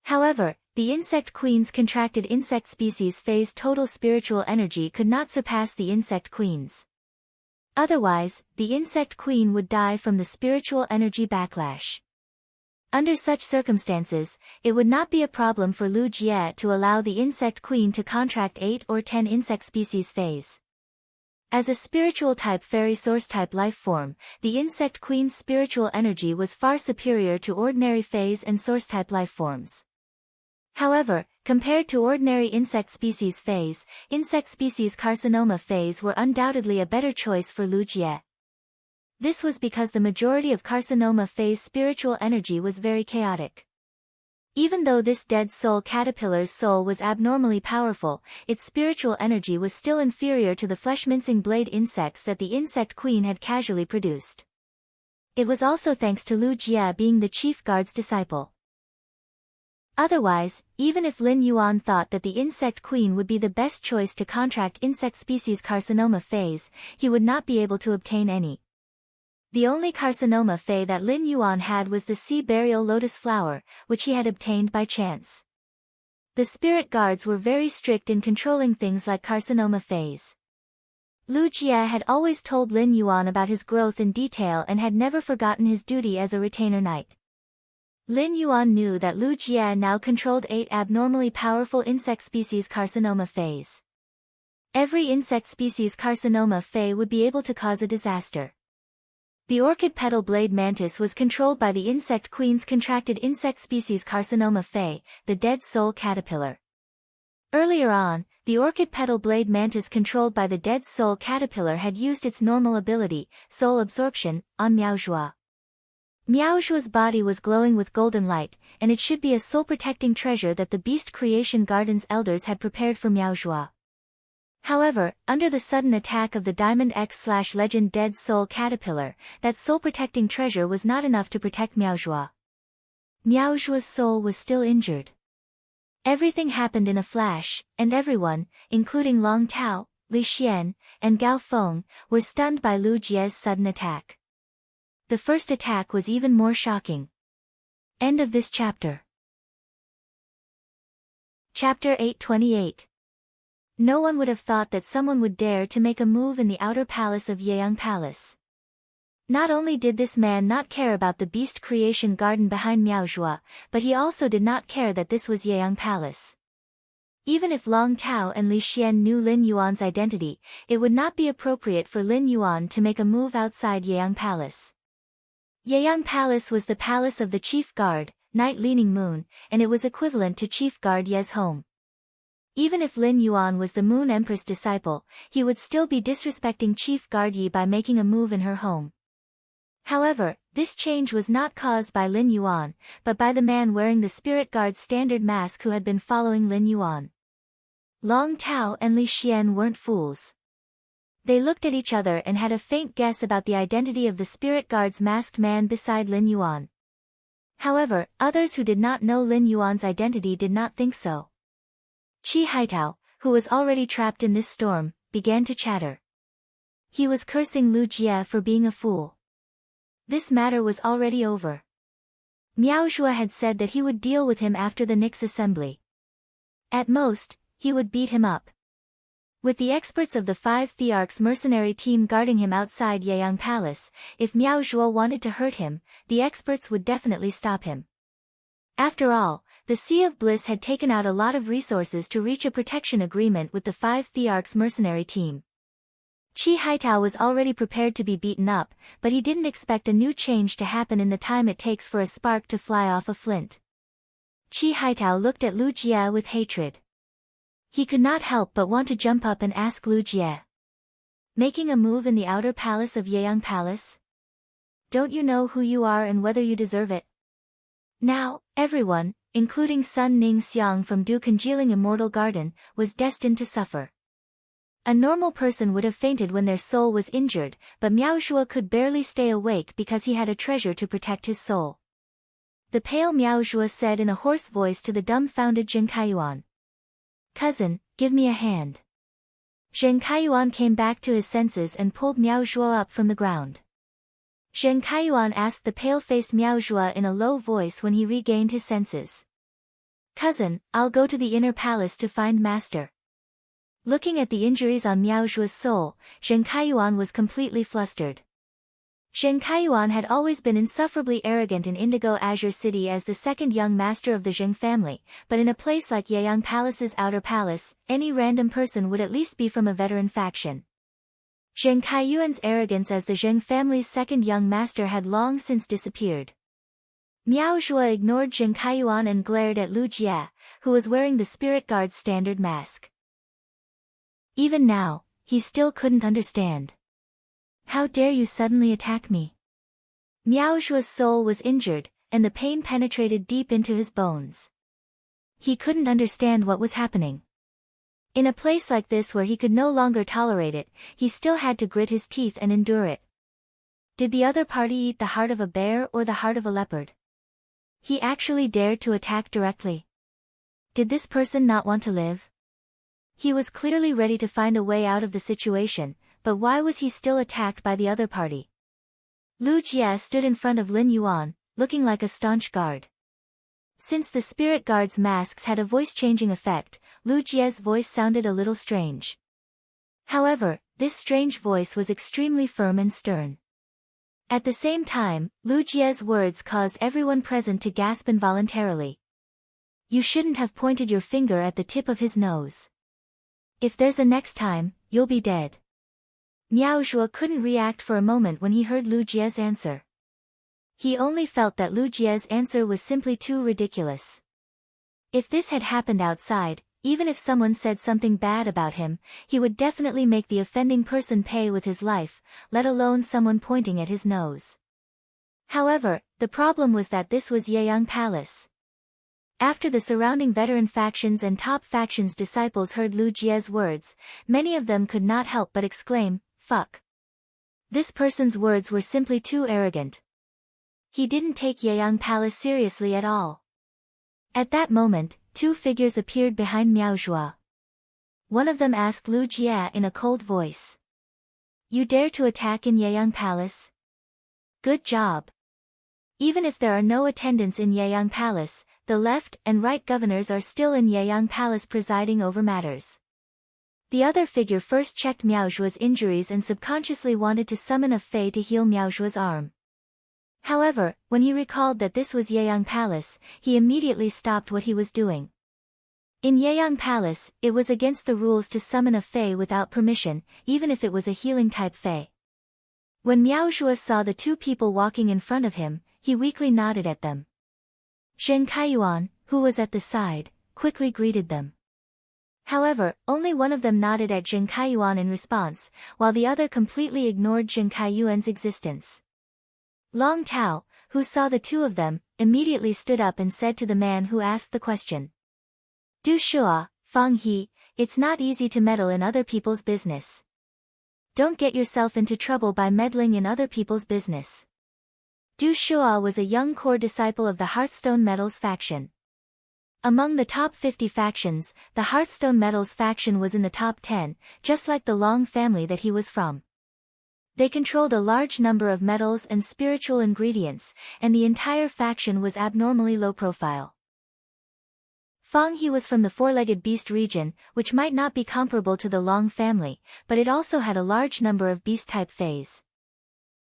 Speaker 1: However, the insect queen's contracted insect species phase total spiritual energy could not surpass the insect queen's. Otherwise, the insect queen would die from the spiritual energy backlash. Under such circumstances, it would not be a problem for Lu Jie to allow the insect queen to contract 8 or 10 insect species phase. As a spiritual type fairy source type life form, the insect queen's spiritual energy was far superior to ordinary phase and source type life forms. However, compared to ordinary insect species phase, insect species carcinoma phase were undoubtedly a better choice for Lu Jie. This was because the majority of carcinoma phase spiritual energy was very chaotic. Even though this dead soul caterpillar's soul was abnormally powerful, its spiritual energy was still inferior to the flesh-mincing blade insects that the insect queen had casually produced. It was also thanks to Lu Jie being the chief guard's disciple. Otherwise, even if Lin Yuan thought that the insect queen would be the best choice to contract insect species carcinoma phase, he would not be able to obtain any. The only carcinoma phase that Lin Yuan had was the sea burial lotus flower, which he had obtained by chance. The spirit guards were very strict in controlling things like carcinoma phase. Lu Jie had always told Lin Yuan about his growth in detail and had never forgotten his duty as a retainer knight. Lin Yuan knew that Lu Jie now controlled 8 abnormally powerful insect species carcinoma phase. Every insect species carcinoma phase would be able to cause a disaster. The orchid petal blade mantis was controlled by the insect queen's contracted insect species carcinoma phase, the dead soul caterpillar. Earlier on, the orchid petal blade mantis controlled by the dead soul caterpillar had used its normal ability, soul absorption, on Miaozhua. Miaozhua's body was glowing with golden light, and it should be a soul-protecting treasure that the Beast Creation Garden's elders had prepared for Miaozhua. However, under the sudden attack of the Diamond X/Legend Dead Soul Caterpillar, that soul-protecting treasure was not enough to protect Miaozhua. Miaozhua's soul was still injured. Everything happened in a flash, and everyone, including Long Tao, Li Xian, and Gao Feng, were stunned by Lu Jie's sudden attack. The first attack was even more shocking. End of this chapter. Chapter 828. No one would have thought that someone would dare to make a move in the outer palace of Yeyang Palace. Not only did this man not care about the Beast Creation Garden behind Miaozhua, but he also did not care that this was Yeyang Palace. Even if Long Tao and Li Xian knew Lin Yuan's identity, it would not be appropriate for Lin Yuan to make a move outside Yeyang Palace. Yeyang Palace was the palace of the Chief Guard, Knight Leaning Moon, and it was equivalent to Chief Guard Ye's home. Even if Lin Yuan was the Moon Empress disciple, he would still be disrespecting Chief Guard Yi by making a move in her home. However, this change was not caused by Lin Yuan, but by the man wearing the Spirit Guard's standard mask who had been following Lin Yuan. Long Tao and Li Xian weren't fools. They looked at each other and had a faint guess about the identity of the Spirit Guard's masked man beside Lin Yuan. However, others who did not know Lin Yuan's identity did not think so. Qi Haitao, who was already trapped in this storm, began to chatter. He was cursing Lu Jie for being a fool. This matter was already over. Miaozhua had said that he would deal with him after the Nix assembly. At most, he would beat him up. With the experts of the 5 Thearchs mercenary team guarding him outside Yeyang Palace, if Miaozhua wanted to hurt him, the experts would definitely stop him. After all, the Sea of Bliss had taken out a lot of resources to reach a protection agreement with the 5 Thearchs mercenary team. Chi Haitao was already prepared to be beaten up, but he didn't expect a new change to happen in the time it takes for a spark to fly off a flint. Chi Haitao looked at Lu Jie with hatred. He could not help but want to jump up and ask Lu Jie. Making a move in the outer palace of Yeyang Palace? Don't you know who you are and whether you deserve it? Now, everyone, including Sun Ning Xiang from Du Congealing Immortal Garden, was destined to suffer. A normal person would have fainted when their soul was injured, but Miao Zhuo could barely stay awake because he had a treasure to protect his soul. The pale Miao Zhuo said in a hoarse voice to the dumbfounded Zheng Kaiyuan. Cousin, give me a hand. Zheng Kaiyuan came back to his senses and pulled Miao Zhuo up from the ground. Zheng Kaiyuan asked the pale-faced Miao Zhuo in a low voice when he regained his senses. Cousin, I'll go to the inner palace to find Master. Looking at the injuries on Miao Zhuo's soul, Zheng Kaiyuan was completely flustered. Zheng Kaiyuan had always been insufferably arrogant in Indigo Azure City as the second young master of the Zheng family, but in a place like Yeyang Palace's outer palace, any random person would at least be from a veteran faction. Zheng Kaiyuan's arrogance as the Zheng family's second young master had long since disappeared. Miao Zhuo ignored Zheng Kaiyuan and glared at Lu Jie, who was wearing the Spirit Guard's standard mask. Even now, he still couldn't understand. How dare you suddenly attack me? Miao Zhuo's soul was injured, and the pain penetrated deep into his bones. He couldn't understand what was happening. In a place like this where he could no longer tolerate it, he still had to grit his teeth and endure it. Did the other party eat the heart of a bear or the heart of a leopard? He actually dared to attack directly. Did this person not want to live? He was clearly ready to find a way out of the situation, but why was he still attacked by the other party? Lu Jie stood in front of Lin Yuan, looking like a staunch guard. Since the Spirit Guard's masks had a voice-changing effect, Lu Jie's voice sounded a little strange. However, this strange voice was extremely firm and stern. At the same time, Lu Jie's words caused everyone present to gasp involuntarily. You shouldn't have pointed your finger at the tip of his nose. If there's a next time, you'll be dead. Miao Zhuo couldn't react for a moment when he heard Lu Jie's answer. He only felt that Lu Jie's answer was simply too ridiculous. If this had happened outside, even if someone said something bad about him, he would definitely make the offending person pay with his life, let alone someone pointing at his nose. However, the problem was that this was Yeyang Palace. After the surrounding veteran factions and top factions' disciples heard Lu Jie's words, many of them could not help but exclaim, "Fuck." This person's words were simply too arrogant. He didn't take Yeyang Palace seriously at all. At that moment, 2 figures appeared behind Miao Zhuo. One of them asked Lu Jie in a cold voice. You dare to attack in Yeyang Palace? Good job. Even if there are no attendants in Yeyang Palace, the left and right governors are still in Yeyang Palace presiding over matters. The other figure first checked Miao Zhuo's injuries and subconsciously wanted to summon a fei to heal Miao Zhuo's arm. However, when he recalled that this was Yeyang Palace, he immediately stopped what he was doing. In Yeyang Palace, it was against the rules to summon a fei without permission, even if it was a healing-type fei. When Miao Zhuo saw the 2 people walking in front of him, he weakly nodded at them. Zheng Kaiyuan, who was at the side, quickly greeted them. However, only one of them nodded at Zheng Kaiyuan in response, while the other completely ignored Zheng Kaiyuan's existence. Long Tao, who saw the 2 of them, immediately stood up and said to the man who asked the question. Du Shua, Fang He, it's not easy to meddle in other people's business. Don't get yourself into trouble by meddling in other people's business. Du Shua was a young core disciple of the Hearthstone Metals faction. Among the top 50 factions, the Hearthstone Metals faction was in the top 10, just like the Long family that he was from. They controlled a large number of metals and spiritual ingredients, and the entire faction was abnormally low profile. Fang He was from the four-legged beast region, which might not be comparable to the Long family, but it also had a large number of beast-type fays.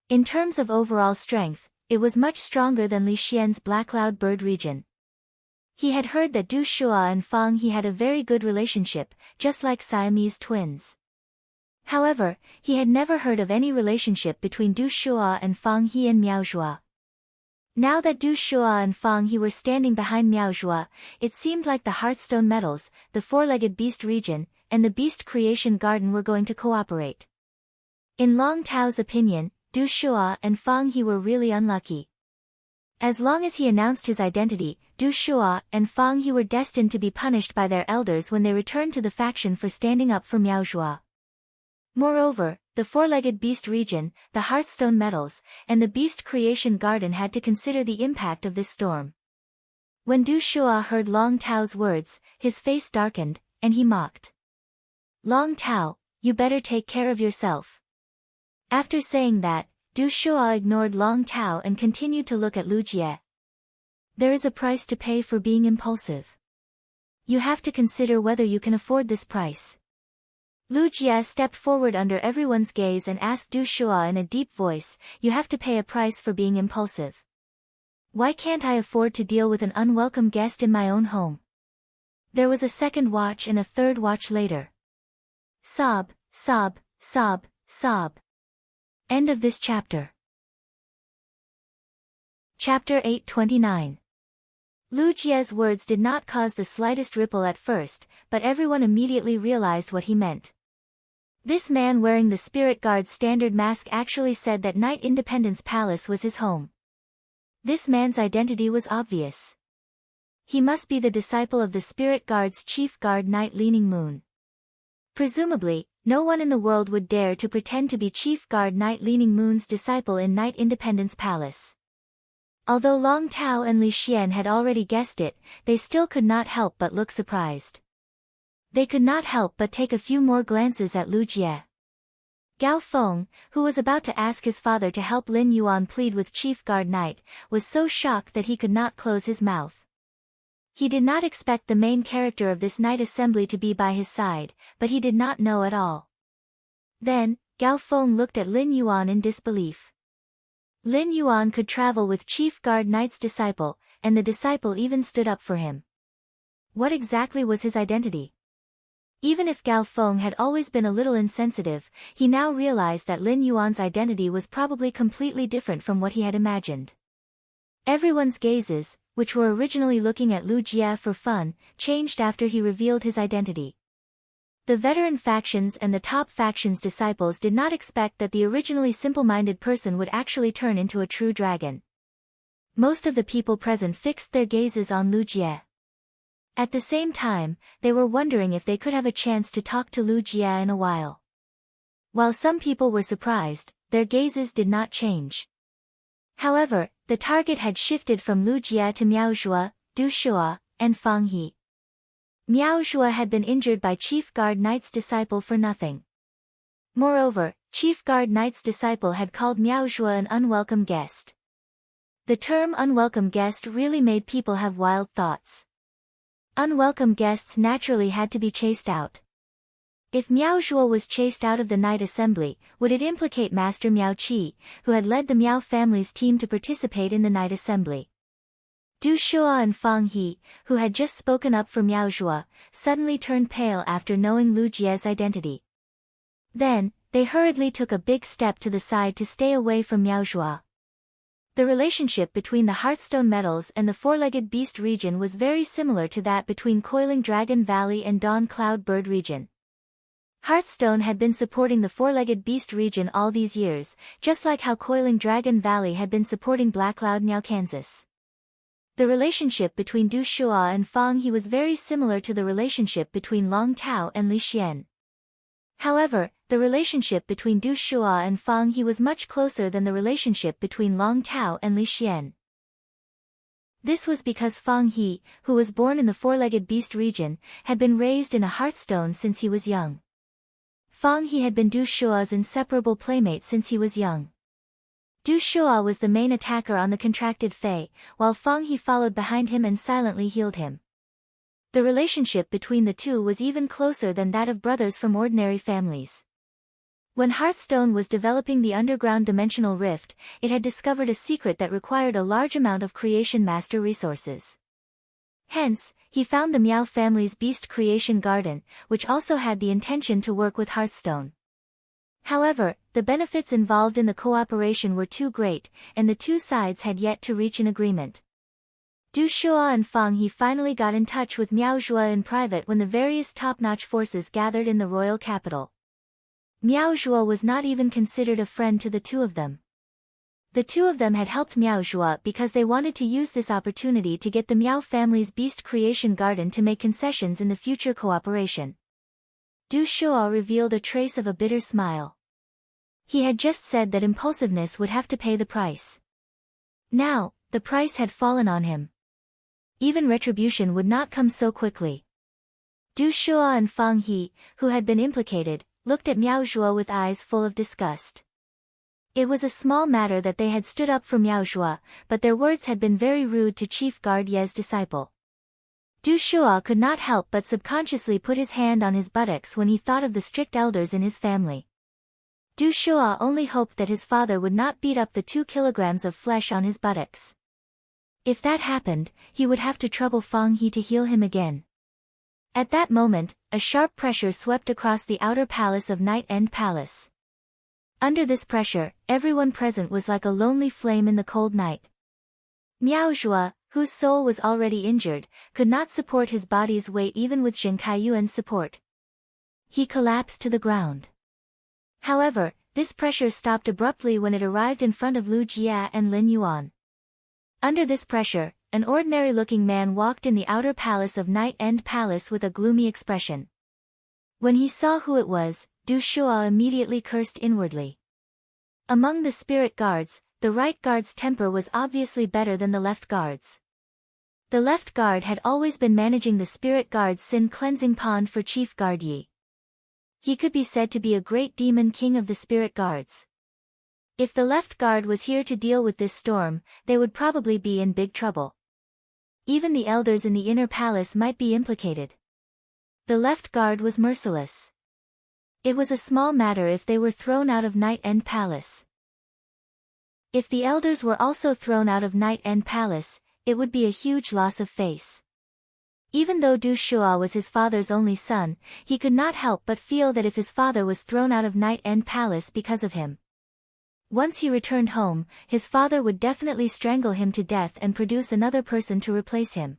Speaker 1: In terms of overall strength, it was much stronger than Li Xian's Black Cloud Bird region. He had heard that Du Shua and Fang He had a very good relationship, just like Siamese twins. However, he had never heard of any relationship between Du Shua and Fang He and Miao Zhua. Now that Du Shua and Fang He were standing behind Miao Zhua, it seemed like the Hearthstone Metals, the four-legged beast region, and the Beast Creation Garden were going to cooperate. In Long Tao's opinion, Du Shua and Fang He were really unlucky. As long as he announced his identity, Du Shua and Fang He were destined to be punished by their elders when they returned to the faction for standing up for Miao Zhua. Moreover, the four-legged beast region, the Hearthstone Metals, and the Beast Creation Garden had to consider the impact of this storm. When Du Shua heard Long Tao's words, his face darkened, and he mocked. "Long Tao, you better take care of yourself." After saying that, Du Shua ignored Long Tao and continued to look at Lu Jie. "There is a price to pay for being impulsive. You have to consider whether you can afford this price." Lu Jie stepped forward under everyone's gaze and asked Du Shua in a deep voice, "You have to pay a price for being impulsive. Why can't I afford to deal with an unwelcome guest in my own home?" There was a second watch and a third watch later. Sob, sob, sob, sob. End of this chapter. Chapter 829. Lu Jie's words did not cause the slightest ripple at first, but everyone immediately realized what he meant. This man wearing the Spirit Guard's standard mask actually said that Knight Independence Palace was his home. This man's identity was obvious. He must be the disciple of the Spirit Guard's chief guard Knight Leaning Moon. Presumably, no one in the world would dare to pretend to be Chief Guard Knight Leaning Moon's disciple in Knight Independence Palace. Although Long Tao and Li Xian had already guessed it, they still could not help but look surprised. They could not help but take a few more glances at Lu Jie. Gao Feng, who was about to ask his father to help Lin Yuan plead with Chief Guard Knight, was so shocked that he could not close his mouth. He did not expect the main character of this Knight Assembly to be by his side, but he did not know at all. Then, Gao Feng looked at Lin Yuan in disbelief. Lin Yuan could travel with Chief Guard Knight's disciple, and the disciple even stood up for him. What exactly was his identity? Even if Gao Feng had always been a little insensitive, he now realized that Lin Yuan's identity was probably completely different from what he had imagined. Everyone's gazes, which were originally looking at Lu Jie for fun, changed after he revealed his identity. The veteran factions and the top faction's disciples did not expect that the originally simple-minded person would actually turn into a true dragon. Most of the people present fixed their gazes on Lu Jie. At the same time, they were wondering if they could have a chance to talk to Lu Jie in a while. While some people were surprised, their gazes did not change. However, the target had shifted from Lu Jie to Miao Zhua, Du Shua, and Fang He. Miao Zhua had been injured by Chief Guard Knight's disciple for nothing. Moreover, Chief Guard Knight's disciple had called Miao Zhua an unwelcome guest. The term unwelcome guest really made people have wild thoughts. Unwelcome guests naturally had to be chased out. If Miao Zhuo was chased out of the Knight Assembly, would it implicate Master Miao Qi, who had led the Miao family's team to participate in the Knight Assembly? Du Shua and Fang He, who had just spoken up for Miao Zhua, suddenly turned pale after knowing Lu Jie's identity. Then, they hurriedly took a big step to the side to stay away from Miao Zhua. The relationship between the Hearthstone Metals and the Four-Legged Beast region was very similar to that between Coiling Dragon Valley and Dawn Cloud Bird region. Hearthstone had been supporting the Four-Legged Beast region all these years, just like how Coiling Dragon Valley had been supporting Black Cloud Niao Kansas. The relationship between Du Shua and Fang He was very similar to the relationship between Long Tao and Li Xian. However, the relationship between Du Shua and Fang He was much closer than the relationship between Long Tao and Li Xian. This was because Fang He, who was born in the Four-Legged Beast region, had been raised in a Hearthstone since he was young. Fang He had been Du Shua's inseparable playmate since he was young. Du Shua was the main attacker on the contracted Fei, while Fang He followed behind him and silently healed him. The relationship between the two was even closer than that of brothers from ordinary families. When Hearthstone was developing the underground dimensional rift, it had discovered a secret that required a large amount of creation master resources. Hence, he found the Miao family's beast creation garden, which also had the intention to work with Hearthstone. However, the benefits involved in the cooperation were too great, and the two sides had yet to reach an agreement. Du Shuo and Fang He finally got in touch with Miao Zhuo in private when the various top-notch forces gathered in the royal capital. Miao Zhuo was not even considered a friend to the two of them. The two of them had helped Miao Zhuo because they wanted to use this opportunity to get the Miao family's beast creation garden to make concessions in the future cooperation. Du Shuo revealed a trace of a bitter smile. He had just said that impulsiveness would have to pay the price. Now, the price had fallen on him. Even retribution would not come so quickly. Du Shuo and Fang He, who had been implicated, looked at Miao Zhuo with eyes full of disgust. It was a small matter that they had stood up for Miao Zhuo, but their words had been very rude to Chief Guard Ye's disciple. Du Shuo could not help but subconsciously put his hand on his buttocks when he thought of the strict elders in his family. Du Shuo only hoped that his father would not beat up the 2 kilograms of flesh on his buttocks. If that happened, he would have to trouble Fang He to heal him again. At that moment, a sharp pressure swept across the outer palace of Night End Palace. Under this pressure, everyone present was like a lonely flame in the cold night. Miao Zhuo, whose soul was already injured, could not support his body's weight even with Zheng Kaiyuan's support. He collapsed to the ground. However, this pressure stopped abruptly when it arrived in front of Lu Jia and Lin Yuan. Under this pressure, an ordinary-looking man walked in the outer palace of Night End Palace with a gloomy expression. When he saw who it was, Du Shuo immediately cursed inwardly. Among the spirit guards, the right guard's temper was obviously better than the left guard's. The left guard had always been managing the spirit guard's sin-cleansing pond for Chief Guard Yi. He could be said to be a great demon king of the spirit guards. If the left guard was here to deal with this storm, they would probably be in big trouble. Even the elders in the inner palace might be implicated. The left guard was merciless. It was a small matter if they were thrown out of Night End Palace. If the elders were also thrown out of Night End Palace, it would be a huge loss of face. Even though Du Shuo was his father's only son, he could not help but feel that if his father was thrown out of Night End Palace because of him, once he returned home, his father would definitely strangle him to death and produce another person to replace him.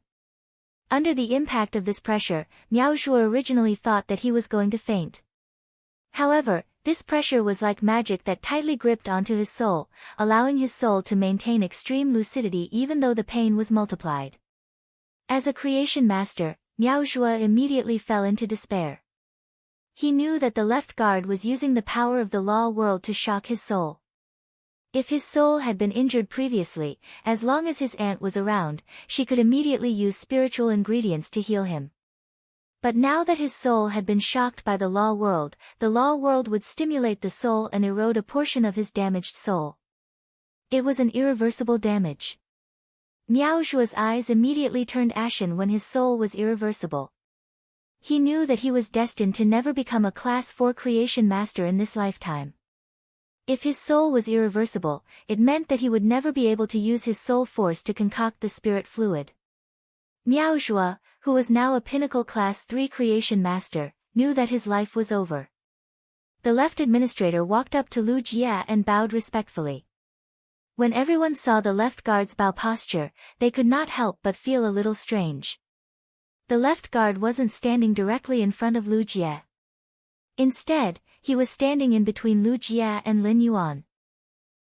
Speaker 1: Under the impact of this pressure, Miao Zhuo originally thought that he was going to faint. However, this pressure was like magic that tightly gripped onto his soul, allowing his soul to maintain extreme lucidity even though the pain was multiplied. As a creation master, Miao Zhuo immediately fell into despair. He knew that the left guard was using the power of the law world to shock his soul. If his soul had been injured previously, as long as his aunt was around, she could immediately use spiritual ingredients to heal him. But now that his soul had been shocked by the law world would stimulate the soul and erode a portion of his damaged soul. It was an irreversible damage. Miao Zhuo's eyes immediately turned ashen when his soul was irreversible. He knew that he was destined to never become a Class 4 creation master in this lifetime. If his soul was irreversible, it meant that he would never be able to use his soul force to concoct the spirit fluid. Miao Zhuo, who was now a pinnacle Class 3 creation master, knew that his life was over. The left administrator walked up to Lu Jia and bowed respectfully. When everyone saw the left guard's bow posture, they could not help but feel a little strange. The left guard wasn't standing directly in front of Lu Jia. Instead, he was standing in between Lu Jia and Lin Yuan.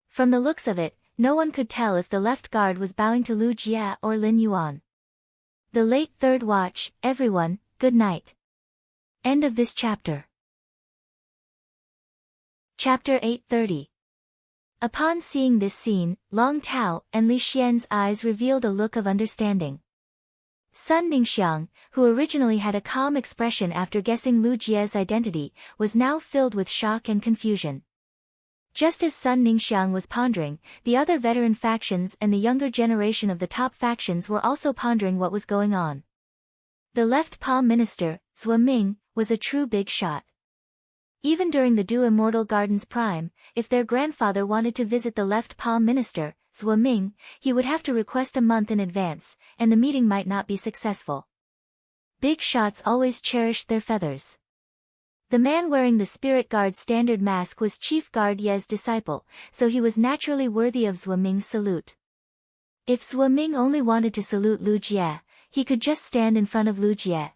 Speaker 1: From the looks of it, no one could tell if the left guard was bowing to Lu Jia or Lin Yuan. The late third watch, everyone, good night. End of this chapter. Chapter 830. Upon seeing this scene, Long Tao and Li Xian's eyes revealed a look of understanding. Sun Ningxiang, who originally had a calm expression after guessing Lu Jia's identity, was now filled with shock and confusion. Just as Sun Ningxiang was pondering, the other veteran factions and the younger generation of the top factions were also pondering what was going on. The left palm minister, Zhuo Ming, was a true big shot. Even during the Du Immortal Garden's prime, if their grandfather wanted to visit the left palm minister, Zhuo Ming, he would have to request a month in advance, and the meeting might not be successful. Big shots always cherished their feathers. The man wearing the Spirit Guard standard mask was Chief Guard Ye's disciple, so he was naturally worthy of Zhuo Ming's salute. If Zhuo Ming only wanted to salute Lu Jie, he could just stand in front of Lu Jie.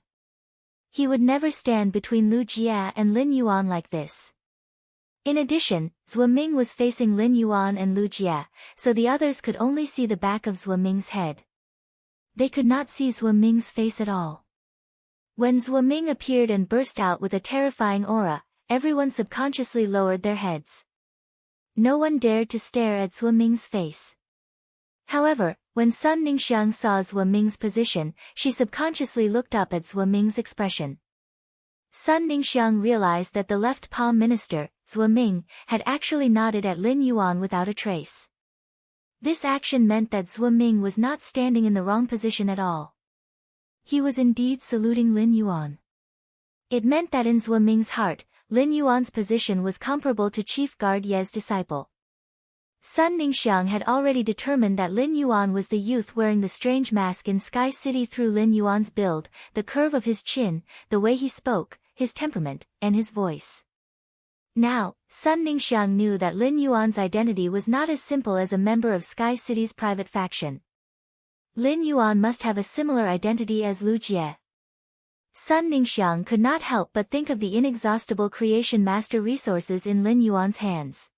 Speaker 1: He would never stand between Lu Jie and Lin Yuan like this. In addition, Zhuo Ming was facing Lin Yuan and Lu Jie, so the others could only see the back of Zhuo Ming's head. They could not see Zhuo Ming's face at all. When Zhuo Ming appeared and burst out with a terrifying aura, everyone subconsciously lowered their heads. No one dared to stare at Zhuo Ming's face. However, when Sun Ningxiang saw Zhuo Ming's position, she subconsciously looked up at Zhuo Ming's expression. Sun Ningxiang realized that the left palm minister, Zhuo Ming, had actually nodded at Lin Yuan without a trace. This action meant that Zhuo Ming was not standing in the wrong position at all. He was indeed saluting Lin Yuan. It meant that in Zhuo Ming's heart, Lin Yuan's position was comparable to Chief Guard Ye's disciple. Sun Ningxiang had already determined that Lin Yuan was the youth wearing the strange mask in Sky City through Lin Yuan's build, the curve of his chin, the way he spoke, his temperament, and his voice. Now, Sun Ningxiang knew that Lin Yuan's identity was not as simple as a member of Sky City's private faction. Lin Yuan must have a similar identity as Lu Jie. Sun Ningxiang could not help but think of the inexhaustible creation master resources in Lin Yuan's hands.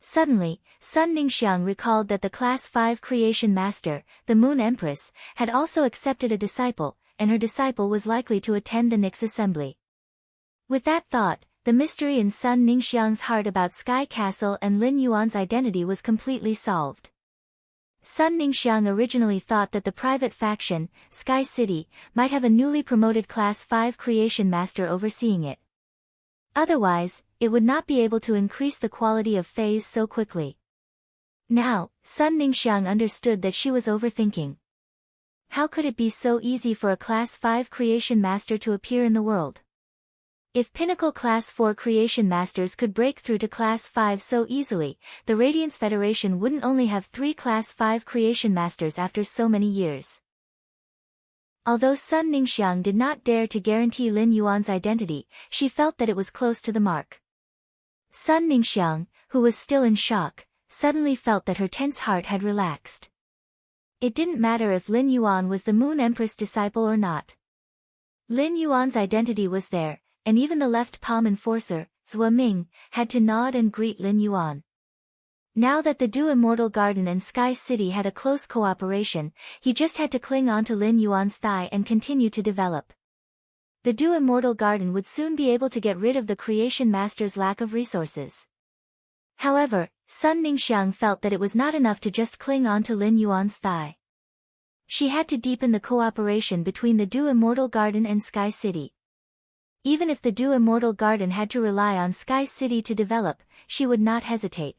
Speaker 1: Suddenly, Sun Ningxiang recalled that the Class 5 creation master, the Moon Empress, had also accepted a disciple, and her disciple was likely to attend the Nyx assembly. With that thought, the mystery in Sun Ningxiang's heart about Sky Castle and Lin Yuan's identity was completely solved. Sun Ningxiang originally thought that the private faction, Sky City, might have a newly promoted Class 5 creation master overseeing it. Otherwise, it would not be able to increase the quality of phase so quickly. Now, Sun Ningxiang understood that she was overthinking. How could it be so easy for a Class 5 creation master to appear in the world? If Pinnacle Class 4 creation masters could break through to Class 5 so easily, the Radiance Federation wouldn't only have 3 Class 5 creation masters after so many years. Although Sun Ningxiang did not dare to guarantee Lin Yuan's identity, she felt that it was close to the mark. Sun Ningxiang, who was still in shock, suddenly felt that her tense heart had relaxed. It didn't matter if Lin Yuan was the Moon Empress disciple or not. Lin Yuan's identity was there, and even the left palm enforcer, Zhuo Ming, had to nod and greet Lin Yuan. Now that the Du Immortal Garden and Sky City had a close cooperation, he just had to cling on to Lin Yuan's thigh and continue to develop. The Du Immortal Garden would soon be able to get rid of the Creation Master's lack of resources. However, Sun Ningxiang felt that it was not enough to just cling on to Lin Yuan's thigh. She had to deepen the cooperation between the Du Immortal Garden and Sky City. Even if the Du Immortal Garden had to rely on Sky City to develop, she would not hesitate.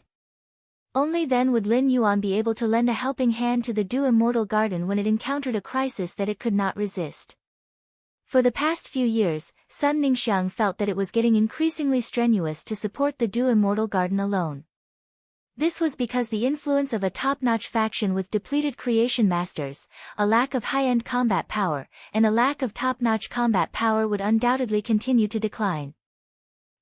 Speaker 1: Only then would Lin Yuan be able to lend a helping hand to the Du Immortal Garden when it encountered a crisis that it could not resist. For the past few years, Sun Ningxiang felt that it was getting increasingly strenuous to support the Du Immortal Garden alone. This was because the influence of a top-notch faction with depleted creation masters, a lack of high-end combat power, and a lack of top-notch combat power would undoubtedly continue to decline.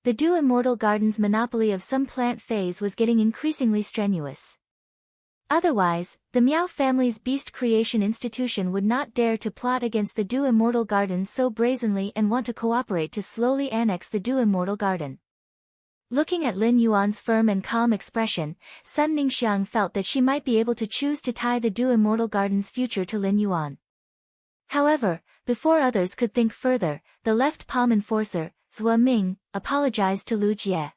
Speaker 1: The Du Immortal Garden's monopoly of some plant phase was getting increasingly strenuous. Otherwise, the Miao family's beast creation institution would not dare to plot against the Du Immortal Garden so brazenly and want to cooperate to slowly annex the Du Immortal Garden. Looking at Lin Yuan's firm and calm expression, Sun Ningxiang felt that she might be able to choose to tie the Du Immortal Garden's future to Lin Yuan. However, before others could think further, the left palm enforcer, Zhuo Ming, apologized to Lu Jie.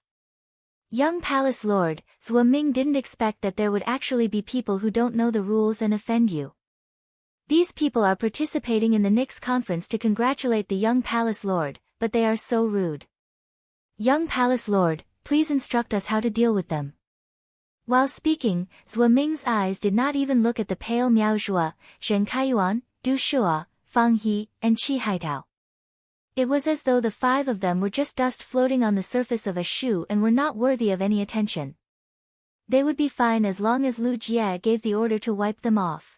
Speaker 1: Young Palace Lord, Zhuo Ming didn't expect that there would actually be people who don't know the rules and offend you. These people are participating in the Nyx conference to congratulate the young Palace Lord, but they are so rude. Young Palace Lord, please instruct us how to deal with them. While speaking, Zhuo Ming's eyes did not even look at the pale Miao Zhuo, Zhen Kaiyuan, Du Shua, Fang He, and Qi Haitao. It was as though the 5 of them were just dust floating on the surface of a shoe and were not worthy of any attention. They would be fine as long as Lu Jie gave the order to wipe them off.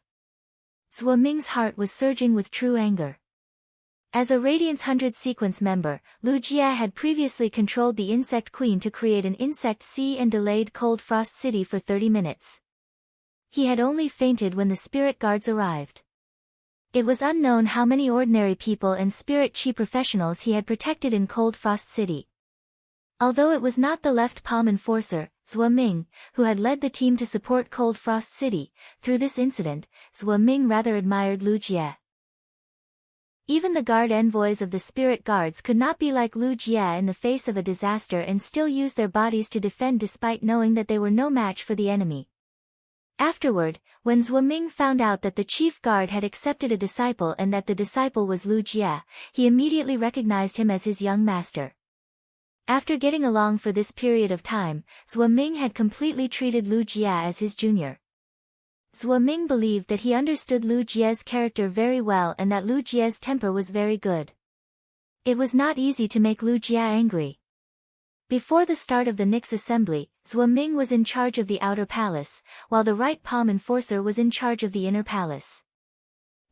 Speaker 1: Zhuo Ming's heart was surging with true anger. As a Radiance 100 sequence member, Lu Jie had previously controlled the Insect Queen to create an Insect Sea and delayed Cold Frost City for 30 minutes. He had only fainted when the spirit guards arrived. It was unknown how many ordinary people and spirit chi professionals he had protected in Cold Frost City. Although it was not the left palm enforcer, Zhuo Ming, who had led the team to support Cold Frost City, through this incident, Zhuo Ming rather admired Lu Jie. Even the guard envoys of the spirit guards could not be like Lu Jie in the face of a disaster and still use their bodies to defend despite knowing that they were no match for the enemy. Afterward, when Zhuo Ming found out that the chief guard had accepted a disciple and that the disciple was Lu Jie, he immediately recognized him as his young master. After getting along for this period of time, Zhuo Ming had completely treated Lu Jie as his junior. Zhuo Ming believed that he understood Lu Jie's character very well and that Lu Jie's temper was very good. It was not easy to make Lu Jie angry. Before the start of the Nyx assembly, Zhuo Ming was in charge of the outer palace, while the right palm enforcer was in charge of the inner palace.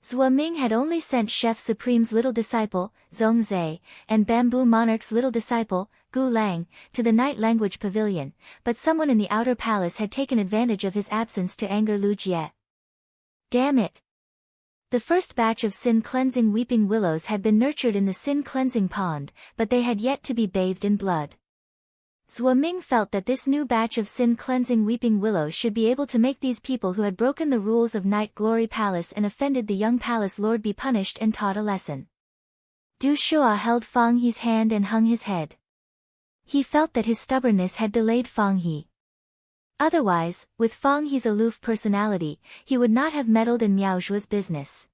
Speaker 1: Zhuo Ming had only sent Chef Supreme's little disciple, Zhong Zhe, and Bamboo Monarch's little disciple, Gu Lang, to the Night Language Pavilion, but someone in the outer palace had taken advantage of his absence to anger Lu Jie. Damn it! The first batch of sin-cleansing weeping willows had been nurtured in the sin-cleansing pond, but they had yet to be bathed in blood. Zhuo Ming felt that this new batch of sin-cleansing weeping willows should be able to make these people who had broken the rules of Night Glory Palace and offended the young palace lord be punished and taught a lesson. Du Shua held Fang He's hand and hung his head. He felt that his stubbornness had delayed Fang He. Otherwise, with Fang He's aloof personality, he would not have meddled in Miao Zhuo's business.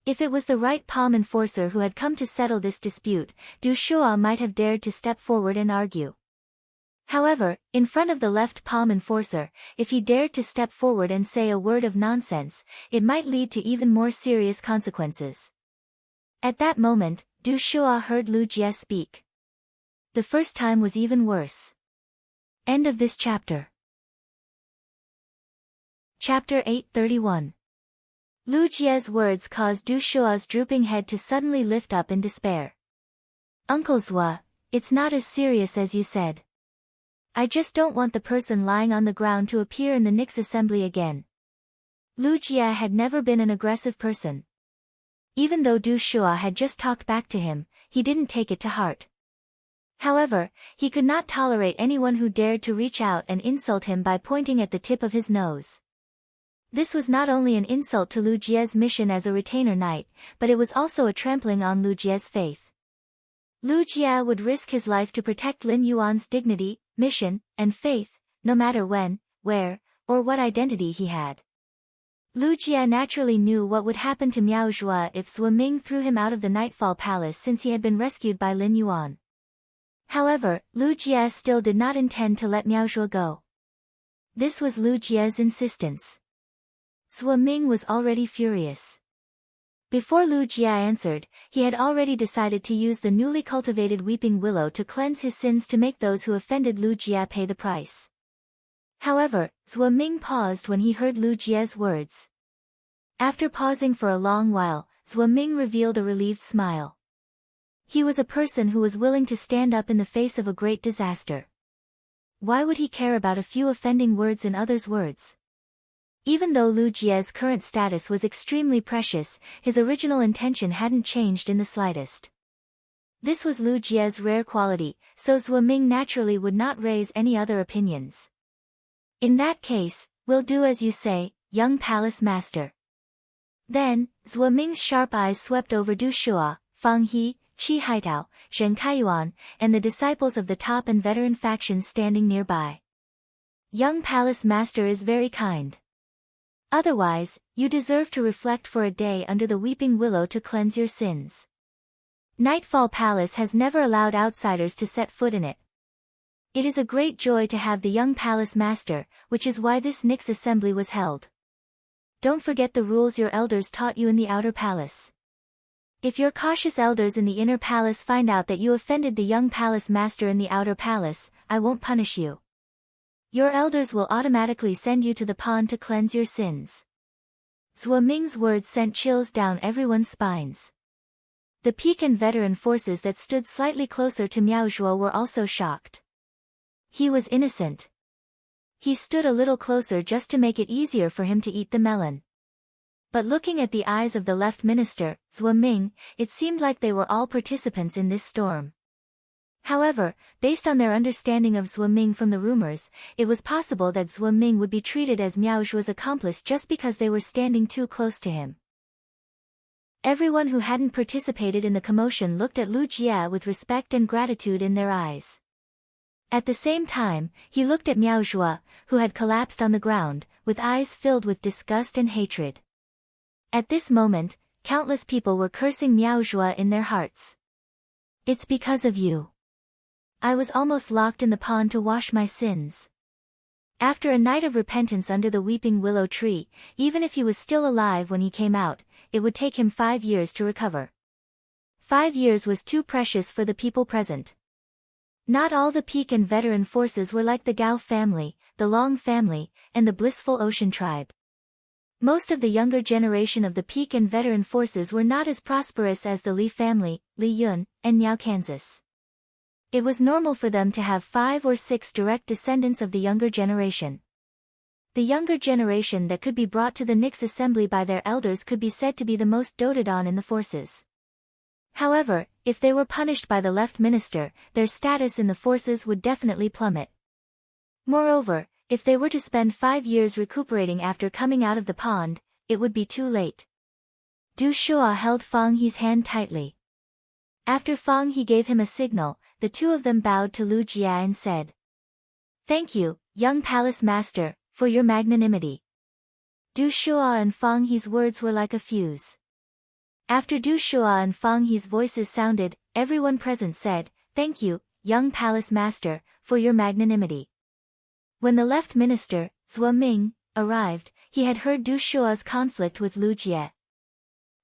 Speaker 1: If it was the right palm enforcer who had come to settle this dispute, Du Shua might have dared to step forward and argue. However, in front of the left palm enforcer, if he dared to step forward and say a word of nonsense, it might lead to even more serious consequences. At that moment, Du Shua heard Lu Jie speak. The first time was even worse. End of this chapter. Chapter 831. Lu Jie's words caused Du Shua's drooping head to suddenly lift up in despair. Uncle Zhua, it's not as serious as you said. I just don't want the person lying on the ground to appear in the Nyx assembly again. Lu Jie had never been an aggressive person. Even though Du Shua had just talked back to him, he didn't take it to heart. However, he could not tolerate anyone who dared to reach out and insult him by pointing at the tip of his nose. This was not only an insult to Lu Jie's mission as a retainer knight, but it was also a trampling on Lu Jie's faith. Lu Jie would risk his life to protect Lin Yuan's dignity, mission, and faith, no matter when, where, or what identity he had. Lu Jie naturally knew what would happen to Miao Zhuo if Zhuo Ming threw him out of the Nightfall Palace since he had been rescued by Lin Yuan. However, Lu Jie still did not intend to let Miao Zhuo go. This was Lu Jie's insistence. Zhuo Ming was already furious. Before Lu Jie answered, he had already decided to use the newly cultivated weeping willow to cleanse his sins to make those who offended Lu Jie pay the price. However, Zhuo Ming paused when he heard Lu Jie's words. After pausing for a long while, Zhuo Ming revealed a relieved smile. He was a person who was willing to stand up in the face of a great disaster. Why would he care about a few offending words in others' words? Even though Lu Jie's current status was extremely precious, his original intention hadn't changed in the slightest. This was Lu Jie's rare quality, so Zhuo Ming naturally would not raise any other opinions. In that case, we'll do as you say, young palace master. Then, Zhuo Ming's sharp eyes swept over Du Shua, Fang He, Qi Haitao, Zhen Kaiyuan, and the disciples of the top and veteran factions standing nearby. Young palace master is very kind. Otherwise, you deserve to reflect for a day under the weeping willow to cleanse your sins. Nightfall Palace has never allowed outsiders to set foot in it. It is a great joy to have the young palace master, which is why this Nyx assembly was held. Don't forget the rules your elders taught you in the outer palace. If your cautious elders in the inner palace find out that you offended the young palace master in the outer palace, I won't punish you. Your elders will automatically send you to the pond to cleanse your sins. Zhuo Ming's words sent chills down everyone's spines. The peak and veteran forces that stood slightly closer to Miao Zhuo were also shocked. He was innocent. He stood a little closer just to make it easier for him to eat the melon. But looking at the eyes of the left minister, Zhuo Ming, it seemed like they were all participants in this storm. However, based on their understanding of Zhuo Ming from the rumors, it was possible that Zhuo Ming would be treated as Miao Zhuo's accomplice just because they were standing too close to him. Everyone who hadn't participated in the commotion looked at Lu Jie with respect and gratitude in their eyes. At the same time, he looked at Miao Zhuo, who had collapsed on the ground, with eyes filled with disgust and hatred. At this moment, countless people were cursing Miao Zhuo in their hearts. It's because of you. I was almost locked in the pond to wash my sins. After a night of repentance under the weeping willow tree, even if he was still alive when he came out, it would take him 5 years to recover. 5 years was too precious for the people present. Not all the peak and veteran forces were like the Gao family, the Long family, and the Blissful Ocean tribe. Most of the younger generation of the peak and veteran forces were not as prosperous as the Li family, Li Yun, and Miao Kansas. It was normal for them to have 5 or 6 direct descendants of the younger generation. The younger generation that could be brought to the Nix assembly by their elders could be said to be the most doted on in the forces. However, if they were punished by the left minister, their status in the forces would definitely plummet. Moreover, if they were to spend 5 years recuperating after coming out of the pond, it would be too late. Du Shua held Fang He's hand tightly. After Fang He gave him a signal, the two of them bowed to Lu Jie and said, "Thank you, young palace master, for your magnanimity." Du Shua and Fang He's words were like a fuse. After Du Shua and Fang He's voices sounded, everyone present said, "Thank you, young palace master, for your magnanimity." When the left minister, Zhuo Ming, arrived, he had heard Du Shua's conflict with Lu Jie.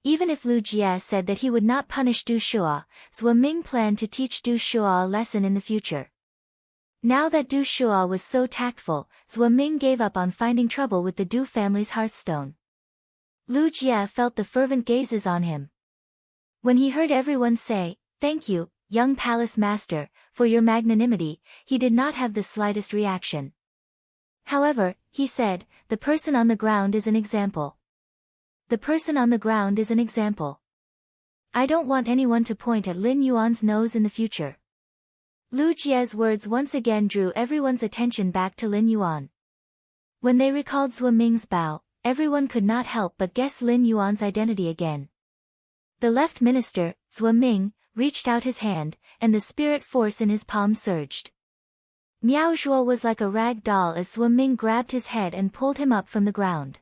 Speaker 1: Even if Lu Jie said that he would not punish Du Shua, Zhuo Ming planned to teach Du Shua a lesson in the future. Now that Du Shua was so tactful, Zhuo Ming gave up on finding trouble with the Du family's hearthstone. Lu Jie felt the fervent gazes on him. When he heard everyone say, "Thank you, young palace master, for your magnanimity," he did not have the slightest reaction. However, he said, "The person on the ground is an example. The person on the ground is an example. I don't want anyone to point at Lin Yuan's nose in the future." Lu Jie's words once again drew everyone's attention back to Lin Yuan. When they recalled Zhuo Ming's bow, everyone could not help but guess Lin Yuan's identity again. The left minister, Zhuo Ming, reached out his hand, and the spirit force in his palm surged. Miao Zhuo was like a rag doll as Zhuo Ming grabbed his head and pulled him up from the ground.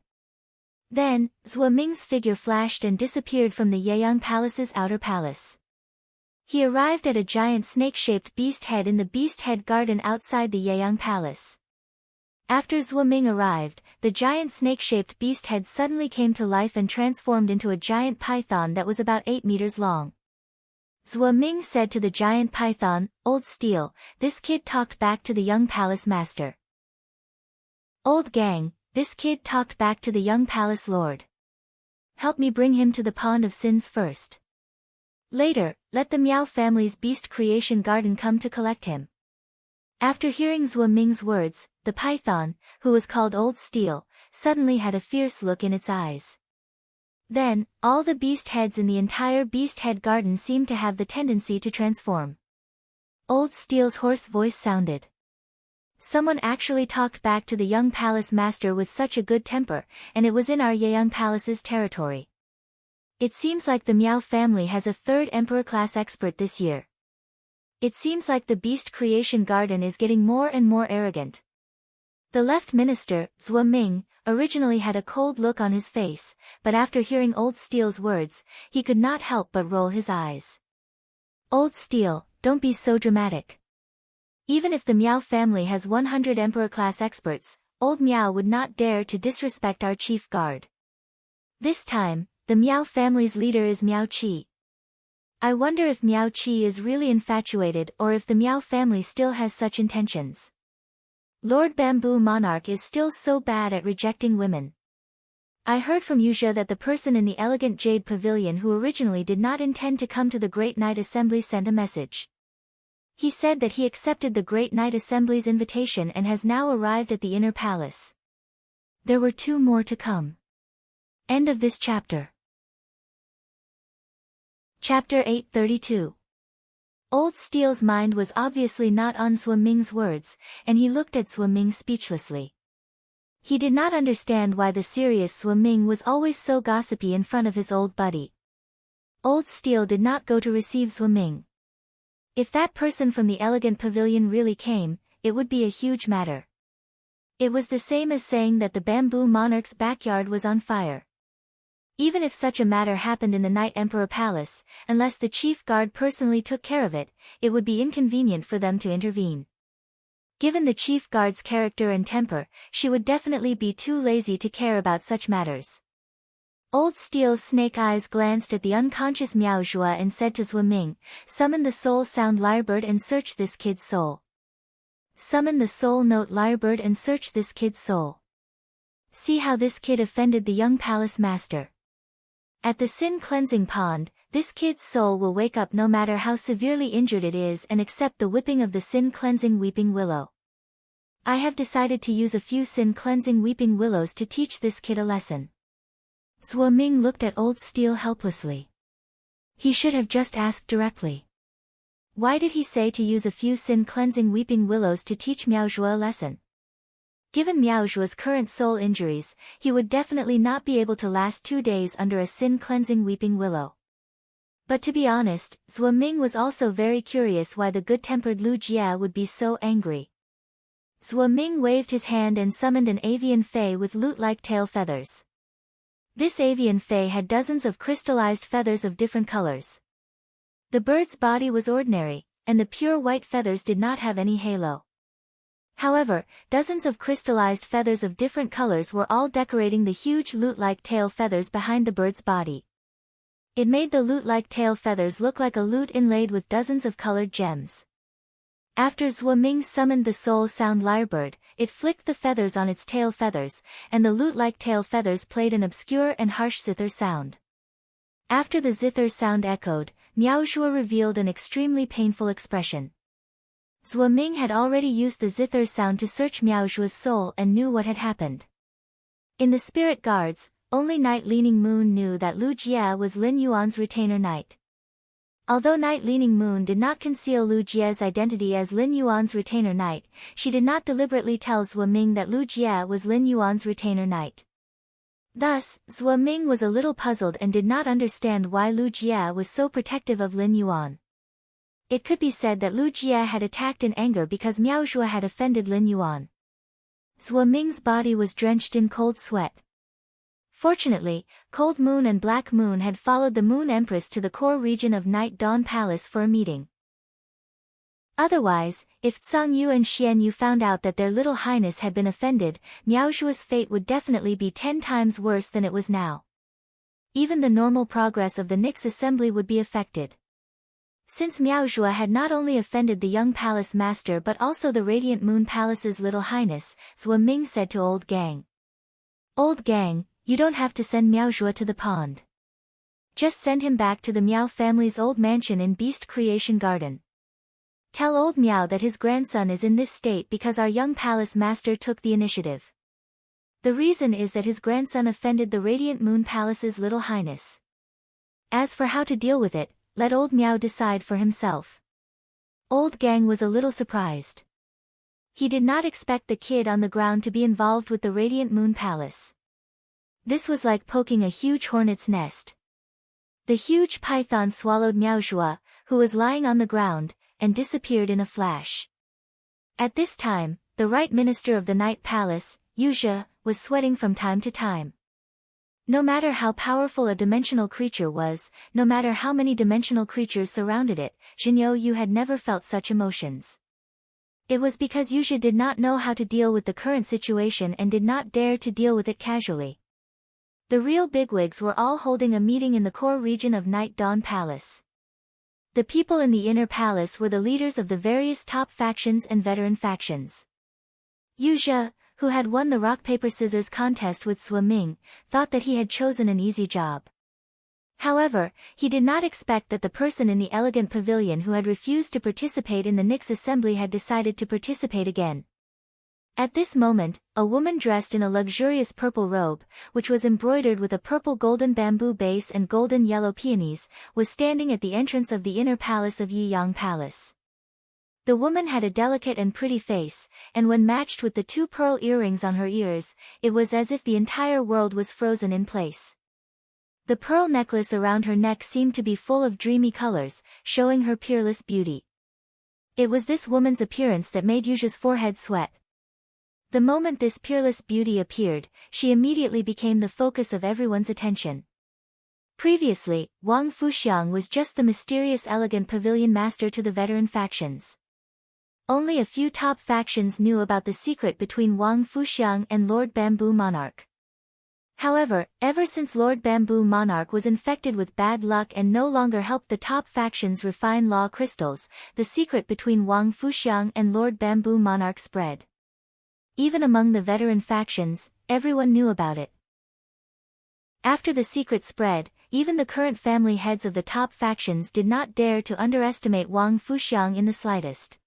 Speaker 1: Then, Zhuo Ming's figure flashed and disappeared from the Yeyang Palace's outer palace. He arrived at a giant snake-shaped beast head in the beast head garden outside the Yeyang Palace. After Zhuo Ming arrived, the giant snake-shaped beast head suddenly came to life and transformed into a giant python that was about 8 meters long. Zhuo Ming said to the giant python, "Old Steel, this kid talked back to the young palace master." "Old Gang, this kid talked back to the young palace lord. Help me bring him to the pond of sins first. Later, let the Miao family's beast creation garden come to collect him." After hearing Zhuo Ming's words, the python, who was called Old Steel, suddenly had a fierce look in its eyes. Then, all the beast heads in the entire beast head garden seemed to have the tendency to transform. Old Steel's hoarse voice sounded. Someone actually talked back to the young palace master with such a good temper, and it was in our Yeyang Palace's territory. It seems like the Miao family has a 3rd emperor-class expert this year. It seems like the beast creation garden is getting more and more arrogant. The left minister, Zhuo Ming, originally had a cold look on his face, but after hearing Old Steel's words, he could not help but roll his eyes. "Old Steel, don't be so dramatic. Even if the Miao family has 100 emperor-class experts, old Miao would not dare to disrespect our chief guard. This time, the Miao family's leader is Miao Qi. I wonder if Miao Qi is really infatuated or if the Miao family still has such intentions." Lord Bamboo Monarch is still so bad at rejecting women. I heard from Yuzha that the person in the elegant jade pavilion who originally did not intend to come to the Great Night Assembly sent a message. He said that he accepted the Great Night Assembly's invitation and has now arrived at the inner palace. There were 2 more to come. End of this chapter. Chapter 832. Old Steele's mind was obviously not on Zhuo Ming's words, and he looked at Zhuo Ming speechlessly. He did not understand why the serious Zhuo Ming was always so gossipy in front of his old buddy. Old Steele did not go to receive Zhuo Ming. If that person from the elegant pavilion really came, it would be a huge matter. It was the same as saying that the Bamboo Monarch's backyard was on fire. Even if such a matter happened in the Night Emperor Palace, unless the chief guard personally took care of it, it would be inconvenient for them to intervene. Given the chief guard's character and temper, she would definitely be too lazy to care about such matters. Old Steele's snake eyes glanced at the unconscious Miao Zhua and said to Zhuo Ming, "Summon the soul sound lyrebird and search this kid's soul. Summon the soul note lyrebird and search this kid's soul. See how this kid offended the young palace master. At the sin-cleansing pond, this kid's soul will wake up no matter how severely injured it is and accept the whipping of the sin-cleansing weeping willow. I have decided to use a few sin-cleansing weeping willows to teach this kid a lesson." Zhuo Ming looked at Old Steele helplessly. He should have just asked directly. Why did he say to use a few sin-cleansing weeping willows to teach Miao Zhua a lesson? Given Miao Zhua's current soul injuries, he would definitely not be able to last 2 days under a sin-cleansing weeping willow. But to be honest, Zhuo Ming was also very curious why the good-tempered Lu Jia would be so angry. Zhuo Ming waved his hand and summoned an avian fei with lute-like tail feathers. This avian fei had dozens of crystallized feathers of different colors. The bird's body was ordinary, and the pure white feathers did not have any halo. However, dozens of crystallized feathers of different colors were all decorating the huge lute-like tail feathers behind the bird's body. It made the lute-like tail feathers look like a lute inlaid with dozens of colored gems. After Zhuo Ming summoned the soul sound lyrebird, it flicked the feathers on its tail feathers, and the lute-like tail feathers played an obscure and harsh zither sound. After the zither sound echoed, Miao Zhua revealed an extremely painful expression. Zhuo Ming had already used the zither sound to search Miao Zhua's soul and knew what had happened. In the spirit guards, only Night Leaning Moon knew that Lu Jia was Lin Yuan's retainer knight. Although Night Leaning Moon did not conceal Lu Jia's identity as Lin Yuan's retainer knight, she did not deliberately tell Zhuo Ming that Lu Jia was Lin Yuan's retainer knight. Thus, Zhuo Ming was a little puzzled and did not understand why Lu Jia was so protective of Lin Yuan. It could be said that Lu Jia had attacked in anger because Miao Zhua had offended Lin Yuan. Zhuo Ming's body was drenched in cold sweat. Fortunately, Cold Moon and Black Moon had followed the Moon Empress to the core region of Night Dawn Palace for a meeting. Otherwise, if Tsang Yu and Xian Yu found out that their little highness had been offended, Miao Zhua's fate would definitely be 10 times worse than it was now. Even the normal progress of the Nix assembly would be affected. Since Miao Zhua had not only offended the young palace master but also the Radiant Moon Palace's little highness, Zhuo Ming said to Old Gang. "Old Gang, you don't have to send Miao Zhua to the pond. Just send him back to the Miao family's old mansion in Beast Creation Garden. Tell old Miao that his grandson is in this state because our young palace master took the initiative. The reason is that his grandson offended the Radiant Moon Palace's little highness. As for how to deal with it, let old Miao decide for himself." Old Gang was a little surprised. He did not expect the kid on the ground to be involved with the Radiant Moon Palace. This was like poking a huge hornet's nest. The huge python swallowed Miao Zhua, who was lying on the ground, and disappeared in a flash. At this time, the right minister of the Night Palace, Yuzha, was sweating from time to time. No matter how powerful a dimensional creature was, no matter how many dimensional creatures surrounded it, Jinyo Yu had never felt such emotions. It was because Yuzha did not know how to deal with the current situation and did not dare to deal with it casually. The real bigwigs were all holding a meeting in the core region of Night Dawn Palace. The people in the inner palace were the leaders of the various top factions and veteran factions. Yu Zhe, who had won the rock-paper-scissors contest with Sui Ming, thought that he had chosen an easy job. However, he did not expect that the person in the elegant pavilion who had refused to participate in the Nix assembly had decided to participate again. At this moment, a woman dressed in a luxurious purple robe, which was embroidered with a purple golden bamboo base and golden yellow peonies, was standing at the entrance of the inner palace of Yiyang Palace. The woman had a delicate and pretty face, and when matched with the 2 pearl earrings on her ears, it was as if the entire world was frozen in place. The pearl necklace around her neck seemed to be full of dreamy colors, showing her peerless beauty. It was this woman's appearance that made Yu Zhe's forehead sweat. The moment this peerless beauty appeared, she immediately became the focus of everyone's attention. Previously, Wang Fuxiang was just the mysterious elegant pavilion master to the veteran factions. Only a few top factions knew about the secret between Wang Fuxiang and Lord Bamboo Monarch. However, ever since Lord Bamboo Monarch was infected with bad luck and no longer helped the top factions refine law crystals, the secret between Wang Fuxiang and Lord Bamboo Monarch spread. Even among the veteran factions, everyone knew about it. After the secret spread, even the current family heads of the top factions did not dare to underestimate Wang Fuxiang in the slightest.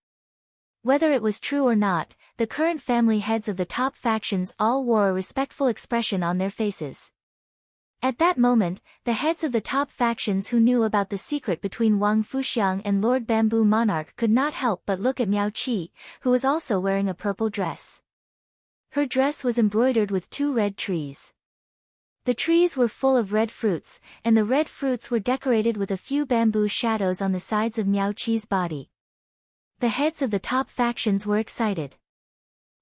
Speaker 1: Whether it was true or not, the current family heads of the top factions all wore a respectful expression on their faces. At that moment, the heads of the top factions who knew about the secret between Wang Fuxiang and Lord Bamboo Monarch could not help but look at Miao Qi, who was also wearing a purple dress. Her dress was embroidered with 2 red trees. The trees were full of red fruits, and the red fruits were decorated with a few bamboo shadows on the sides of Miao Qi's body. The heads of the top factions were excited.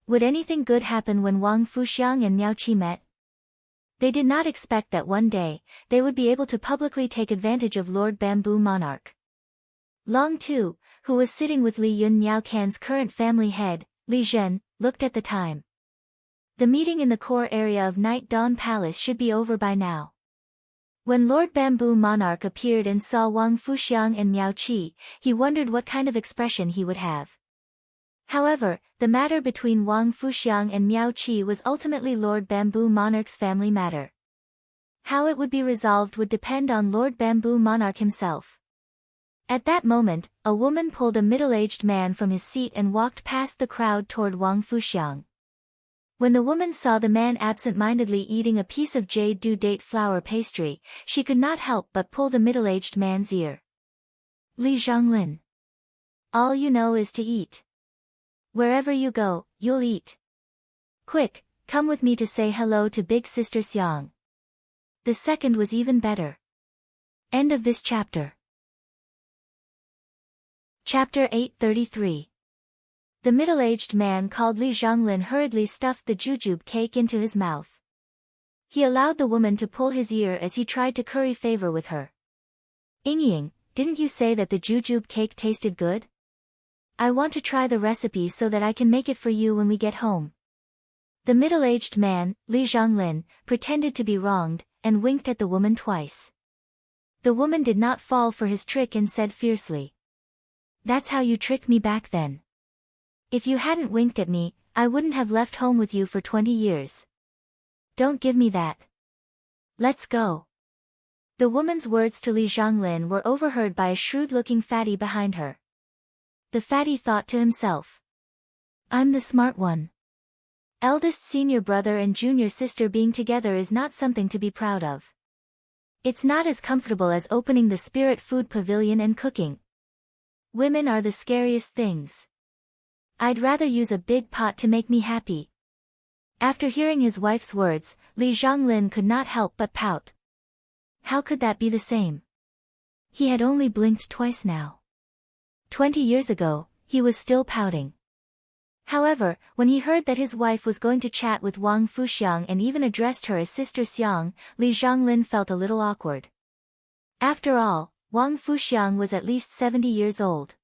Speaker 1: Would anything good happen when Wang Fuxiang and Miao Qi met? They did not expect that one day, they would be able to publicly take advantage of Lord Bamboo Monarch. Long Tu, who was sitting with Li Yun Niao Can's current family head, Li Zhen, looked at the time. The meeting in the core area of Night Dawn Palace should be over by now. When Lord Bamboo Monarch appeared and saw Wang Fuxiang and Miao Qi, he wondered what kind of expression he would have. However, the matter between Wang Fuxiang and Miao Qi was ultimately Lord Bamboo Monarch's family matter. How it would be resolved would depend on Lord Bamboo Monarch himself. At that moment, a woman pulled a middle-aged man from his seat and walked past the crowd toward Wang Fuxiang. When the woman saw the man absent-mindedly eating a piece of jade dew date flour pastry, she could not help but pull the middle-aged man's ear. Li Zhonglin. All you know is to eat. Wherever you go, you'll eat. Quick, come with me to say hello to Big Sister Xiang. The second was even better. End of this chapter. Chapter 833. The middle-aged man called Li Zhonglin hurriedly stuffed the jujube cake into his mouth. He allowed the woman to pull his ear as he tried to curry favor with her. Ying, didn't you say that the jujube cake tasted good? I want to try the recipe so that I can make it for you when we get home. The middle-aged man, Li Zhonglin, pretended to be wronged, and winked at the woman twice. The woman did not fall for his trick and said fiercely. That's how you tricked me back then. If you hadn't winked at me, I wouldn't have left home with you for 20 years. Don't give me that. Let's go. The woman's words to Li Zhonglin were overheard by a shrewd-looking fatty behind her. The fatty thought to himself. I'm the smart one. Eldest senior brother and junior sister being together is not something to be proud of. It's not as comfortable as opening the spirit food pavilion and cooking. Women are the scariest things. I'd rather use a big pot to make me happy. After hearing his wife's words, Li Zhonglin could not help but pout. How could that be the same? He had only blinked twice now. 20 years ago, he was still pouting. However, when he heard that his wife was going to chat with Wang Fuxiang and even addressed her as Sister Xiang, Li Zhonglin felt a little awkward. After all, Wang Fuxiang was at least 70 years old.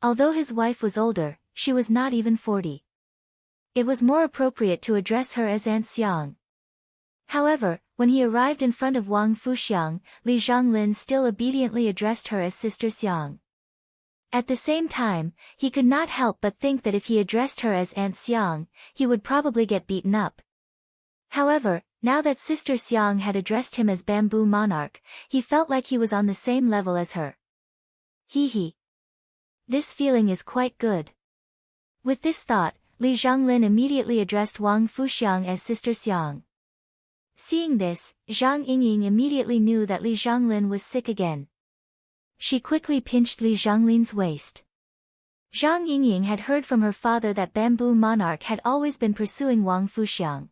Speaker 1: Although his wife was older, she was not even 40. It was more appropriate to address her as Aunt Xiang. However, when he arrived in front of Wang Fuxiang, Li Zhonglin still obediently addressed her as Sister Xiang. At the same time, he could not help but think that if he addressed her as Aunt Xiang, he would probably get beaten up. However, now that Sister Xiang had addressed him as Bamboo Monarch, he felt like he was on the same level as her. Hee. This feeling is quite good. With this thought, Li Zhonglin immediately addressed Wang Fuxiang as Sister Xiang. Seeing this, Zhang Yingying immediately knew that Li Zhonglin was sick again. She quickly pinched Li Zhonglin's waist. Zhang Yingying had heard from her father that Bamboo Monarch had always been pursuing Wang Fuxiang.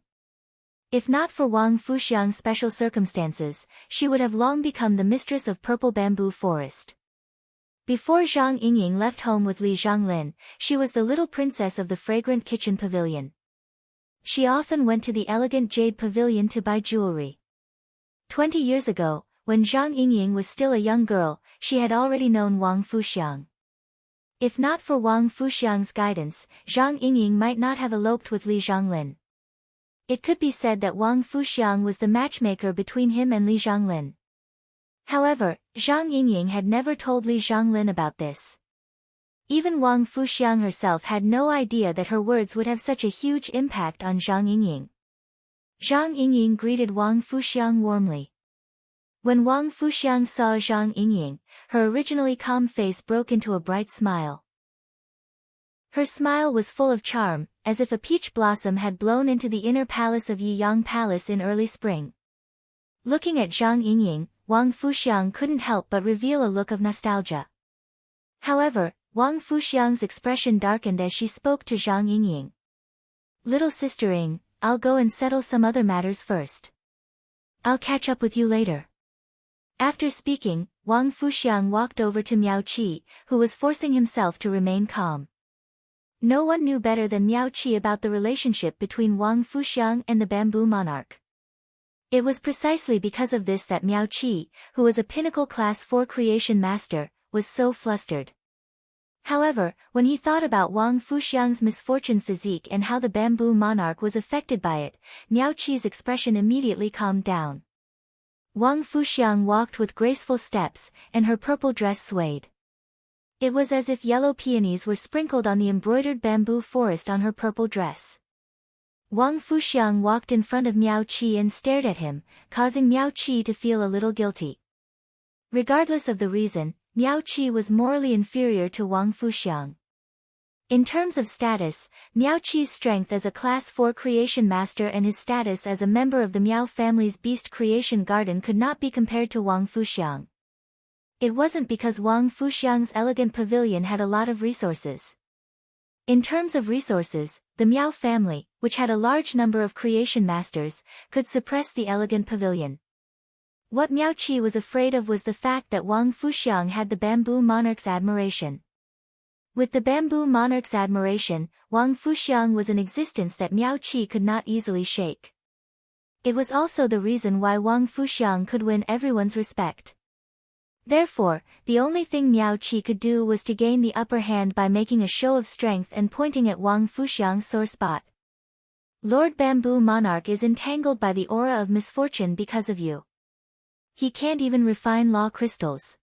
Speaker 1: If not for Wang Fuxiang's special circumstances, she would have long become the mistress of Purple Bamboo Forest. Before Zhang Yingying left home with Li Zhonglin, she was the little princess of the fragrant kitchen pavilion. She often went to the elegant jade pavilion to buy jewelry. 20 years ago, when Zhang Yingying was still a young girl, she had already known Wang Fuxiang. If not for Wang Fuxiang's guidance, Zhang Yingying might not have eloped with Li Zhonglin. It could be said that Wang Fuxiang was the matchmaker between him and Li Zhonglin. However, Zhang Yingying had never told Li Zhonglin about this. Even Wang Fuxiang herself had no idea that her words would have such a huge impact on Zhang Yingying. Zhang Yingying greeted Wang Fuxiang warmly. When Wang Fuxiang saw Zhang Yingying, her originally calm face broke into a bright smile. Her smile was full of charm, as if a peach blossom had blown into the inner palace of Yiyang Palace in early spring. Looking at Zhang Yingying, Wang Fuxiang couldn't help but reveal a look of nostalgia. However, Wang Fuxiang's expression darkened as she spoke to Zhang Yingying. "Little sister Ying, I'll go and settle some other matters first. I'll catch up with you later." After speaking, Wang Fuxiang walked over to Miao Qi, who was forcing himself to remain calm. No one knew better than Miao Qi about the relationship between Wang Fuxiang and the Bamboo Monarch. It was precisely because of this that Miao Qi, who was a pinnacle class 4 creation master, was so flustered. However, when he thought about Wang Fuxiang's misfortune physique and how the Bamboo Monarch was affected by it, Miao Qi's expression immediately calmed down. Wang Fuxiang walked with graceful steps, and her purple dress swayed. It was as if yellow peonies were sprinkled on the embroidered bamboo forest on her purple dress. Wang Fuxiang walked in front of Miao Qi and stared at him, causing Miao Qi to feel a little guilty. Regardless of the reason, Miao Qi was morally inferior to Wang Fuxiang. In terms of status, Miao Qi's strength as a Class 4 creation master and his status as a member of the Miao family's Beast Creation Garden could not be compared to Wang Fuxiang. It wasn't because Wang Fuxiang's elegant pavilion had a lot of resources. In terms of resources, the Miao family, which had a large number of creation masters, could suppress the elegant pavilion. What Miao Qi was afraid of was the fact that Wang Fuxiang had the Bamboo Monarch's admiration. With the Bamboo Monarch's admiration, Wang Fuxiang was an existence that Miao Qi could not easily shake. It was also the reason why Wang Fuxiang could win everyone's respect. Therefore, the only thing Miao Qi could do was to gain the upper hand by making a show of strength and pointing at Wang Fuxiang's sore spot. "Lord Bamboo Monarch is entangled by the aura of misfortune because of you. He can't even refine law crystals.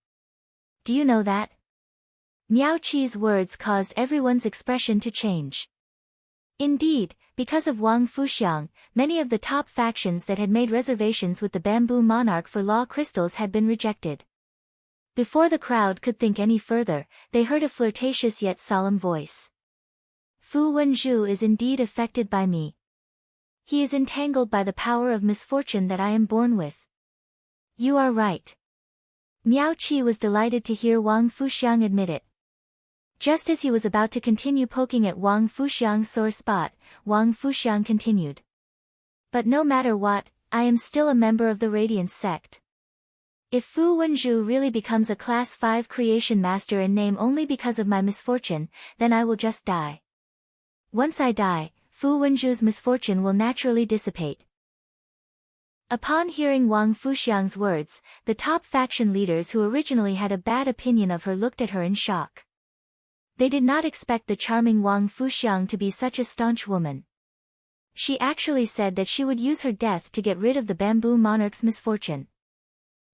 Speaker 1: Do you know that?" Miao Qi's words caused everyone's expression to change. Indeed, because of Wang Fuxiang, many of the top factions that had made reservations with the Bamboo Monarch for law crystals had been rejected. Before the crowd could think any further, they heard a flirtatious yet solemn voice. "Fu Wenzhu is indeed affected by me. He is entangled by the power of misfortune that I am born with." "You are right." Miao Qi was delighted to hear Wang Fuxiang admit it. Just as he was about to continue poking at Wang Fuxiang's sore spot, Wang Fuxiang continued. "But no matter what, I am still a member of the Radiance sect. If Fu Wenzhu really becomes a Class 5 creation master in name only because of my misfortune, then I will just die. Once I die, Fu Wenzhu's misfortune will naturally dissipate." Upon hearing Wang Fuxiang's words, the top faction leaders who originally had a bad opinion of her looked at her in shock. They did not expect the charming Wang Fuxiang to be such a staunch woman. She actually said that she would use her death to get rid of the Bamboo Monarch's misfortune.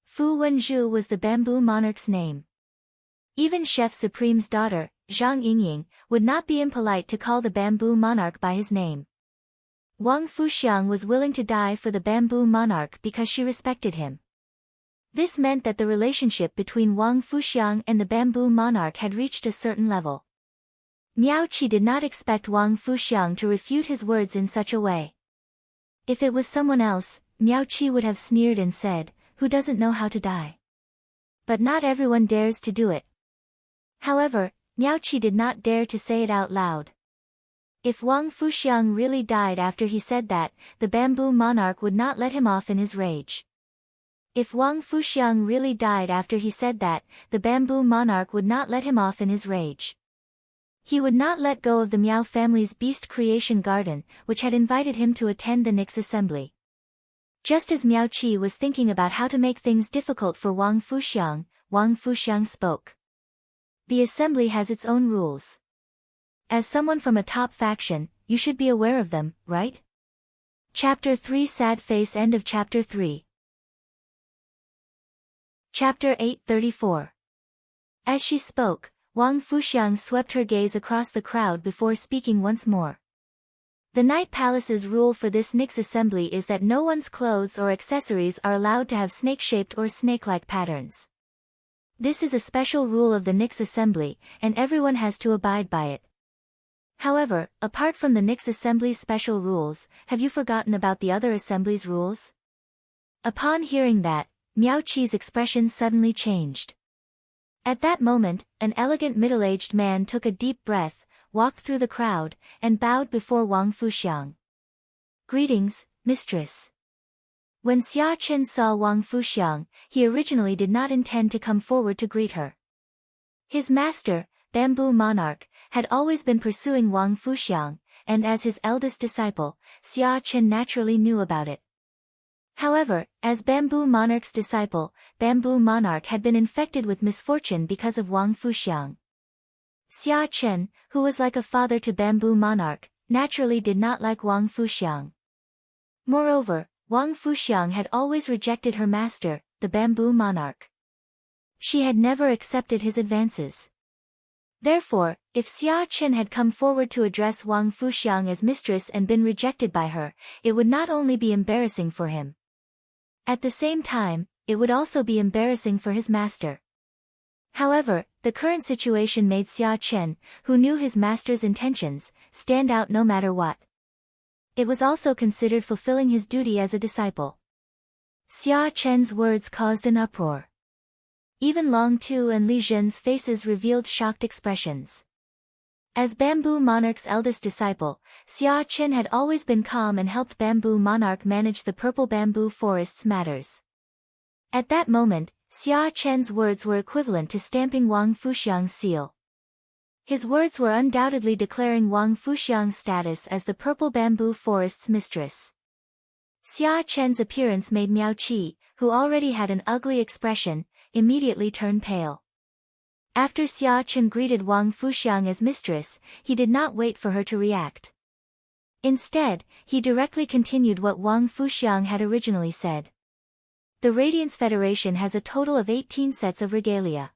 Speaker 1: Fu Wenzhu was the Bamboo Monarch's name. Even Chef Supreme's daughter, Zhang Yingying, would not be impolite to call the bamboo monarch by his name. Wang Fuxiang was willing to die for the bamboo monarch because she respected him. This meant that the relationship between Wang Fuxiang and the bamboo monarch had reached a certain level. Miao Qi did not expect Wang Fuxiang to refute his words in such a way. If it was someone else, Miao Qi would have sneered and said, "Who doesn't know how to die?" But not everyone dares to do it. However, Miao Qi did not dare to say it out loud. If Wang Fuxiang really died after he said that, the bamboo monarch would not let him off in his rage. If Wang Fuxiang really died after he said that, the bamboo monarch would not let him off in his rage. He would not let go of the Miao family's beast creation garden, which had invited him to attend the Nix assembly. Just as Miao Qi was thinking about how to make things difficult for Wang Fuxiang spoke. The assembly has its own rules. As someone from a top faction, you should be aware of them, right? Chapter 3 Sad Face. End of Chapter 3. Chapter 8:34. As she spoke, Wang Fuxiang swept her gaze across the crowd before speaking once more. The Night Palace's rule for this Nix assembly is that no one's clothes or accessories are allowed to have snake-shaped or snake-like patterns. This is a special rule of the Nix assembly, and everyone has to abide by it. However, apart from the Nix assembly's special rules, have you forgotten about the other assembly's rules? Upon hearing that, Miao Qi's expression suddenly changed. At that moment, an elegant middle-aged man took a deep breath, walked through the crowd, and bowed before Wang Fuxiang. "Greetings, mistress." When Xia Chen saw Wang Fuxiang, he originally did not intend to come forward to greet her. His master, Bamboo Monarch, had always been pursuing Wang Fuxiang, and as his eldest disciple, Xia Chen naturally knew about it. However, as Bamboo Monarch's disciple, Bamboo Monarch had been infected with misfortune because of Wang Fuxiang. Xia Chen, who was like a father to Bamboo Monarch, naturally did not like Wang Fuxiang. Moreover, Wang Fuxiang had always rejected her master, the Bamboo Monarch. She had never accepted his advances. Therefore, if Xia Chen had come forward to address Wang Fuxiang as mistress and been rejected by her, it would not only be embarrassing for him. At the same time, it would also be embarrassing for his master. However, the current situation made Xia Chen, who knew his master's intentions, stand out no matter what. It was also considered fulfilling his duty as a disciple. Xia Chen's words caused an uproar. Even Long Tu and Li Zhen's faces revealed shocked expressions. As Bamboo Monarch's eldest disciple, Xia Chen had always been calm and helped Bamboo Monarch manage the purple bamboo forest's matters. At that moment, Xia Chen's words were equivalent to stamping Wang Fuxiang's seal. His words were undoubtedly declaring Wang Fuxiang's status as the purple bamboo forest's mistress. Xia Chen's appearance made Miao Qi, who already had an ugly expression, immediately turn pale. After Xia Chen greeted Wang Fuxiang as mistress, he did not wait for her to react. Instead, he directly continued what Wang Fuxiang had originally said. The Radiance Federation has a total of 18 sets of regalia.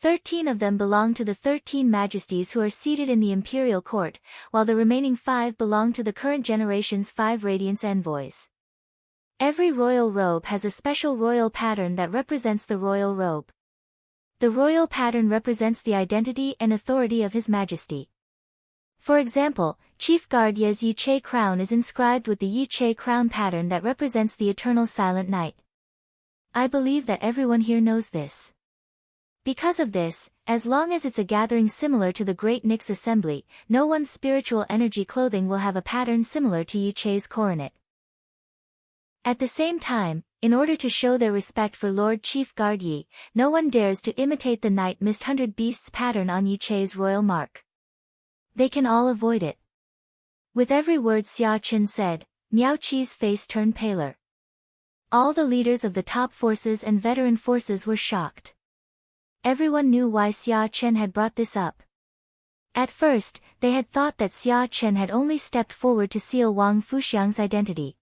Speaker 1: 13 of them belong to the 13 majesties who are seated in the imperial court, while the remaining 5 belong to the current generation's 5 radiance envoys. Every royal robe has a special royal pattern that represents the royal robe. The royal pattern represents the identity and authority of His Majesty. For example, Chief Guard Ye's Yi Che crown is inscribed with the Yi Che crown pattern that represents the eternal silent night. I believe that everyone here knows this. Because of this, as long as it's a gathering similar to the Great Nix Assembly, no one's spiritual energy clothing will have a pattern similar to Yi Che's coronet. At the same time, in order to show their respect for Lord Chief Guard Yi, no one dares to imitate the Night Mist 100 Beasts pattern on Yi Che's royal mark. They can all avoid it. With every word Xia Chen said, Miao Qi's face turned paler. All the leaders of the top forces and veteran forces were shocked. Everyone knew why Xia Chen had brought this up. At first, they had thought that Xia Chen had only stepped forward to seal Wang Fuxiang's identity.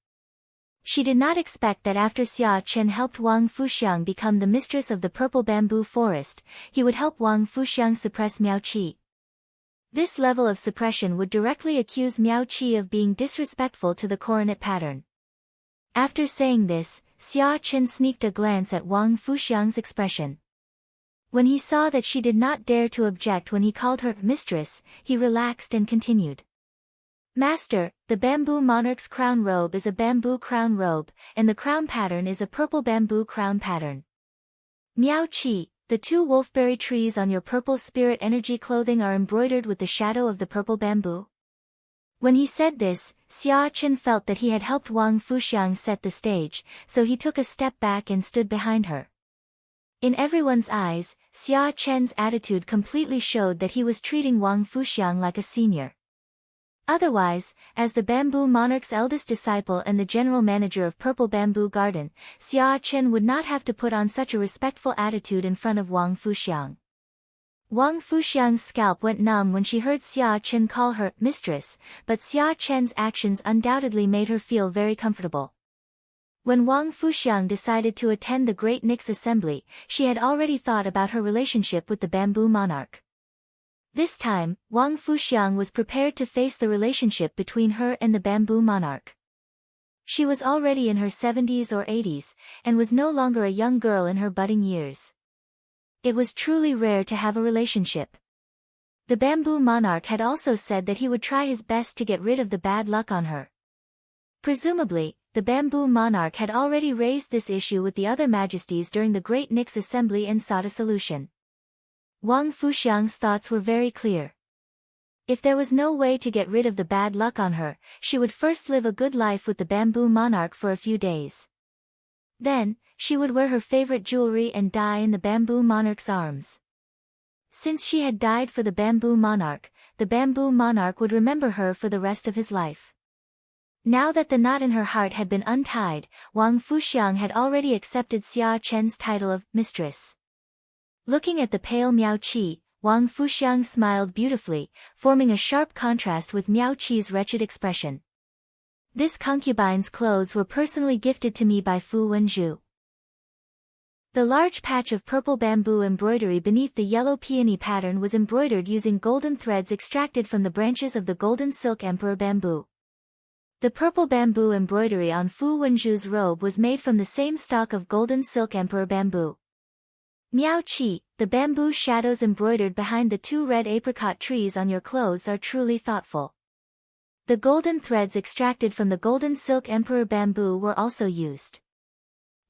Speaker 1: She did not expect that after Xia Chen helped Wang Fuxiang become the mistress of the purple bamboo forest, he would help Wang Fuxiang suppress Miao Qi. This level of suppression would directly accuse Miao Qi of being disrespectful to the coronet pattern. After saying this, Xia Chen sneaked a glance at Wang Fuxiang's expression. When he saw that she did not dare to object when he called her mistress, he relaxed and continued. Master, the bamboo monarch's crown robe is a bamboo crown robe, and the crown pattern is a purple bamboo crown pattern. Miao Qi, the 2 wolfberry trees on your purple spirit energy clothing are embroidered with the shadow of the purple bamboo. When he said this, Xia Chen felt that he had helped Wang Fuxiang set the stage, so he took a step back and stood behind her. In everyone's eyes, Xia Chen's attitude completely showed that he was treating Wang Fuxiang like a senior. Otherwise, as the bamboo monarch's eldest disciple and the general manager of Purple Bamboo Garden, Xia Chen would not have to put on such a respectful attitude in front of Wang Fuxiang. Wang Fuxiang's scalp went numb when she heard Xia Chen call her mistress, but Xia Chen's actions undoubtedly made her feel very comfortable. When Wang Fuxiang decided to attend the Great Nix Assembly, she had already thought about her relationship with the bamboo monarch. This time, Wang Fuxiang was prepared to face the relationship between her and the bamboo monarch. She was already in her 70s or 80s, and was no longer a young girl in her budding years. It was truly rare to have a relationship. The bamboo monarch had also said that he would try his best to get rid of the bad luck on her. Presumably, the bamboo monarch had already raised this issue with the other majesties during the Great Nix Assembly and sought a solution. Wang Fuxiang's thoughts were very clear. If there was no way to get rid of the bad luck on her, she would first live a good life with the bamboo monarch for a few days. Then, she would wear her favorite jewelry and die in the bamboo monarch's arms. Since she had died for the bamboo monarch would remember her for the rest of his life. Now that the knot in her heart had been untied, Wang Fuxiang had already accepted Xia Chen's title of mistress. Looking at the pale Miao Qi, Wang Fuxiang smiled beautifully, forming a sharp contrast with Miao Qi's wretched expression. This concubine's clothes were personally gifted to me by Fu Wenju. The large patch of purple bamboo embroidery beneath the yellow peony pattern was embroidered using golden threads extracted from the branches of the golden silk emperor bamboo. The purple bamboo embroidery on Fu Wenju's robe was made from the same stock of golden silk emperor bamboo. Miao Qi, the bamboo shadows embroidered behind the 2 red apricot trees on your clothes are truly thoughtful. The golden threads extracted from the golden silk emperor bamboo were also used.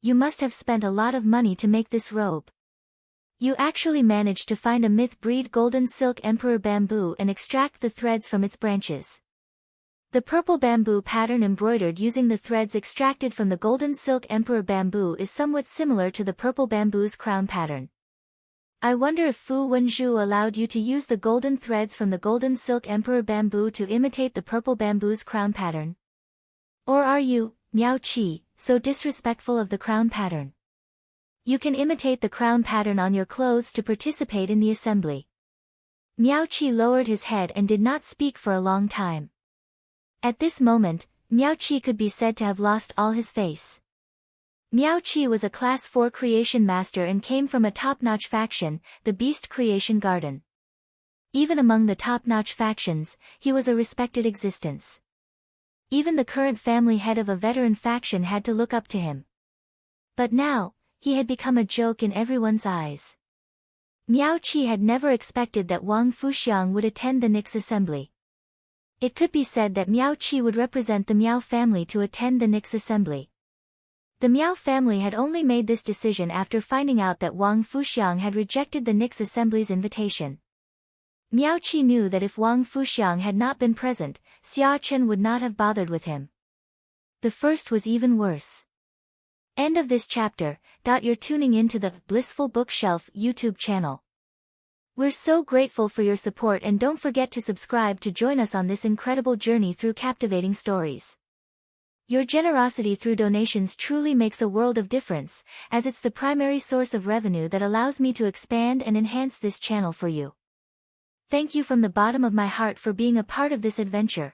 Speaker 1: You must have spent a lot of money to make this robe. You actually managed to find a myth-breed golden silk emperor bamboo and extract the threads from its branches. The purple bamboo pattern embroidered using the threads extracted from the golden silk emperor bamboo is somewhat similar to the purple bamboo's crown pattern. I wonder if Fu Wenju allowed you to use the golden threads from the golden silk emperor bamboo to imitate the purple bamboo's crown pattern. Or are you, Miao Qi, so disrespectful of the crown pattern? You can imitate the crown pattern on your clothes to participate in the assembly. Miao Qi lowered his head and did not speak for a long time. At this moment, Miao Qi could be said to have lost all his face. Miao Qi was a Class 4 creation master and came from a top-notch faction, the Beast Creation Garden. Even among the top-notch factions, he was a respected existence. Even the current family head of a veteran faction had to look up to him. But now, he had become a joke in everyone's eyes. Miao Qi had never expected that Wang Fuxiang would attend the Nix assembly. It could be said that Miao Qi would represent the Miao family to attend the Nix assembly. The Miao family had only made this decision after finding out that Wang Fuxiang had rejected the Nix assembly's invitation. Miao Qi knew that if Wang Fuxiang had not been present, Xia Chen would not have bothered with him. The first was even worse. End of this chapter. You're tuning into the Blissful Bookshelf YouTube channel. We're so grateful for your support, and don't forget to subscribe to join us on this incredible journey through captivating stories. Your generosity through donations truly makes a world of difference, as it's the primary source of revenue that allows me to expand and enhance this channel for you. Thank you from the bottom of my heart for being a part of this adventure.